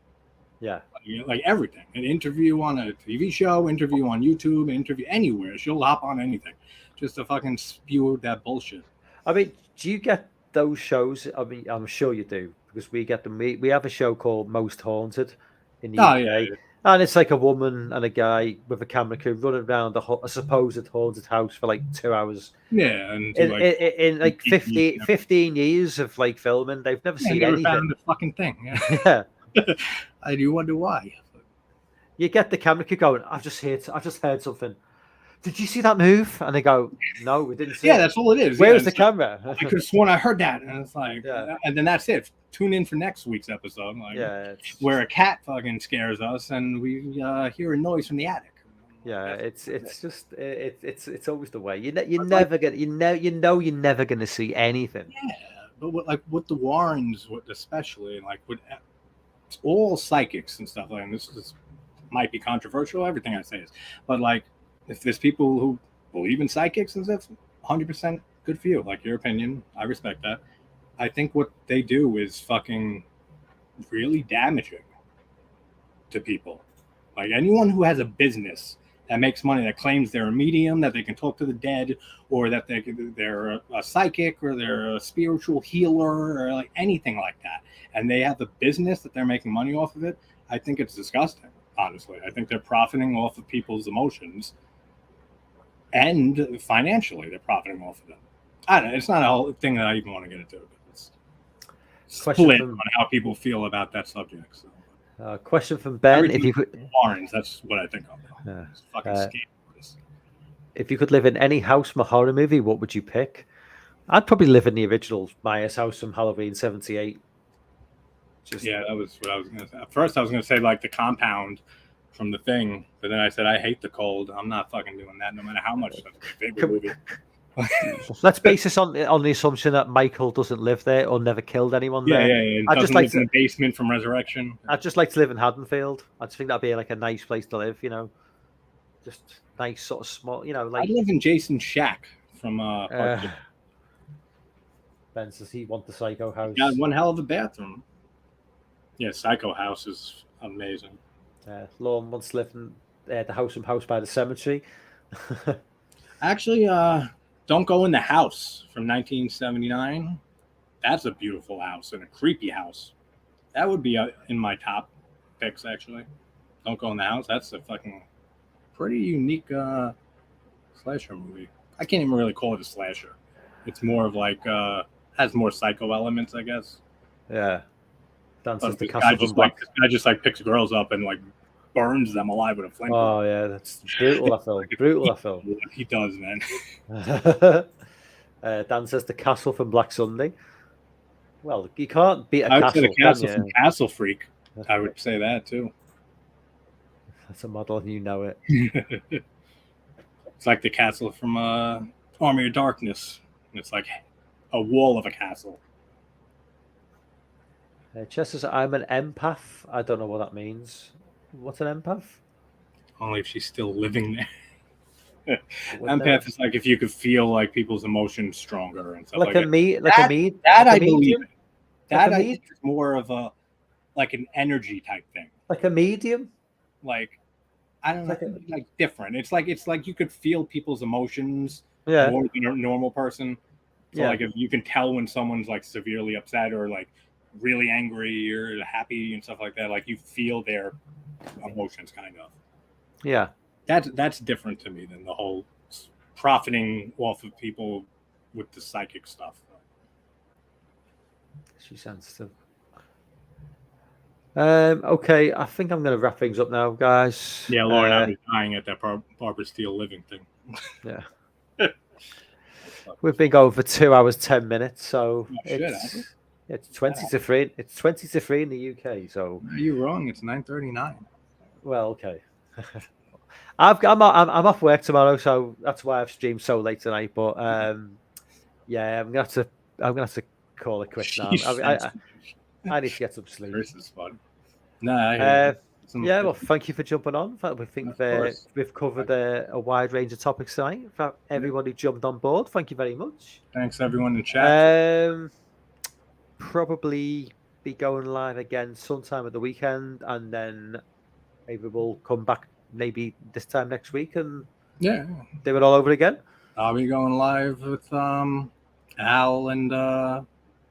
Yeah, like everything. An interview on a TV show, interview on YouTube, interview anywhere. She'll hop on anything, just to fucking spew that bullshit. I mean, do you get those shows? I mean, I'm sure you do because we get them. We have a show called Most Haunted in the UK. Yeah. And it's like a woman and a guy with a camera crew running around a supposed haunted house for like 2 hours. Yeah, and in like 15 years of like filming, they've never seen anything. Found a fucking thing. Yeah. I do wonder why. You get the camera crew going, I've just heard something. Did you see that move? And they go, no, we didn't see it. Yeah, that's all it is. Where was the camera? I could have sworn I heard that. And it's like, and then that's it. tune in for next week's episode. Like, Yeah, where a cat fucking scares us and we hear a noise from the attic. Yeah, it's always the way. You're never gonna see anything. Yeah, but with the Warrens, especially like it's all psychics and stuff like. And this might be controversial. Everything I say is, but like if there's people who believe in psychics and stuff, 100% good for you. Like your opinion, I respect that. I think what they do is fucking really damaging to people. Like anyone who has a business that makes money, that claims they're a medium, that they can talk to the dead, or that they're a psychic, or they're a spiritual healer, or like anything like that, and they have the business that they're making money off of it, I think it's disgusting, honestly. I think they're profiting off of people's emotions, and financially they're profiting off of them. I don't know. It's not a whole thing that I even want to get into. It's split on how people feel about that subject. So. Question from Ben: If you could, Warrens, that's what I think of. It's fucking scandalous. If you could live in any house from a horror movie, what would you pick? I'd probably live in the original Myers house from Halloween '78. Yeah, that was what I was going to say. At first, I was going to say like the compound from The Thing, but then I said I hate the cold. I'm not fucking doing that, no matter how much that's my favorite movie. Let's base this on the assumption that Michael doesn't live there or never killed anyone there. Yeah. I'd just like in the basement from Resurrection. I'd just like to live in Haddonfield. I just think that'd be like a nice place to live. Just nice sort of small. Like I live in Jason's shack from Ben says he wants the Psycho house. Got one hell of a bathroom. Yeah, Psycho house is amazing. Lauren wants to live in the house from House by the Cemetery. Actually, don't go in the house from 1979. That's a beautiful house and a creepy house. That would be in my top picks, actually. Don't go in the house. That's a fucking pretty unique slasher movie. I can't even really call it a slasher. It's more of like has more psycho elements, I guess. Yeah. This guy just picks girls up and like burns them alive with a flame. Oh yeah, that's brutal. That film. He does, man. Dan says the castle from Black Sunday. Well, you can't beat a I would castle. say the castle from Castle Freak. I would say that too. That's a model, and you know it. It's like the castle from Army of Darkness. It's like a wall of a castle. Chess says, I'm an empath. I don't know what that means. What's an empath? Only if she's still living there. Empath is like if you could feel like people's emotions stronger and stuff like that. I believe. That I think is more of a like an energy type thing. Like a medium? Like I don't know, like different. It's like you could feel people's emotions more than a normal person. So like if you can tell when someone's like severely upset or like really angry or happy and stuff like that, like you feel their emotions kind of. Yeah. That's different to me than the whole profiting off of people with the psychic stuff. She's sensitive. Okay, I think I'm going to wrap things up now, guys. Yeah, Lauren, I was dying at that Barbara Steele living thing. Yeah. We've been going for 2 hours 10 minutes, so it's 20-3. It's 20-3 in the UK. So you're wrong. It's 9:39. Well, okay. I'm off work tomorrow, so that's why I've streamed so late tonight. But yeah, I'm gonna have to call it quits now. I need to get some sleep. This is fun. No, yeah, well, thank you for jumping on. We think we've covered a wide range of topics tonight. For everyone who jumped on board, thank you very much. Thanks, everyone in chat. Probably be going live again sometime at the weekend, and then maybe we'll come back maybe this time next week and do it all over again. I'll be going live with Al and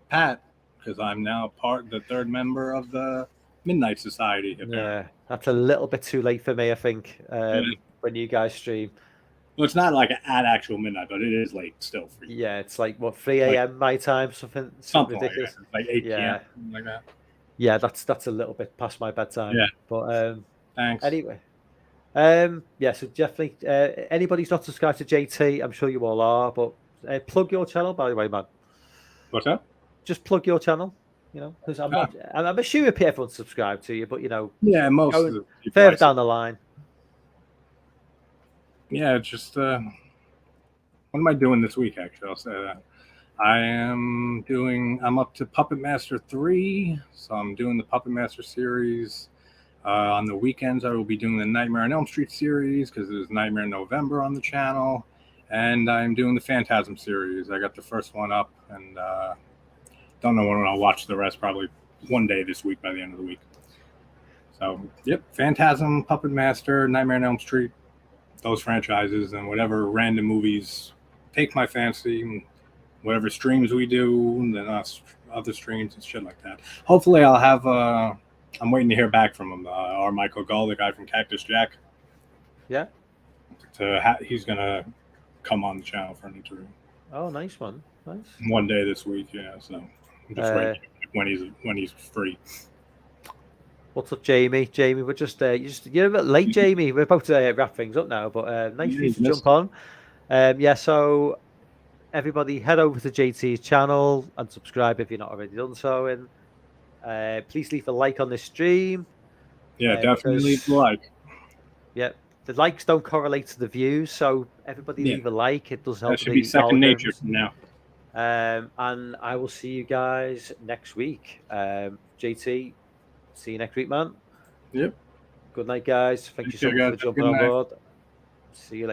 Pat because I'm now the third member of the Midnight Society. Yeah, that's a little bit too late for me, I think, when you guys stream. Well, it's not like at actual midnight, but it is late still for you. Yeah, it's like, 3 a.m. my time, something ridiculous. Like 8 p.m., something like that. Yeah, that's a little bit past my bedtime. Yeah. But thanks. Anyway. Yeah, so definitely, anybody's not subscribed to JT, I'm sure you all are, but plug your channel, by the way, man. What's up? Just plug your channel. You know, because I'm not. I'm assuming everyone's subscribed to you, but you know, Yeah, most of going the people further I see. down the line. Yeah, it's just what am I doing this week? Actually, I'll say that. I'm up to Puppet Master 3, so I'm doing the Puppet Master series. On the weekends, I will be doing the Nightmare on Elm Street series because there's Nightmare in November on the channel, and I'm doing the Phantasm series. I got the first one up, and don't know when I'll watch the rest. Probably one day this week by the end of the week. So, yep, Phantasm, Puppet Master, Nightmare on Elm Street, those franchises, and whatever random movies take my fancy, and whatever streams we do, and then other streams and shit like that. Hopefully, I'll have. I'm waiting to hear back from him. Our Michael Gull, the guy from Cactus Jack. Yeah. He's gonna come on the channel for an interview. Oh, nice one. Nice. One day this week, yeah. So I'm just waiting when he's free. What's up, Jamie? Jamie, we're you're a bit late, Jamie. We're about to wrap things up now, but nice for you to jump on. Yeah, so everybody head over to JT's channel and subscribe if you're not already done so. And please leave a like on this stream. Yeah, definitely leave a like. Yeah, the likes don't correlate to the views, so everybody leave a like. It does help. That should be second nature from now. And I will see you guys next week. JT, see you next week, man. Yep. Good night, guys. Thank you so much for jumping on board. See you later.